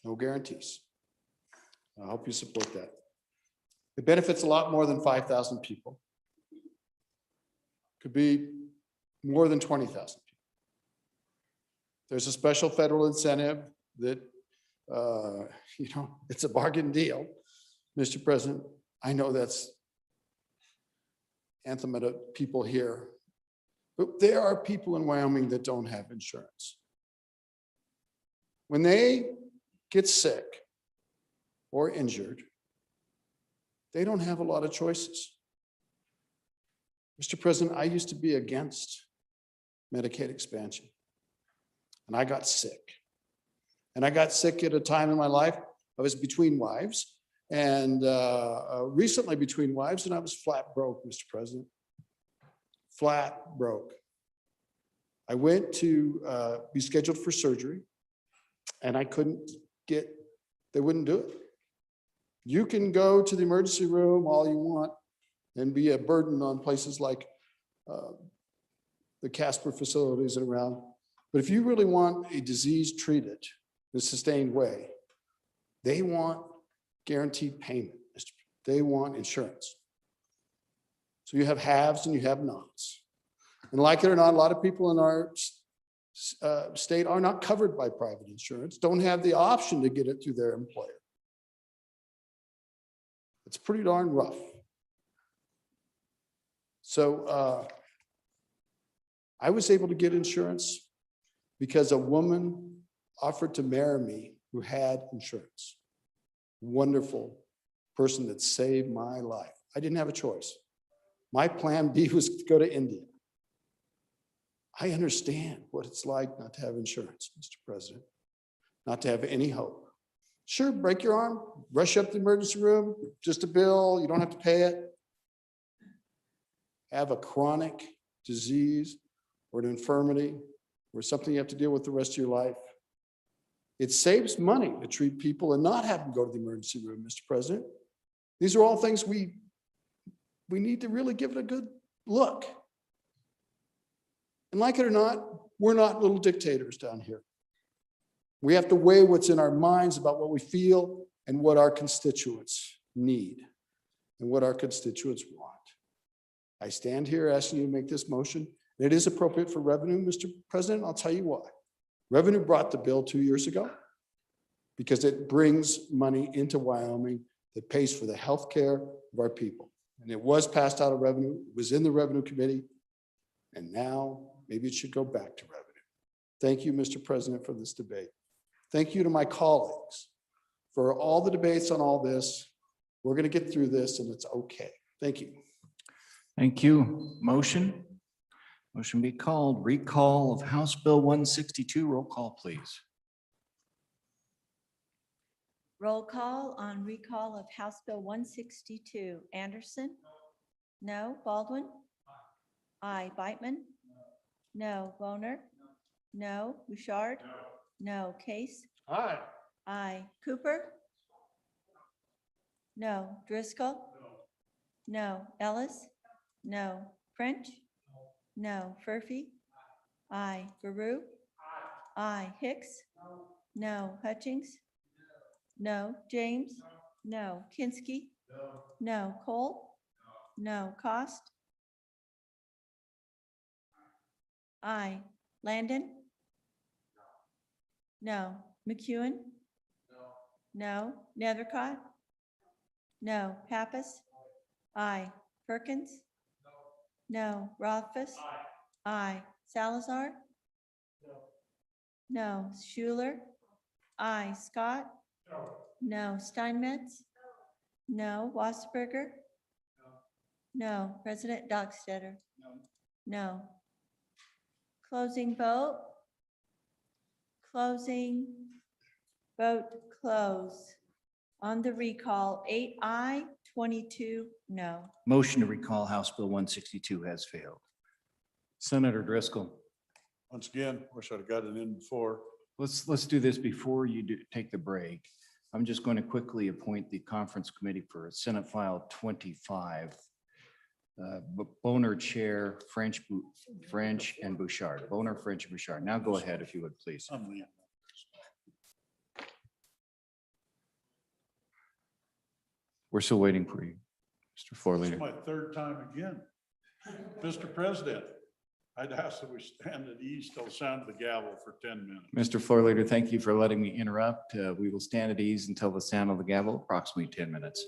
S10: No guarantees. I hope you support that. It benefits a lot more than 5,000 people. Could be more than 20,000 people. There's a special federal incentive that, it's a bargain deal. Mr. President, I know that's anthem to people here, but there are people in Wyoming that don't have insurance. When they get sick or injured, they don't have a lot of choices. Mr. President, I used to be against Medicaid expansion, and I got sick. And I got sick at a time in my life. I was between wives, and recently between wives, and I was flat broke, Mr. President. Flat broke. I went to be scheduled for surgery, and I couldn't get, they wouldn't do it. You can go to the emergency room all you want and be a burden on places like the Casper facilities and around. But if you really want a disease treated in a sustained way, they want guaranteed payment. They want insurance. So you have haves and you have nots. And like it or not, a lot of people in our state are not covered by private insurance, don't have the option to get it through their employer. It's pretty darn rough. So I was able to get insurance because a woman offered to marry me who had insurance. Wonderful person that saved my life. I didn't have a choice. My plan B was to go to India. I understand what it's like not to have insurance, Mr. President, not to have any hope. Sure, break your arm, rush up to the emergency room, just a bill, you don't have to pay it. Have a chronic disease or an infirmity or something you have to deal with the rest of your life. It saves money to treat people and not have them go to the emergency room, Mr. President. These are all things we need to really give it a good look. And like it or not, we're not little dictators down here. We have to weigh what's in our minds about what we feel and what our constituents need and what our constituents want. I stand here asking you to make this motion. And it is appropriate for revenue, Mr. President. I'll tell you why. Revenue brought the bill 2 years ago because it brings money into Wyoming that pays for the health care of our people. And it was passed out of revenue, it was in the revenue committee, and now maybe it should go back to revenue. Thank you, Mr. President, for this debate. Thank you to my colleagues for all the debates on all this. We're going to get through this and it's okay. Thank you.
S1: Thank you. Motion? Motion be called. Recall of House Bill 162. Roll call, please.
S4: Roll call on recall of House Bill 162. Anderson? No. Baldwin? Aye. Beitman? No. Boner? No. Bouchard? No. Case?
S6: Aye.
S4: Aye. Cooper? No. Driscoll? No. Ellis? No. French? No. Furphy? Aye. Baru? Aye. Hicks? No. Hutchings? No. James? No. Kinsky? No. Cole? No. Cost? Aye. Landon? No. McEwen? No. Nethercott? No. Pappas? Aye. Perkins? No. Rothfuss? Aye. Salazar? No. Schuler? Aye. Scott? No. Steinmetz? No. Wasserberger? No. President Dockstetter? No. Closing vote? Closing. Vote close. On the recall, 8 aye, 22 no.
S1: Motion to recall House Bill 162 has failed. Senator Driscoll.
S8: Once again, wish I'd have got it in before.
S1: Let's do this before you take the break. I'm just going to quickly appoint the conference committee for Senate File 25. Boner Chair, French and Bouchard. Boner, French, and Bouchard. Now go ahead if you would, please. We're still waiting for you, Mr. Floor
S8: It's
S1: Leader.
S8: my third time again. Mr. President, I'd ask that we stand at ease till the sound of the gavel for 10 minutes.
S1: Mr. Floor Leader, thank you for letting me interrupt. We will stand at ease until the sound of the gavel, approximately 10 minutes.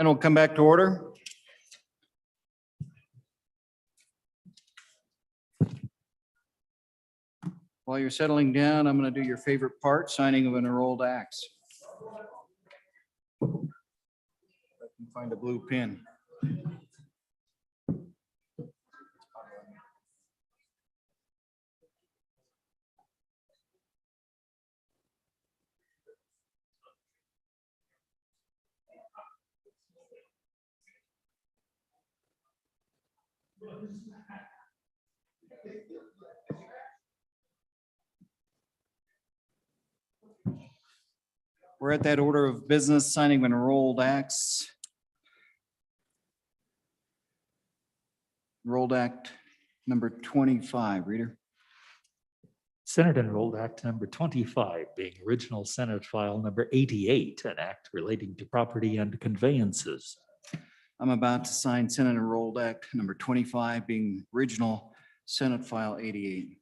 S1: And we'll come back to order. While you're settling down, I'm going to do your favorite part, signing of an enrolled acts. If I can find a blue pen. We're at that order of business, signing of enrolled acts. Enrolled Act number 25, reader.
S16: Senate Enrolled Act number 25, being original Senate file number 88, an act relating to property and conveyances.
S1: I'm about to sign Senate Enrolled Act number 25, being original Senate File 88.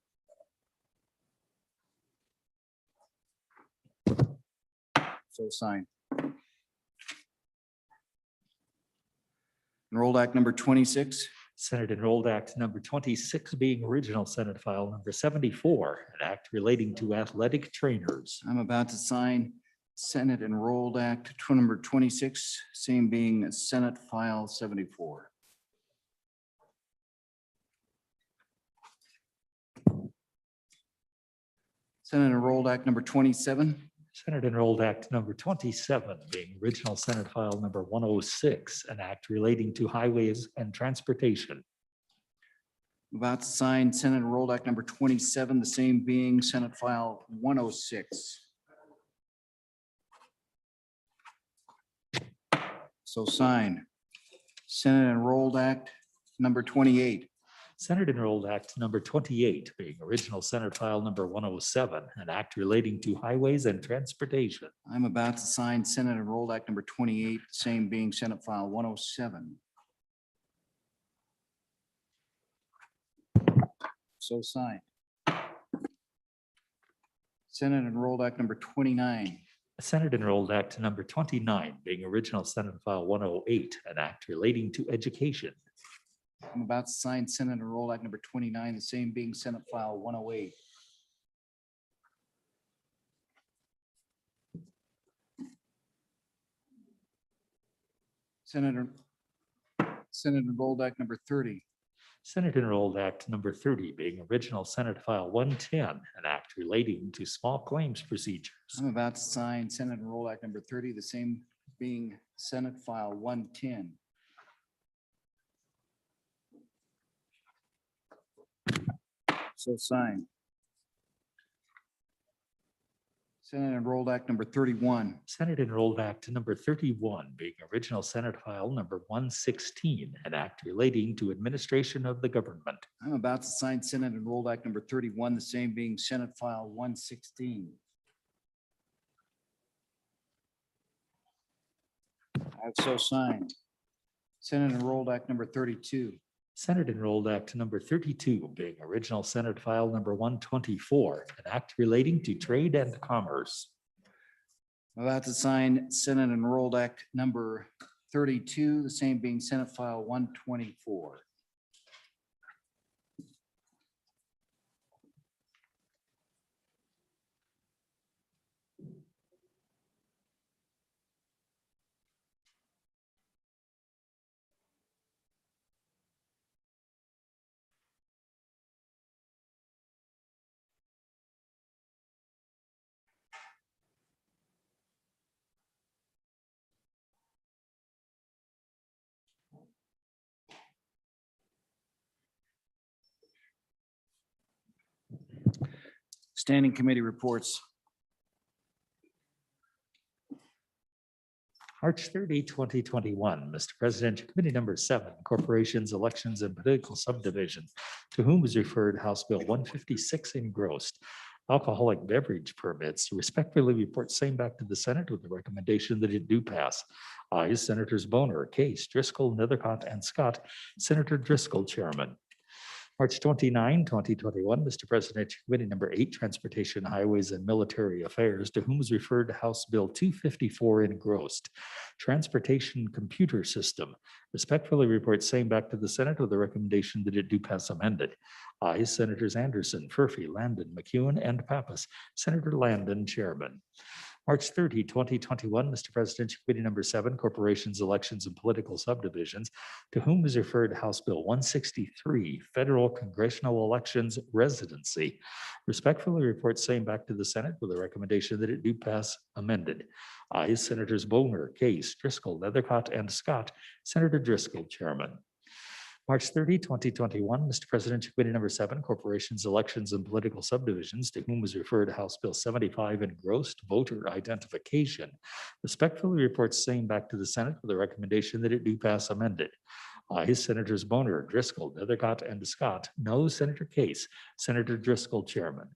S1: So signed. Enrolled Act number 26.
S16: Senate Enrolled Act number 26, being original Senate file number 74, an act relating to athletic trainers.
S1: I'm about to sign Senate Enrolled Act number 26, same being Senate File 74. Senate Enrolled Act number 27.
S16: Senate Enrolled Act number 27, being original Senate file number 106, an act relating to highways and transportation.
S1: About to sign Senate Enrolled Act number 27, the same being Senate File 106. So signed. Senate Enrolled Act number 28.
S16: Senate Enrolled Act number 28, being original Senate file number 107, an act relating to highways and transportation.
S1: I'm about to sign Senate Enrolled Act number 28, same being Senate File 107. So signed. Senate Enrolled Act number 29.
S16: Senate Enrolled Act number 29, being original Senate file 108, an act relating to education.
S1: I'm about to sign Senate Enrolled Act number 29, the same being Senate File 108. Senate Enrolled Act number 30.
S16: Senate Enrolled Act number 30, being original Senate file 110, an act relating to small claims procedures.
S1: I'm about to sign Senate Enrolled Act number 30, the same being Senate File 110. So signed. Senate Enrolled Act number 31.
S16: Senate Enrolled Act number 31, being original Senate file number 116, an act relating to administration of the government.
S1: I'm about to sign Senate Enrolled Act number 31, the same being Senate File 116. I've so signed. Senate Enrolled Act number 32.
S16: Senate Enrolled Act number 32, being original Senate file number 124, an act relating to trade and commerce.
S1: I'm about to sign Senate Enrolled Act number 32, the same being Senate File 124. Standing committee reports.
S16: March 30, 2021, Mr. President, Committee number 7, Corporations, Elections, and Political Subdivision, to whom is referred House Bill 156 engrossed, alcoholic beverage permits, respectfully report same back to the Senate with the recommendation that it do pass. Ayes, Senators Boner, Case, Driscoll, Nethercott, and Scott. Senator Driscoll, Chairman. March 29, 2021, Mr. President, Committee number 8, Transportation, Highways, and Military Affairs, to whom is referred House Bill 254 engrossed, Transportation Computer System. Respectfully report same back to the Senate with the recommendation that it do pass amended. Ayes, Senators Anderson, Furphy, Landon, McEwen, and Pappas. Senator Landon, Chairman. March 30, 2021, Mr. President, Committee number 7, Corporations, Elections, and Political Subdivisions, to whom is referred House Bill 163, Federal Congressional Elections Residency. Respectfully report same back to the Senate with a recommendation that it do pass amended. Ayes, Senators Boner, Case, Driscoll, Nethercott, and Scott. Senator Driscoll, Chairman. March 30, 2021, Mr. President, Committee number 7, Corporations, Elections, and Political Subdivisions, to whom was referred House Bill 75, engrossed voter identification. Respectfully reports same back to the Senate with a recommendation that it do pass amended. Ayes, Senators Boner, Driscoll, Nethercott, and Scott. No, Senator Case. Senator Driscoll, Chairman.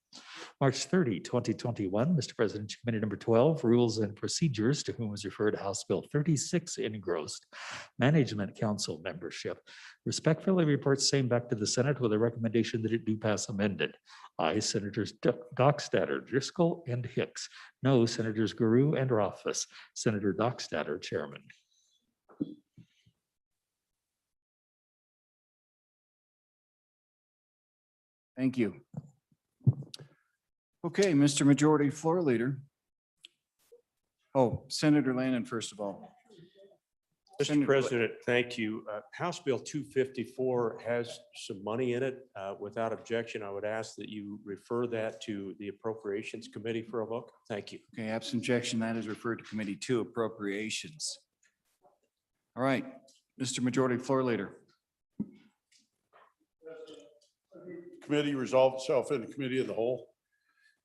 S16: March 30, 2021, Mr. President, Committee number 12, Rules and Procedures, to whom was referred House Bill 36, engrossed, Management Council membership. Respectfully reports same back to the Senate with a recommendation that it do pass amended. Ayes, Senators Dockstader, Driscoll, and Hicks. No, Senators Guru and Rothfuss. Senator Dockstader, Chairman.
S1: Thank you. Okay, Mr. Majority Floor Leader. Oh, Senator Landon, first of all.
S9: Mr. President, thank you. House Bill 254 has some money in it. Without objection, I would ask that you refer that to the Appropriations Committee for a look. Thank you.
S1: Okay, absent objection, that is referred to Committee 2, Appropriations. All right, Mr. Majority Floor Leader.
S8: Committee resolved itself in the committee of the whole.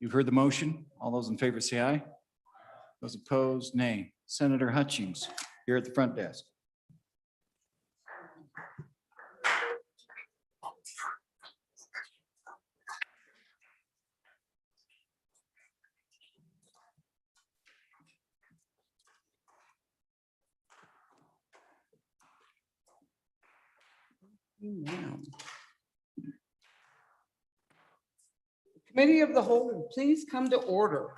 S1: You've heard the motion. All those in favor say aye. Those opposed, nay. Senator Hutchings, here at the front desk.
S11: Committee of the Whole, please come to order.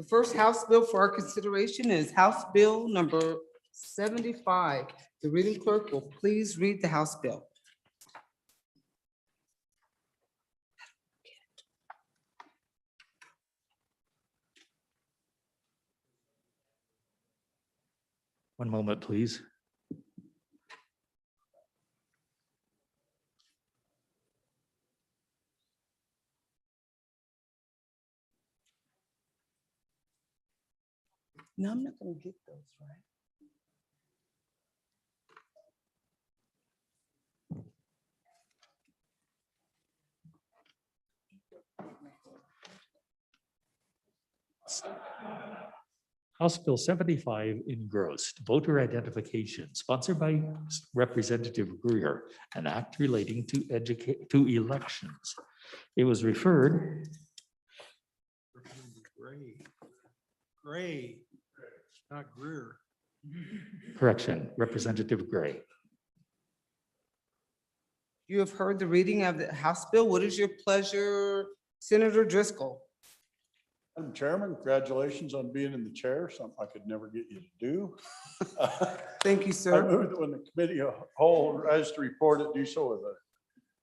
S11: The first House bill for our consideration is House Bill number 75. The reading clerk will please read the House bill.
S16: One moment, please.
S11: No, I'm not gonna get those, right?
S16: House Bill 75 engrossed, voter identification, sponsored by Representative Greer, an act relating to elections. It was referred.
S8: Gray, not Greer.
S16: Correction, Representative Gray.
S11: You have heard the reading of the House bill. What is your pleasure, Senator Driscoll?
S8: Madam Chairman, congratulations on being in the chair, something I could never get you to do.
S11: Thank you, sir.
S8: I move that when the committee of whole has to report it, do so with a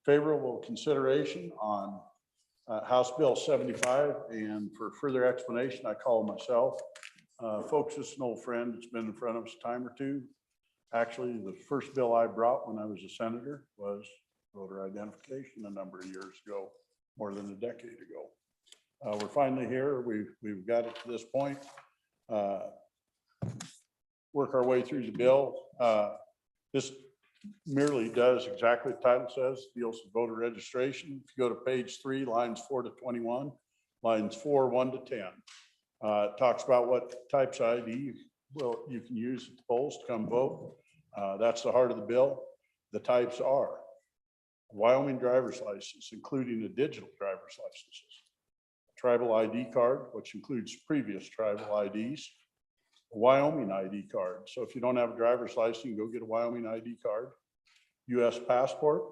S8: favorable consideration on House Bill 75. And for further explanation, I call myself. Folks, this is an old friend. It's been in front of us a time or two. Actually, the first bill I brought when I was a senator was voter identification a number of years ago, more than a decade ago. We're finally here. We've got it to this point. Work our way through the bill. This merely does exactly what the title says, deals with voter registration. If you go to page 3, lines 4 to 21, lines 4, 1 to 10. It talks about what types of ID you can use at the polls to come vote. That's the heart of the bill. The types are Wyoming driver's license, including the digital driver's licenses, tribal ID card, which includes previous tribal IDs, a Wyoming ID card. So if you don't have a driver's license, go get a Wyoming ID card, US passport,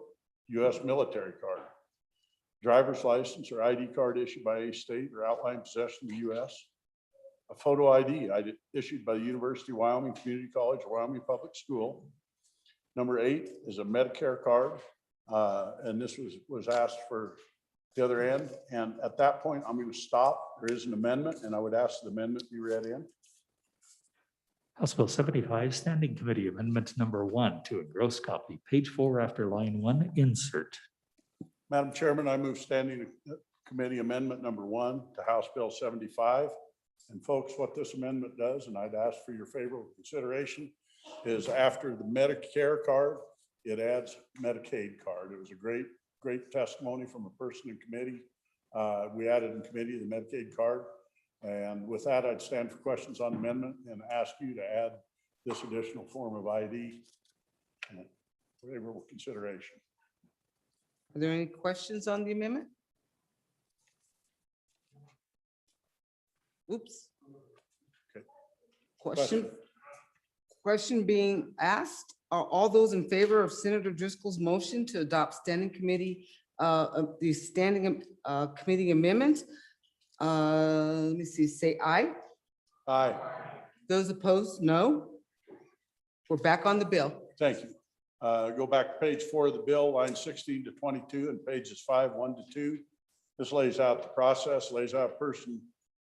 S8: US military card. driver's license or ID card issued by a state or outlying possession of the US, a photo ID issued by the University of Wyoming Community College or Wyoming Public School. Number 8 is a Medicare card, and this was asked for the other end. And at that point, I'm going to stop. There is an amendment, and I would ask the amendment be read in.
S16: House Bill 75, Standing Committee Amendment number 1 to engross copy, page 4 after line 1, insert.
S8: Madam Chairman, I move Standing Committee Amendment number 1 to House Bill 75. And folks, what this amendment does, and I'd ask for your favorable consideration, is after the Medicare card, it adds Medicaid card. It was a great testimony from a person in committee. We added in committee the Medicaid card. And with that, I'd stand for questions on the amendment and ask you to add this additional form of ID for favorable consideration.
S11: Are there any questions on the amendment? Oops.
S8: Okay.
S11: Question being asked, are all those in favor of Senator Driscoll's motion to adopt standing committee, the standing committee amendment? Let me see, say aye.
S8: Aye.
S11: Those opposed, no. We're back on the bill.
S8: Thank you. Go back to page 4 of the bill, lines 16 to 22, and pages 5, 1 to 2. This lays out the process, lays out a person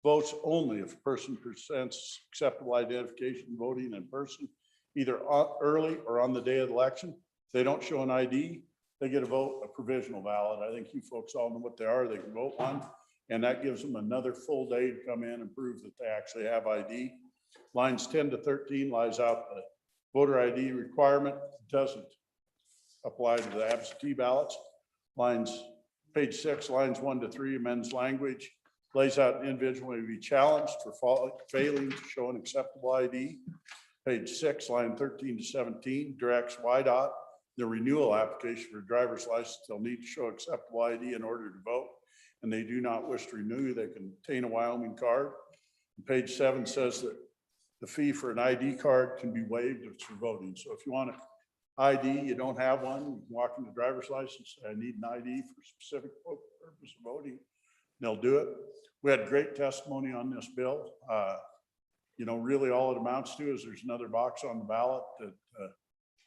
S8: votes only if a person presents acceptable identification voting in person, either early or on the day of the election. If they don't show an ID, they get a vote, a provisional ballot. I think you folks all know what they are. They can vote one, and that gives them another full day to come in and prove that they actually have ID. Lines 10 to 13 lies out the voter ID requirement doesn't apply to the absentee ballots. Page 6, lines 1 to 3 amends language, lays out an individual may be challenged for failing to show an acceptable ID. Page 6, line 13 to 17 directs YDOT, the renewal application for a driver's license, they'll need to show acceptable ID in order to vote, and they do not wish to renew, they can obtain a Wyoming card. Page 7 says that the fee for an ID card can be waived if it's for voting. So if you want an ID, you don't have one, you can walk in the driver's license, I need an ID for a specific purpose of voting, they'll do it. We had great testimony on this bill. Really all it amounts to is there's another box on the ballot that,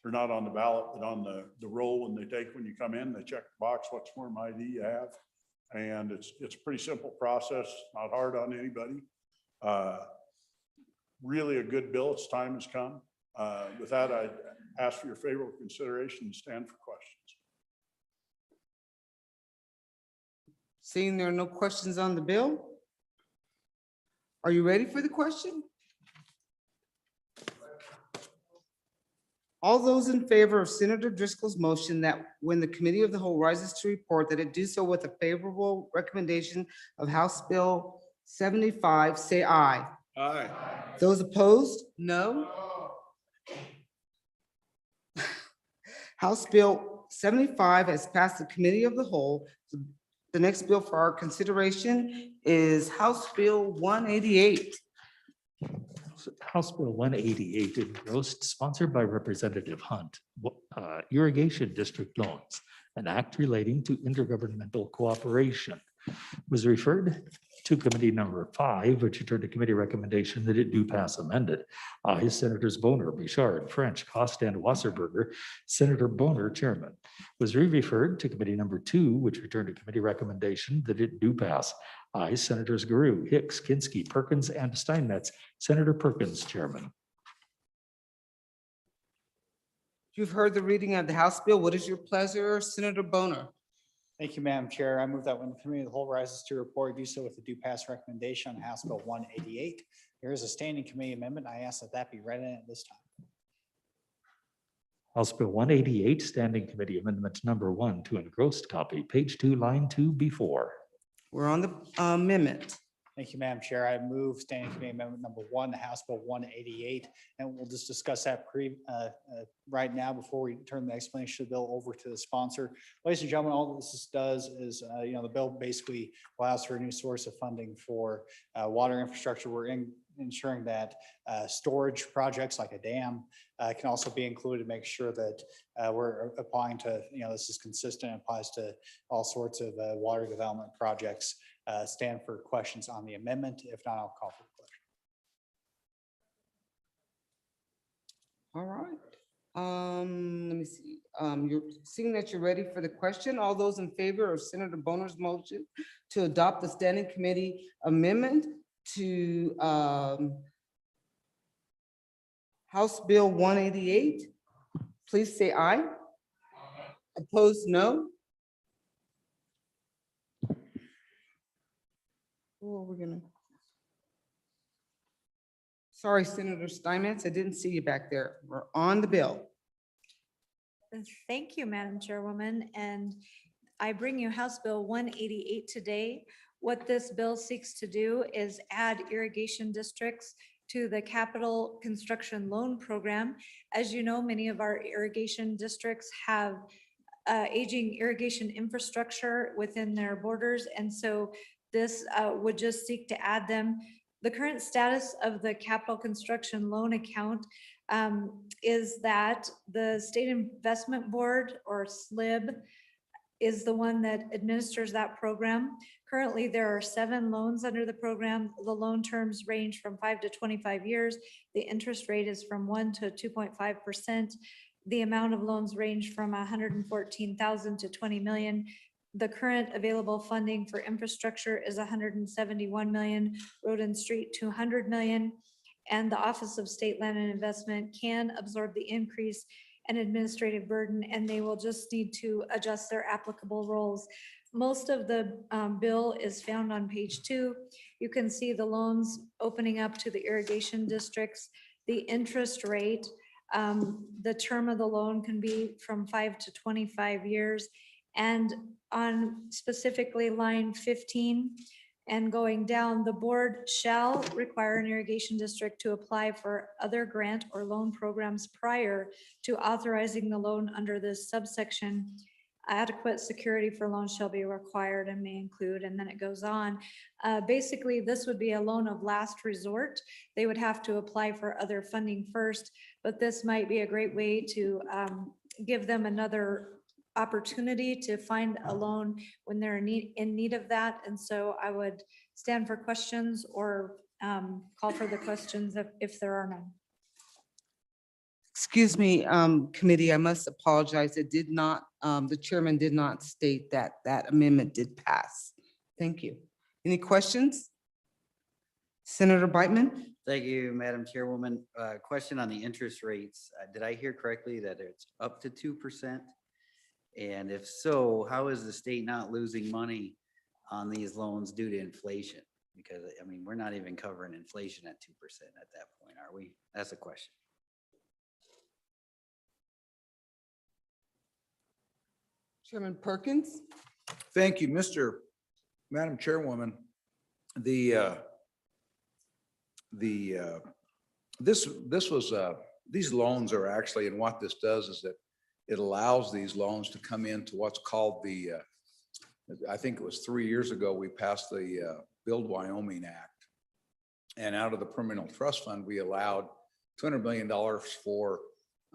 S8: or not on the ballot, but on the roll when you come in, they check the box, what form ID you have. And it's a pretty simple process, not hard on anybody. Really a good bill. Its time has come. With that, I'd ask for your favorable consideration and stand for questions.
S11: Seeing there are no questions on the bill, are you ready for the question? All those in favor of Senator Driscoll's motion that when the committee of the whole rises to report that it do so with a favorable recommendation of House Bill 75, say aye.
S8: Aye.
S11: Those opposed, no. House Bill 75 has passed the committee of the whole. The next bill for our consideration is House Bill 188.
S16: House Bill 188 engrossed, sponsored by Representative Hunt, irrigation district loans, an act relating to intergovernmental cooperation, was referred to committee number 5, which returned to committee recommendation that it do pass amended. Senators Boner, Bouchard, French, Costa, and Wasserberger. Senator Boner, chairman, was re-referred to committee number 2, which returned to committee recommendation that it do pass. Senators Guru, Hicks, Kinsky, Perkins, and Steinmetz. Senator Perkins, chairman.
S11: You've heard the reading of the House bill. What is your pleasure, Senator Boner?
S7: Thank you, Madam Chair. I move that when the committee of the whole rises to report, do so with the due pass recommendation on House Bill 188. There is a standing committee amendment. I ask that that be read in at this time.
S16: House Bill 188, Standing Committee Amendment number 1 to engrossed copy, page 2, line 2 before.
S11: We're on the amendment.
S7: Thank you, Madam Chair. I move standing committee amendment number 1 to House Bill 188, and we'll just discuss that right now before we turn the explanation of the bill over to the sponsor. Ladies and gentlemen, all this does is, the bill basically allows for a new source of funding for water infrastructure. We're ensuring that storage projects like a dam can also be included to make sure that we're applying to, this is consistent, applies to all sorts of water development projects. Stand for questions on the amendment. If not, I'll call for the question.
S11: All right. Let me see. You're seeing that you're ready for the question. All those in favor of Senator Bonner's motion to adopt the standing committee amendment to House Bill 188, please say aye. Opposed, no. Oh, we're gonna. Sorry, Senator Steinmetz, I didn't see you back there. We're on the bill.
S13: Thank you, Madam Chairwoman. And I bring you House Bill 188 today. What this bill seeks to do is add irrigation districts to the capital construction loan program. As you know, many of our irrigation districts have aging irrigation infrastructure within their borders. And so this would just seek to add them. The current status of the capital construction loan account is that the State Investment Board, or SLIB, is the one that administers that program. Currently, there are 7 loans under the program. The loan terms range from 5 to 25 years. The interest rate is from 1 to 2.5%. The amount of loans range from 114,000 to 20 million. The current available funding for infrastructure is 171 million, road and street 200 million. And the Office of State Land and Investment can absorb the increase and administrative burden, and they will just need to adjust their applicable roles. Most of the bill is found on page 2. You can see the loans opening up to the irrigation districts, the interest rate, the term of the loan can be from 5 to 25 years. And on specifically line 15 and going down, the board shall require an irrigation district to apply for other grant or loan programs prior to authorizing the loan under this subsection. Adequate security for loans shall be required and may include, and then it goes on. Basically, this would be a loan of last resort. They would have to apply for other funding first, but this might be a great way to give them another opportunity to find a loan when they're in need of that. And so I would stand for questions or call for the questions if there are none.
S11: Excuse me, committee, I must apologize. It did not, the chairman did not state that that amendment did pass. Thank you. Any questions? Senator Beitman?
S22: Thank you, Madam Chairwoman. Question on the interest rates. Did I hear correctly that it's up to 2%? And if so, how is the state not losing money on these loans due to inflation? Because, I mean, we're not even covering inflation at 2% at that point, are we? That's a question.
S11: Chairman Perkins?
S5: Thank you, Madam Chairwoman. These loans are actually, and what this does is that it allows these loans to come into what's called the, I think it was 3 years ago, we passed the Build Wyoming Act. And out of the Permanent Trust Fund, we allowed $200 million for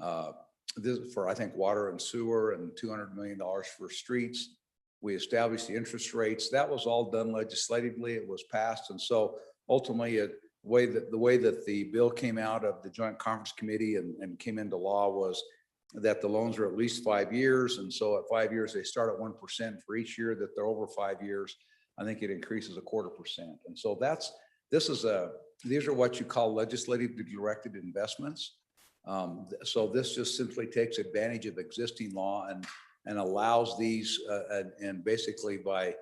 S5: I think water and sewer, and $200 million for streets. We established the interest rates. That was all done legislatively. It was passed. And so ultimately, the way that the bill came out of the Joint Conference Committee and came into law was that the loans are at least 5 years. And so at 5 years, they start at 1%. For each year that they're over 5 years, I think it increases 0.25%. And so these are what you call legislatively directed investments. So this just simply takes advantage of existing law and allows these, and basically by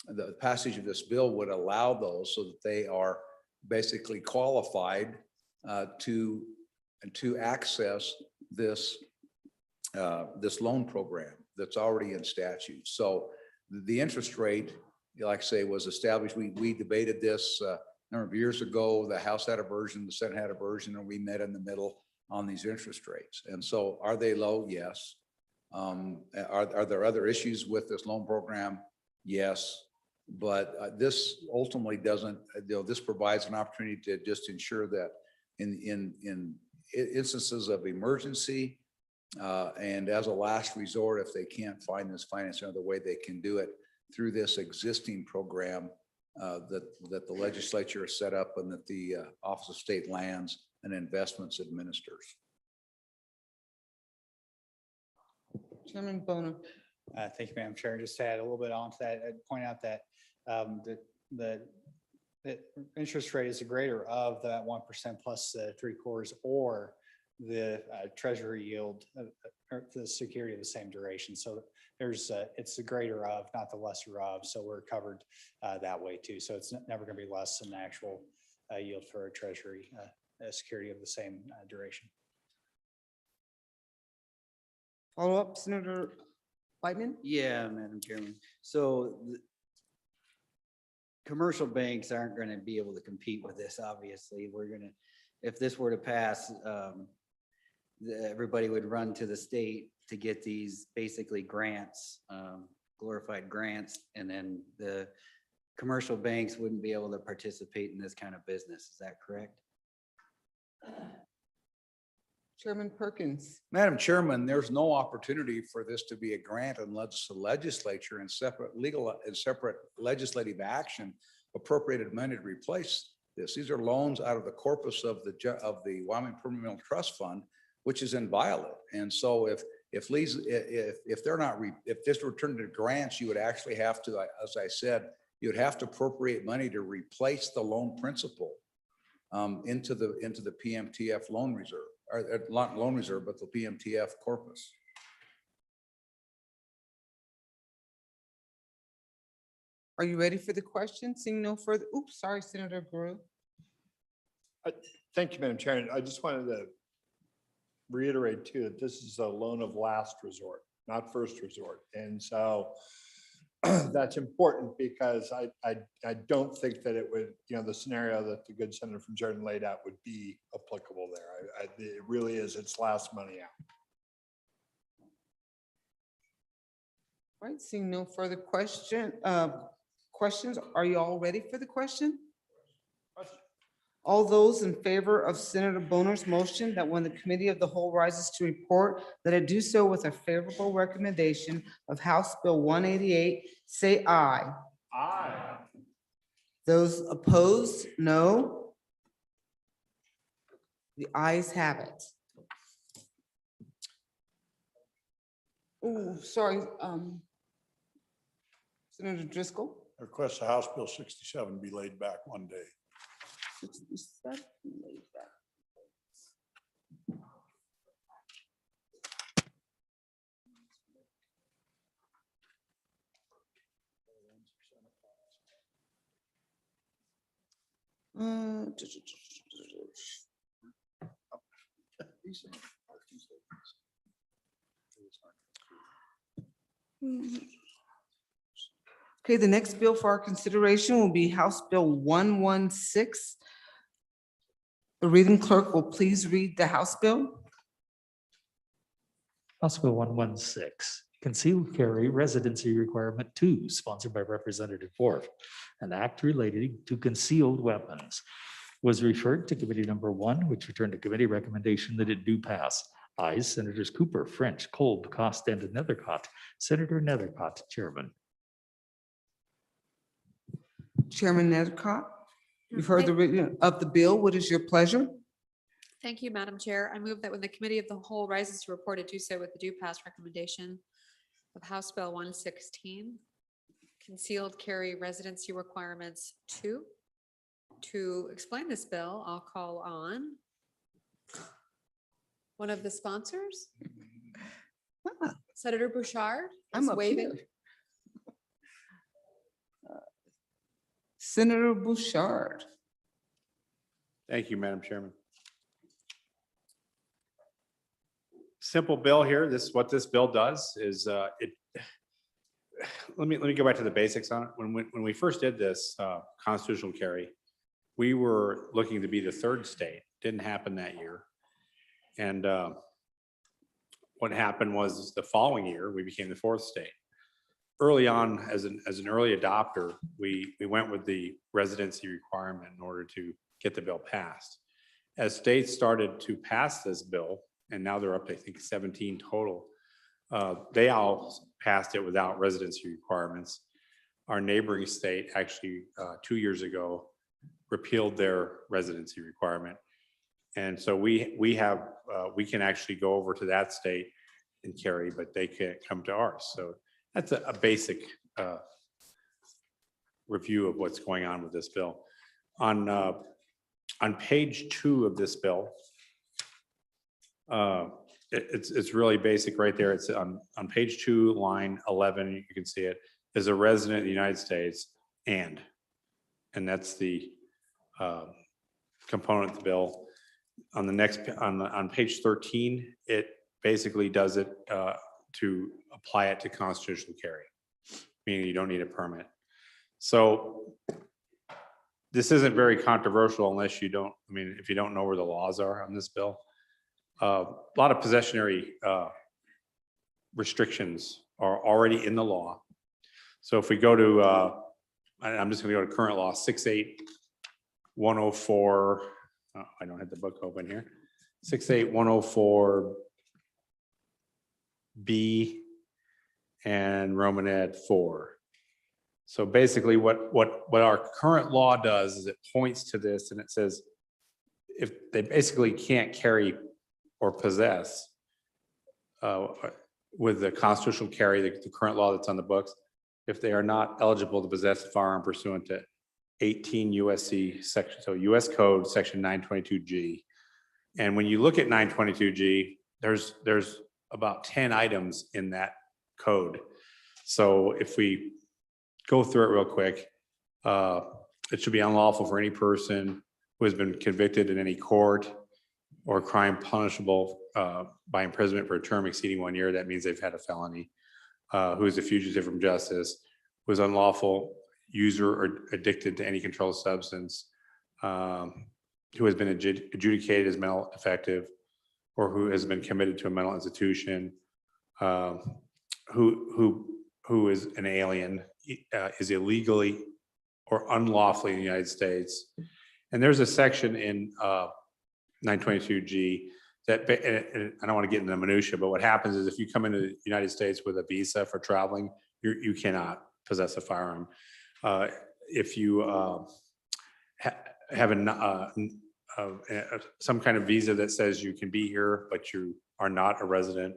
S5: the passage of this bill would allow those so that they are basically qualified to access this loan program that's already in statute. So the interest rate, like I say, was established. We debated this a number of years ago. The House had a version, the Senate had a version, and we met in the middle on these interest rates. And so are they low? Yes. Are there other issues with this loan program? Yes. But this ultimately doesn't, this provides an opportunity to just ensure that in instances of emergency and as a last resort, if they can't find this finance another way, they can do it through this existing program that the legislature has set up and that the Office of State Lands and Investments administers.
S11: Chairman Boner.
S7: Thank you, Madam Chair. Just to add a little bit onto that, I'd point out that the interest rate is the greater of that 1% plus 3/4 or the treasury yield or the security of the same duration. So there's it's the greater of, not the lesser of. So we're covered that way too. So it's never going to be less than the actual yield for a treasury security of the same duration.
S11: Follow up, Senator Whiteman?
S22: Yeah, Madam Chairman. So commercial banks aren't going to be able to compete with this, obviously. We're going to, if this were to pass, everybody would run to the state to get these basically grants, glorified grants, and then the commercial banks wouldn't be able to participate in this kind of business. Is that correct?
S11: Chairman Perkins.
S5: Madam Chairman, there's no opportunity for this to be a grant unless the legislature and separate legislative action appropriated money to replace this. These are loans out of the corpus of the Wyoming Permanent Trust Fund, which is inviolate. And so if this were turned into grants, you would actually have to, as I said, you would have to appropriate money to replace the loan principal into the PMTF loan reserve. Or not loan reserve, but the PMTF corpus.
S11: Are you ready for the question? Seeing no further, oops, sorry, Senator Guru.
S15: Thank you, Madam Chair. I just wanted to reiterate too, that this is a loan of last resort, not first resort. And so that's important because I don't think that it would, the scenario that the good senator from Jordan laid out would be applicable there. It really is, it's last money out.
S11: All right, seeing no further questions, are you all ready for the question? All those in favor of Senator Boner's motion that when the committee of the whole rises to report, that it do so with a favorable recommendation of House Bill 188, say aye.
S15: Aye.
S11: Those opposed, no. The ayes have it. Oh, sorry, Senator Driscoll.
S8: I request the House Bill 67 be laid back one day.
S11: 67, laid back. Okay, the next bill for our consideration will be House Bill 116. The reading clerk will please read the House bill.
S16: House Bill 116, Concealed Carry Residency Requirement 2, sponsored by Representative Worf, an act relating to concealed weapons, was referred to committee number 1, which returned a committee recommendation that it do pass. Ayes, Senators Cooper, French, Kolb, Cost, and Nethercott. Senator Nethercott, Chairman.
S11: Chairman Nethercott, you've heard the reading of the bill. What is your pleasure?
S17: Thank you, Madam Chair. I move that when the committee of the whole rises to report, it do so with the due pass recommendation of House Bill 116, Concealed Carry Residency Requirements 2. To explain this bill, I'll call on one of the sponsors, Senator Bouchard.
S11: I'm
S17: is
S11: up
S17: waving.
S11: here. Senator Bouchard.
S23: Thank you, Madam Chairman. Simple bill here. This is what this bill does is let me go back to the basics on it. When we first did this constitutional carry, we were looking to be the third state. Didn't happen that year. And what happened was the following year, we became the fourth state. early on, as an early adopter, we went with the residency requirement in order to get the bill passed. As states started to pass this bill, and now they're up to, I think, 17 total, they all passed it without residency requirements. Our neighboring state actually 2 years ago repealed their residency requirement. And so we can actually go over to that state and carry, but they can't come to ours. So that's a basic review of what's going on with this bill. On page 2 of this bill, it's really basic right there. It's on page 2, line 11, you can see it, is a resident of the United States and that's the component of the bill. On the next, on page 13, it basically does it to apply it to constitutional carry, meaning you don't need a permit. So this isn't very controversial unless you don't, I mean, if you don't know where the laws are on this bill. A lot of possessionary restrictions are already in the law. So if we go to, I'm just gonna go to current law, 68104, I don't have the book open here, 68104B and Romanet 4. So basically what our current law does is it points to this and it says, if they basically can't carry or possess with the constitutional carry, the current law that's on the books, if they are not eligible to possess a firearm pursuant to 18 USC section, so US code section 922G. And when you look at 922G, there's about 10 items in that code. So if we go through it real quick, it should be unlawful for any person who has been convicted in any court or crime punishable by imprisonment for a term exceeding 1 year. That means they've had a felony. Who is a fugitive from justice, who is unlawful user or addicted to any controlled substance, who has been adjudicated as mental defective, or who has been committed to a mental institution, who is an alien, is illegally or unlawfully in the United States. And there's a section in 922G that, and I don't want to get into the minutia, but what happens is if you come into the United States with a visa for traveling, you cannot possess a firearm. If you have some kind of visa that says you can be here, but you are not a resident,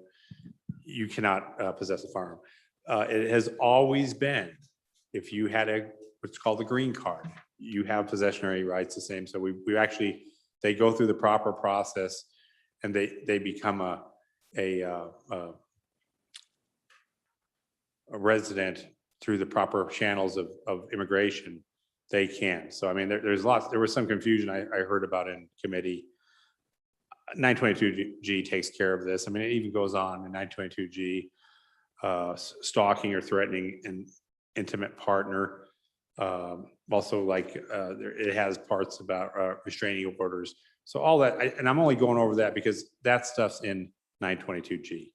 S23: you cannot possess a firearm. It has always been, if you had what's called the green card, you have possessionary rights the same. So we actually, they go through the proper process and they become a resident through the proper channels of immigration. They can. So I mean, there was some confusion I heard about in committee. 922G takes care of this. I mean, it even goes on in 922G, stalking or threatening an intimate partner. Also, like it has parts about restraining orders. So all that, and I'm only going over that because that stuff's in 922G.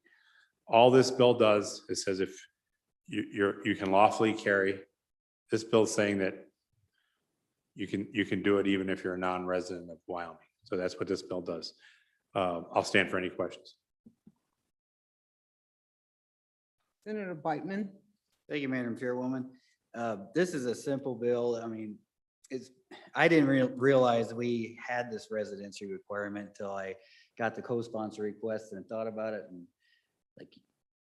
S23: All this bill does, it says if you can lawfully carry, this bill's saying that you can do it even if you're a non-resident of Wyoming. So that's what this bill does. I'll stand for any questions.
S11: Senator Biteman.
S22: Thank you, Madam Chairwoman. This is a simple bill. I mean, I didn't realize we had this residency requirement until I got the co-sponsor request and thought about it. And like,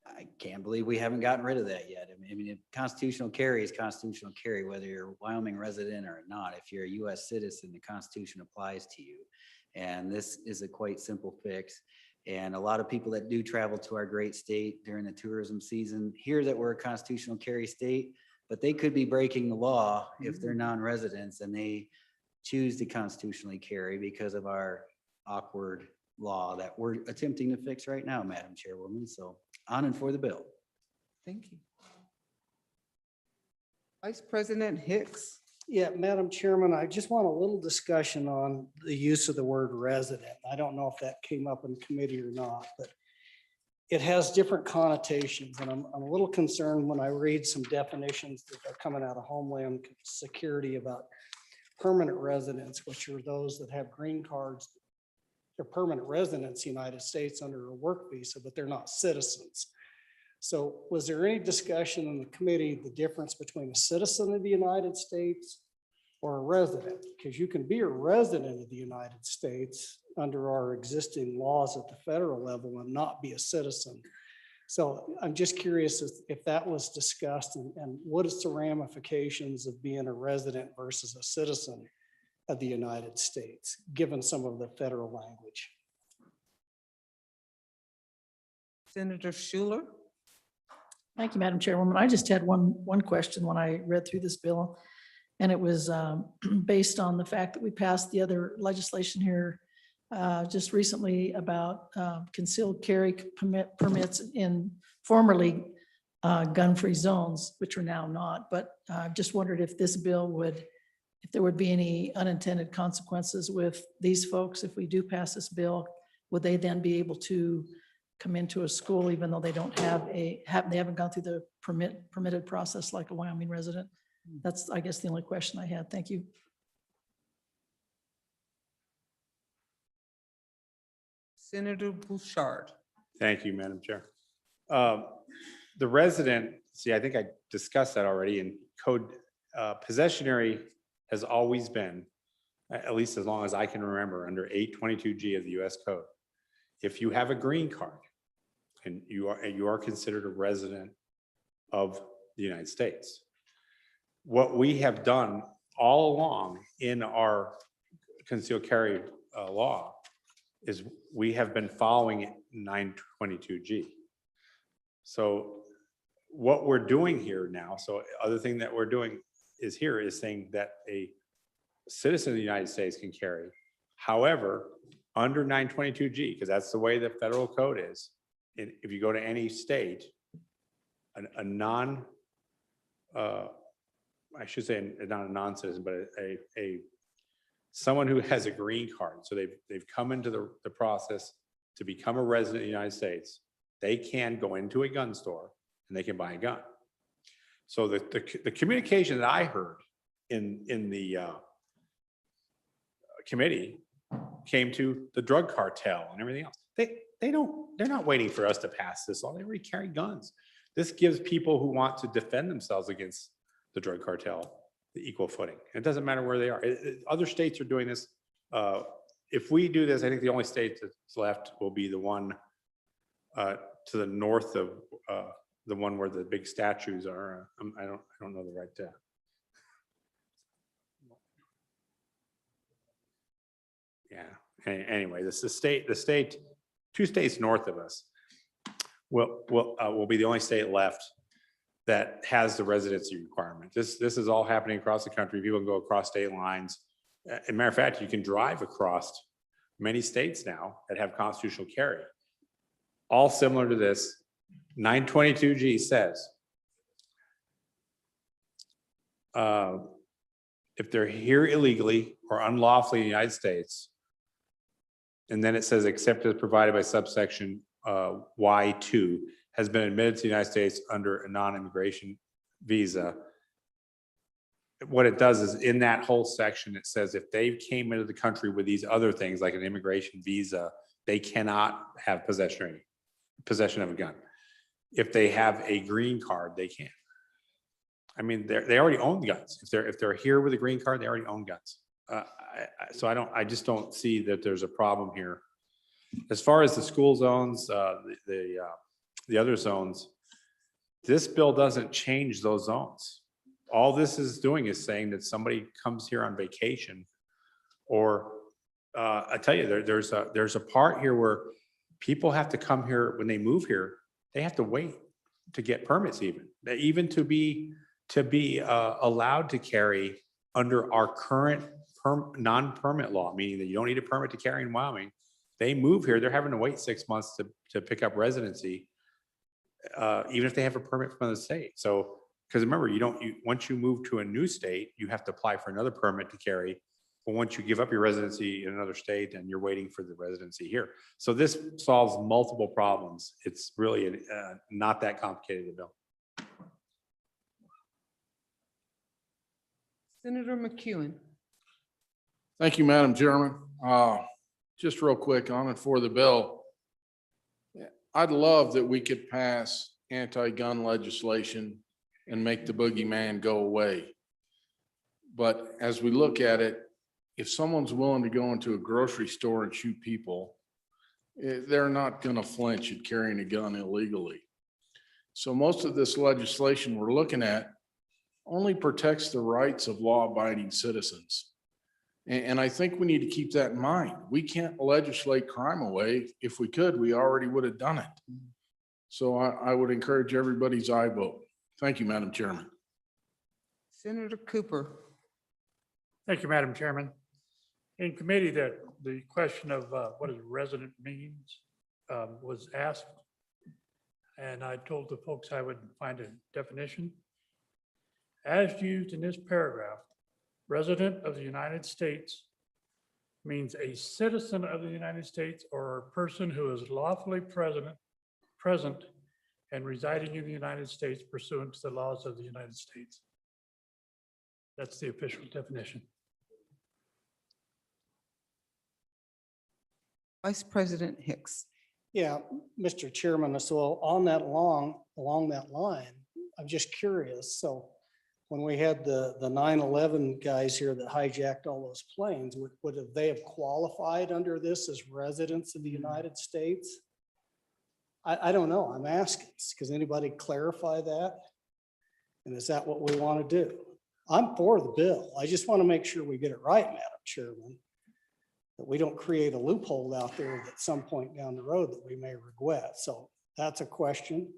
S22: I can't believe we haven't gotten rid of that yet. I mean, constitutional carry is constitutional carry, whether you're a Wyoming resident or not. If you're a US citizen, the Constitution applies to you. And this is a quite simple fix. And a lot of people that do travel to our great state during the tourism season hear that we're a constitutional carry state, but they could be breaking the law if they're non-residents and they choose to constitutionally carry because of our awkward law that we're attempting to fix right now, Madam Chairwoman. So on and for the bill.
S11: Thank you. Vice President Hicks.
S3: Yeah, Madam Chairman, I just want a little discussion on the use of the word resident. I don't know if that came up in committee or not, but it has different connotations, and I'm a little concerned when I read some definitions that are coming out of Homeland Security about permanent residents, which are those that have green cards. They're permanent residents in the United States under a work visa, but they're not citizens. So was there any discussion in the committee, the difference between a citizen of the United States or a resident? Because you can be a resident of the United States under our existing laws at the federal level and not be a citizen. So I'm just curious if that was discussed, and what is the ramifications of being a resident versus a citizen of the United States, given some of the federal language.
S11: Senator Schuler.
S19: Thank you, Madam Chairwoman. I just had one question when I read through this bill. And it was based on the fact that we passed the other legislation here just recently about concealed carry permits in formerly gun-free zones, which are now not. But I just wondered if this bill would, if there would be any unintended consequences with these folks. If we do pass this bill, would they then be able to come into a school even though they don't have they haven't gone through the permitted process like a Wyoming resident? That's, I guess, the only question I had. Thank you.
S11: Senator Bouchard.
S23: Thank you, Madam Chair. The resident, see, I think I discussed that already in code. Possessionary has always been, at least as long as I can remember, under 822G of the US Code. If you have a green card and you are considered a resident of the United States. What we have done all along in our concealed carry law is we have been following 922G. So what we're doing here now, so other thing that we're doing is here is saying that a citizen of the United States can carry. However, under 922G, because that's the way the federal code is, if you go to any state, a non, I should say not a non-citizen, but someone who has a green card. So they've come into the process to become a resident of the United States. They can go into a gun store and they can buy a gun. So the communication that I heard in the committee came to the drug cartel and everything else. They're not waiting for us to pass this law. They already carry guns. This gives people who want to defend themselves against the drug cartel the equal footing. It doesn't matter where they are. Other states are doing this. If we do this, I think the only state that's left will be the one to the north of the one where the big statues are. I don't know the right. Yeah. Anyway, this is the state, 2 states north of us will be the only state left that has the residency requirement. This is all happening across the country. People can go across state lines. As a matter of fact, you can drive across many states now that have constitutional carry. All similar to this. 922G says, if they're here illegally or unlawfully in the United States, and then it says, except as provided by subsection Y2, has been admitted to the United States under a non-immigration visa. What it does is in that whole section, it says if they came into the country with these other things like an immigration visa, they cannot have possession of a gun. If they have a green card, they can. I mean, they already own guns. If they're here with a green card, they already own guns. So I just don't see that there's a problem here. As far as the school zones, the other zones, this bill doesn't change those zones. All this is doing is saying that somebody comes here on vacation, or I tell you, there's a part here where people have to come here when they move here. They have to wait to get permits, even to be allowed to carry under our current non-permit law, meaning that you don't need a permit to carry in Wyoming. They move here, they're having to wait 6 months to pick up residency, even if they have a permit from the state. So, because remember, once you move to a new state, you have to apply for another permit to carry. But once you give up your residency in another state and you're waiting for the residency here. So this solves multiple problems. It's really not that complicated a bill.
S11: Senator McEwen.
S8: Thank you, Madam Chairman. Just real quick on and for the bill. I'd love that we could pass anti-gun legislation and make the boogeyman go away. But as we look at it, if someone's willing to go into a grocery store and shoot people, they're not going to flinch at carrying a gun illegally. So most of this legislation we're looking at only protects the rights of law-abiding citizens. And I think we need to keep that in mind. We can't legislate crime away. If we could, we already would have done it. So I would encourage everybody's aye vote. Thank you, Madam Chairman.
S11: Senator Cooper.
S6: Thank you, Madam Chairman. In committee, the question of what does resident means was asked. And I told the folks I would find a definition. As used in this paragraph, resident of the United States means a citizen of the United States or a person who is lawfully present and residing in the United States pursuant to the laws of the United States. That's the official definition.
S11: Vice President Hicks.
S3: Yeah, Mr. Chairman, so on that along that line, I'm just curious. So when we had the 9/11 guys here that hijacked all those planes, would they have qualified under this as residents of the United States? I don't know. I'm asking. Does anybody clarify that? And is that what we want to do? I'm for the bill. I just want to make sure we get it right, Madam Chairman. That we don't create a loophole out there at some point down the road that we may regret. So that's a question.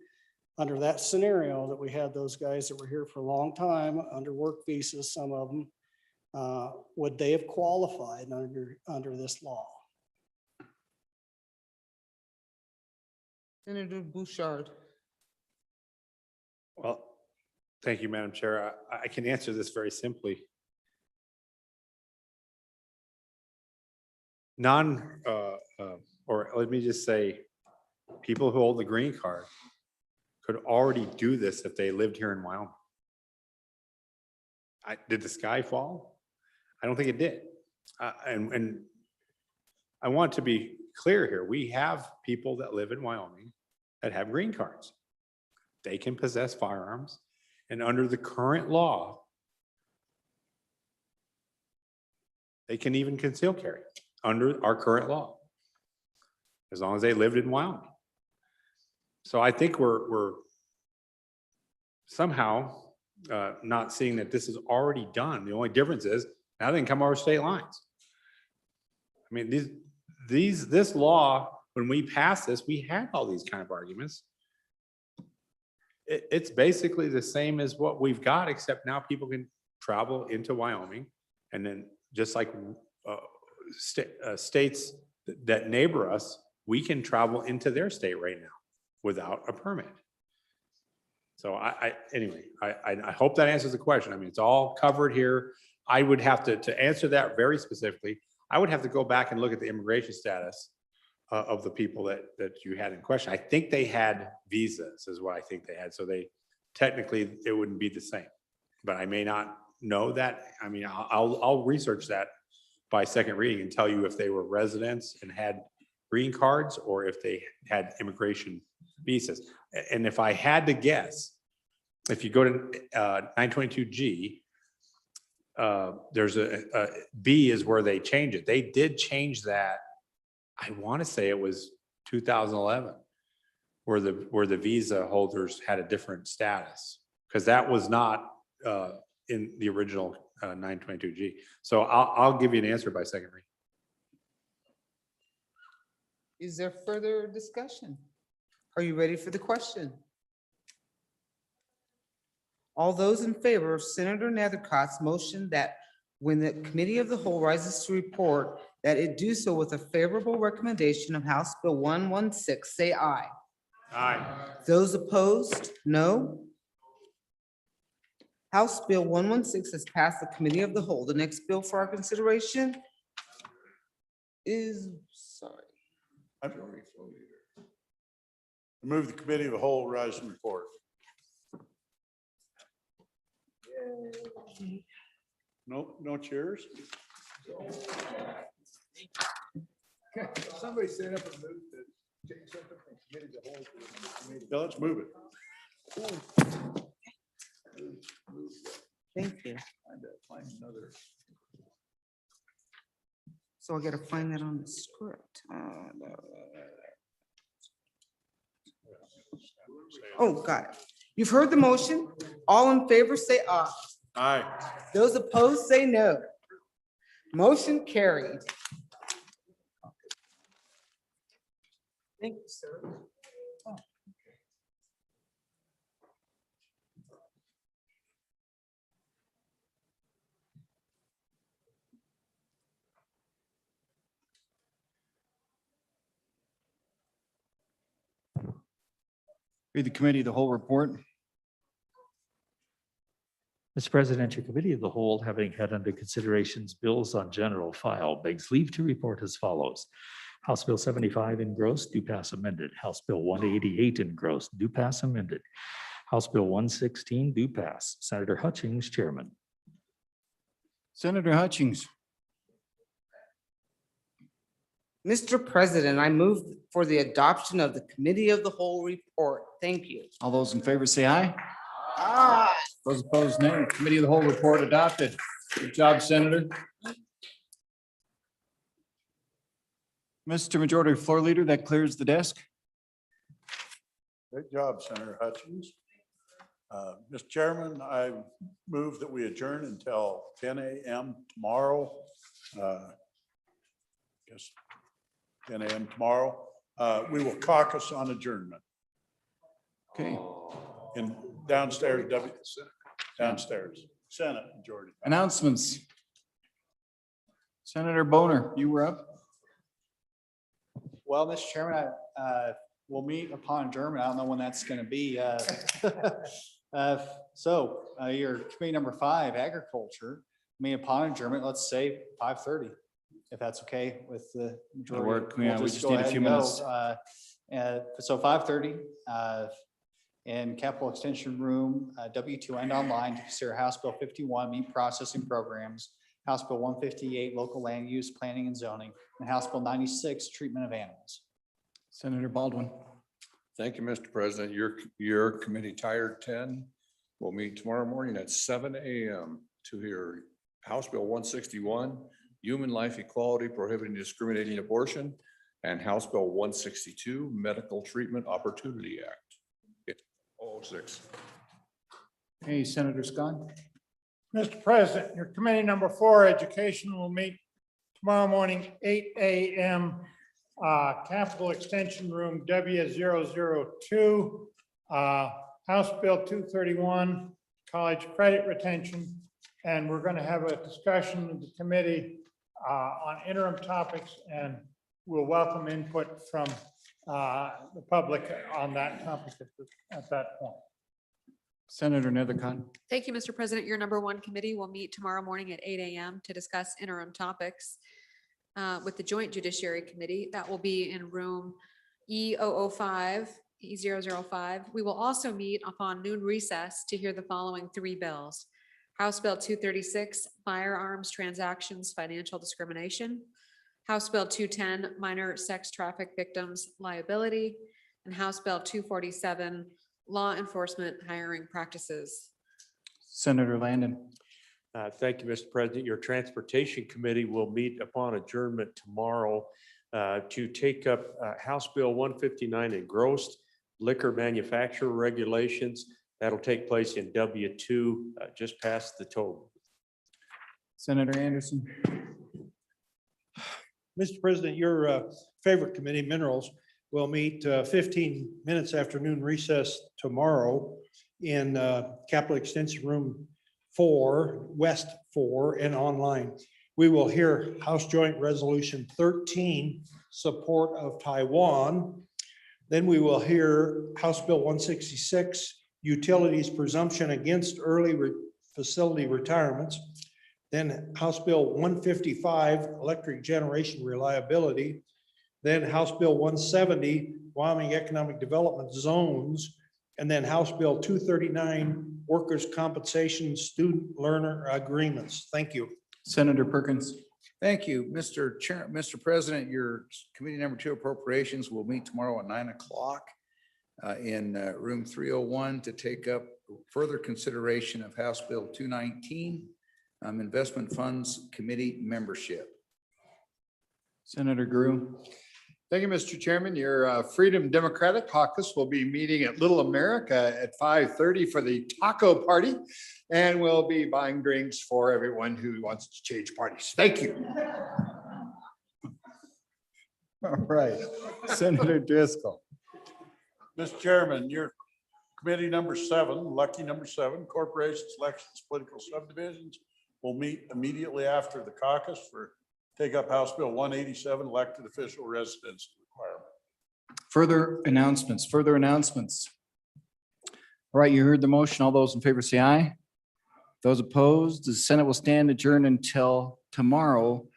S3: Under that scenario that we had those guys that were here for a long time under work visas, some of them, would they have qualified under this law?
S11: Senator Bouchard.
S23: Well, thank you, Madam Chair. I can answer this very simply. Or let me just say, people who hold the green card could already do this if they lived here in Wyoming. Did the sky fall? I don't think it did. And I want to be clear here. We have people that live in Wyoming that have green cards. They can possess firearms, and under the current law, they can even conceal carry under our current law, as long as they lived in Wyoming. So I think we're somehow not seeing that this is already done. The only difference is now they can come over state lines. I mean, this law, when we passed this, we had all these kind of arguments. It's basically the same as what we've got, except now people can travel into Wyoming, and then just like states that neighbor us, we can travel into their state right now without a permit. So anyway, I hope that answers the question. I mean, it's all covered here. I would have to answer that very specifically. I would have to go back and look at the immigration status of the people that you had in question. I think they had visas is what I think they had. So technically it wouldn't be the same, but I may not know that. I mean, I'll research that by second reading and tell you if they were residents and had green cards or if they had immigration visas. And if I had to guess, if you go to 922G, there's a B is where they change it. They did change that. I want to say it was 2011, where the visa holders had a different status, because that was not in the original 922G. So I'll give you an answer by second reading.
S11: Is there further discussion? Are you ready for the question? All those in favor of Senator Nethercott's motion that when the committee of the whole rises to report, that it do so with a favorable recommendation of House Bill 116, say aye.
S23: Aye.
S11: Those opposed, no. House Bill 116 has passed the Committee of the Whole. The next bill for our consideration is, sorry.
S8: I move the committee of the whole rise and report. No chairs?
S2: Somebody stand up and move to take something from committee to whole.
S8: Yeah, let's move it.
S11: Thank you.
S8: Find another.
S11: So I gotta find that on the script. Oh, got it. You've heard the motion. All in favor, say aye.
S8: Aye.
S11: Those opposed, say no. Motion carried. Thank you, sir.
S1: Read the committee of the whole report.
S16: Mr. President, your committee of the whole, having had under considerations bills on general file, begs leave to report as follows. House Bill 75 engrossed, do pass amended. House Bill 188 engrossed, do pass amended. House Bill 116, do pass. Senator Hutchings, Chairman.
S1: Senator Hutchings.
S11: Mr. President, I move for the adoption of the Committee of the Whole report. Thank you.
S1: All those in favor say aye.
S11: Aye.
S1: Those opposed, nay. Committee of the whole report adopted. Good job, Senator. Mr. Majority Floor Leader, that clears the desk.
S8: Great job, Senator Hutchins. Mr. Chairman, I move that we adjourn until 10 a.m. tomorrow. Guess 10 a.m. tomorrow. We will caucus on adjournment.
S1: Okay.
S8: In downstairs, downstairs, Senate majority.
S1: Announcements. Senator Boner, you were up.
S7: Well, Mr. Chairman, we'll meet upon adjournment. I don't know when that's going to be. Your committee number 5, agriculture, meet upon adjournment, let's say 5:30, if that's okay with the majority.
S1: Work.
S7: We'll
S1: Yeah, we just
S7: go
S1: need a
S7: ahead
S1: few
S7: and go.
S1: minutes.
S7: So 5:30 in Capital Extension Room, W2 and online to consider House Bill 51, meat processing programs, House Bill 158, local land use, planning and zoning, and House Bill 96, treatment of animals.
S1: Senator Baldwin.
S5: Thank you, Mr. President. Your committee tired 10 will meet tomorrow morning at 7 a.m. to hear House Bill 161, human life equality prohibiting discriminating abortion, and House Bill 162, medical treatment opportunity act. 06.
S1: Hey, Senator Scott.
S6: Mr. President, your committee number 4, education, will meet tomorrow morning, 8 a.m. Capital Extension Room W002, House Bill 231, college credit retention. And we're going to have a discussion in the committee on interim topics, and we'll welcome input from the public on that topic at that point.
S1: Senator Nethercott.
S17: Thank you, Mr. President. Your number 1 committee will meet tomorrow morning at 8 a.m. to discuss interim topics with the Joint Judiciary Committee. That will be in room E005, E005. We will also meet upon noon recess to hear the following 3 bills. House Bill 236, firearms transactions, financial discrimination. House Bill 210, minor sex traffic victims liability. And House Bill 247, law enforcement hiring practices.
S1: Senator Landon.
S9: Thank you, Mr. President. Your Transportation Committee will meet upon adjournment tomorrow to take up House Bill 159 engrossed liquor manufacturer regulations. That'll take place in W2, just past the toll.
S1: Senator Anderson.
S18: Mr. President, your favorite committee, Minerals, will meet 15 minutes after noon recess tomorrow in Capital Extension Room 4, West 4, and online. We will hear House Joint Resolution 13, support of Taiwan. Then we will hear House Bill 166, utilities presumption against early facility retirements. Then House Bill 155, electric generation reliability. Then House Bill 170, Wyoming Economic Development Zones. And then House Bill 239, workers' compensation student learner agreements. Thank you.
S1: Senator Perkins.
S14: Thank you, Mr. Chair, Mr. President. Your committee number 2 appropriations will meet tomorrow at 9 o'clock in room 301 to take up further consideration of House Bill 219, investment funds committee membership.
S1: Senator Grew.
S15: Thank you, Mr. Chairman. Your Freedom Democratic Caucus will be meeting at Little America at 5:30 for the taco party. And we'll be buying drinks for everyone who wants to change parties. Thank you.
S1: All right. Senator Driscoll.
S8: Mr. Chairman, your committee number 7, lucky number 7, corporations, elections, political subdivisions will meet immediately after the caucus for take up House Bill 187, elected official residence requirement.
S1: Further announcements. All right, you heard the motion. All those in favor say aye. Those opposed, the Senate will stand adjourned until tomorrow,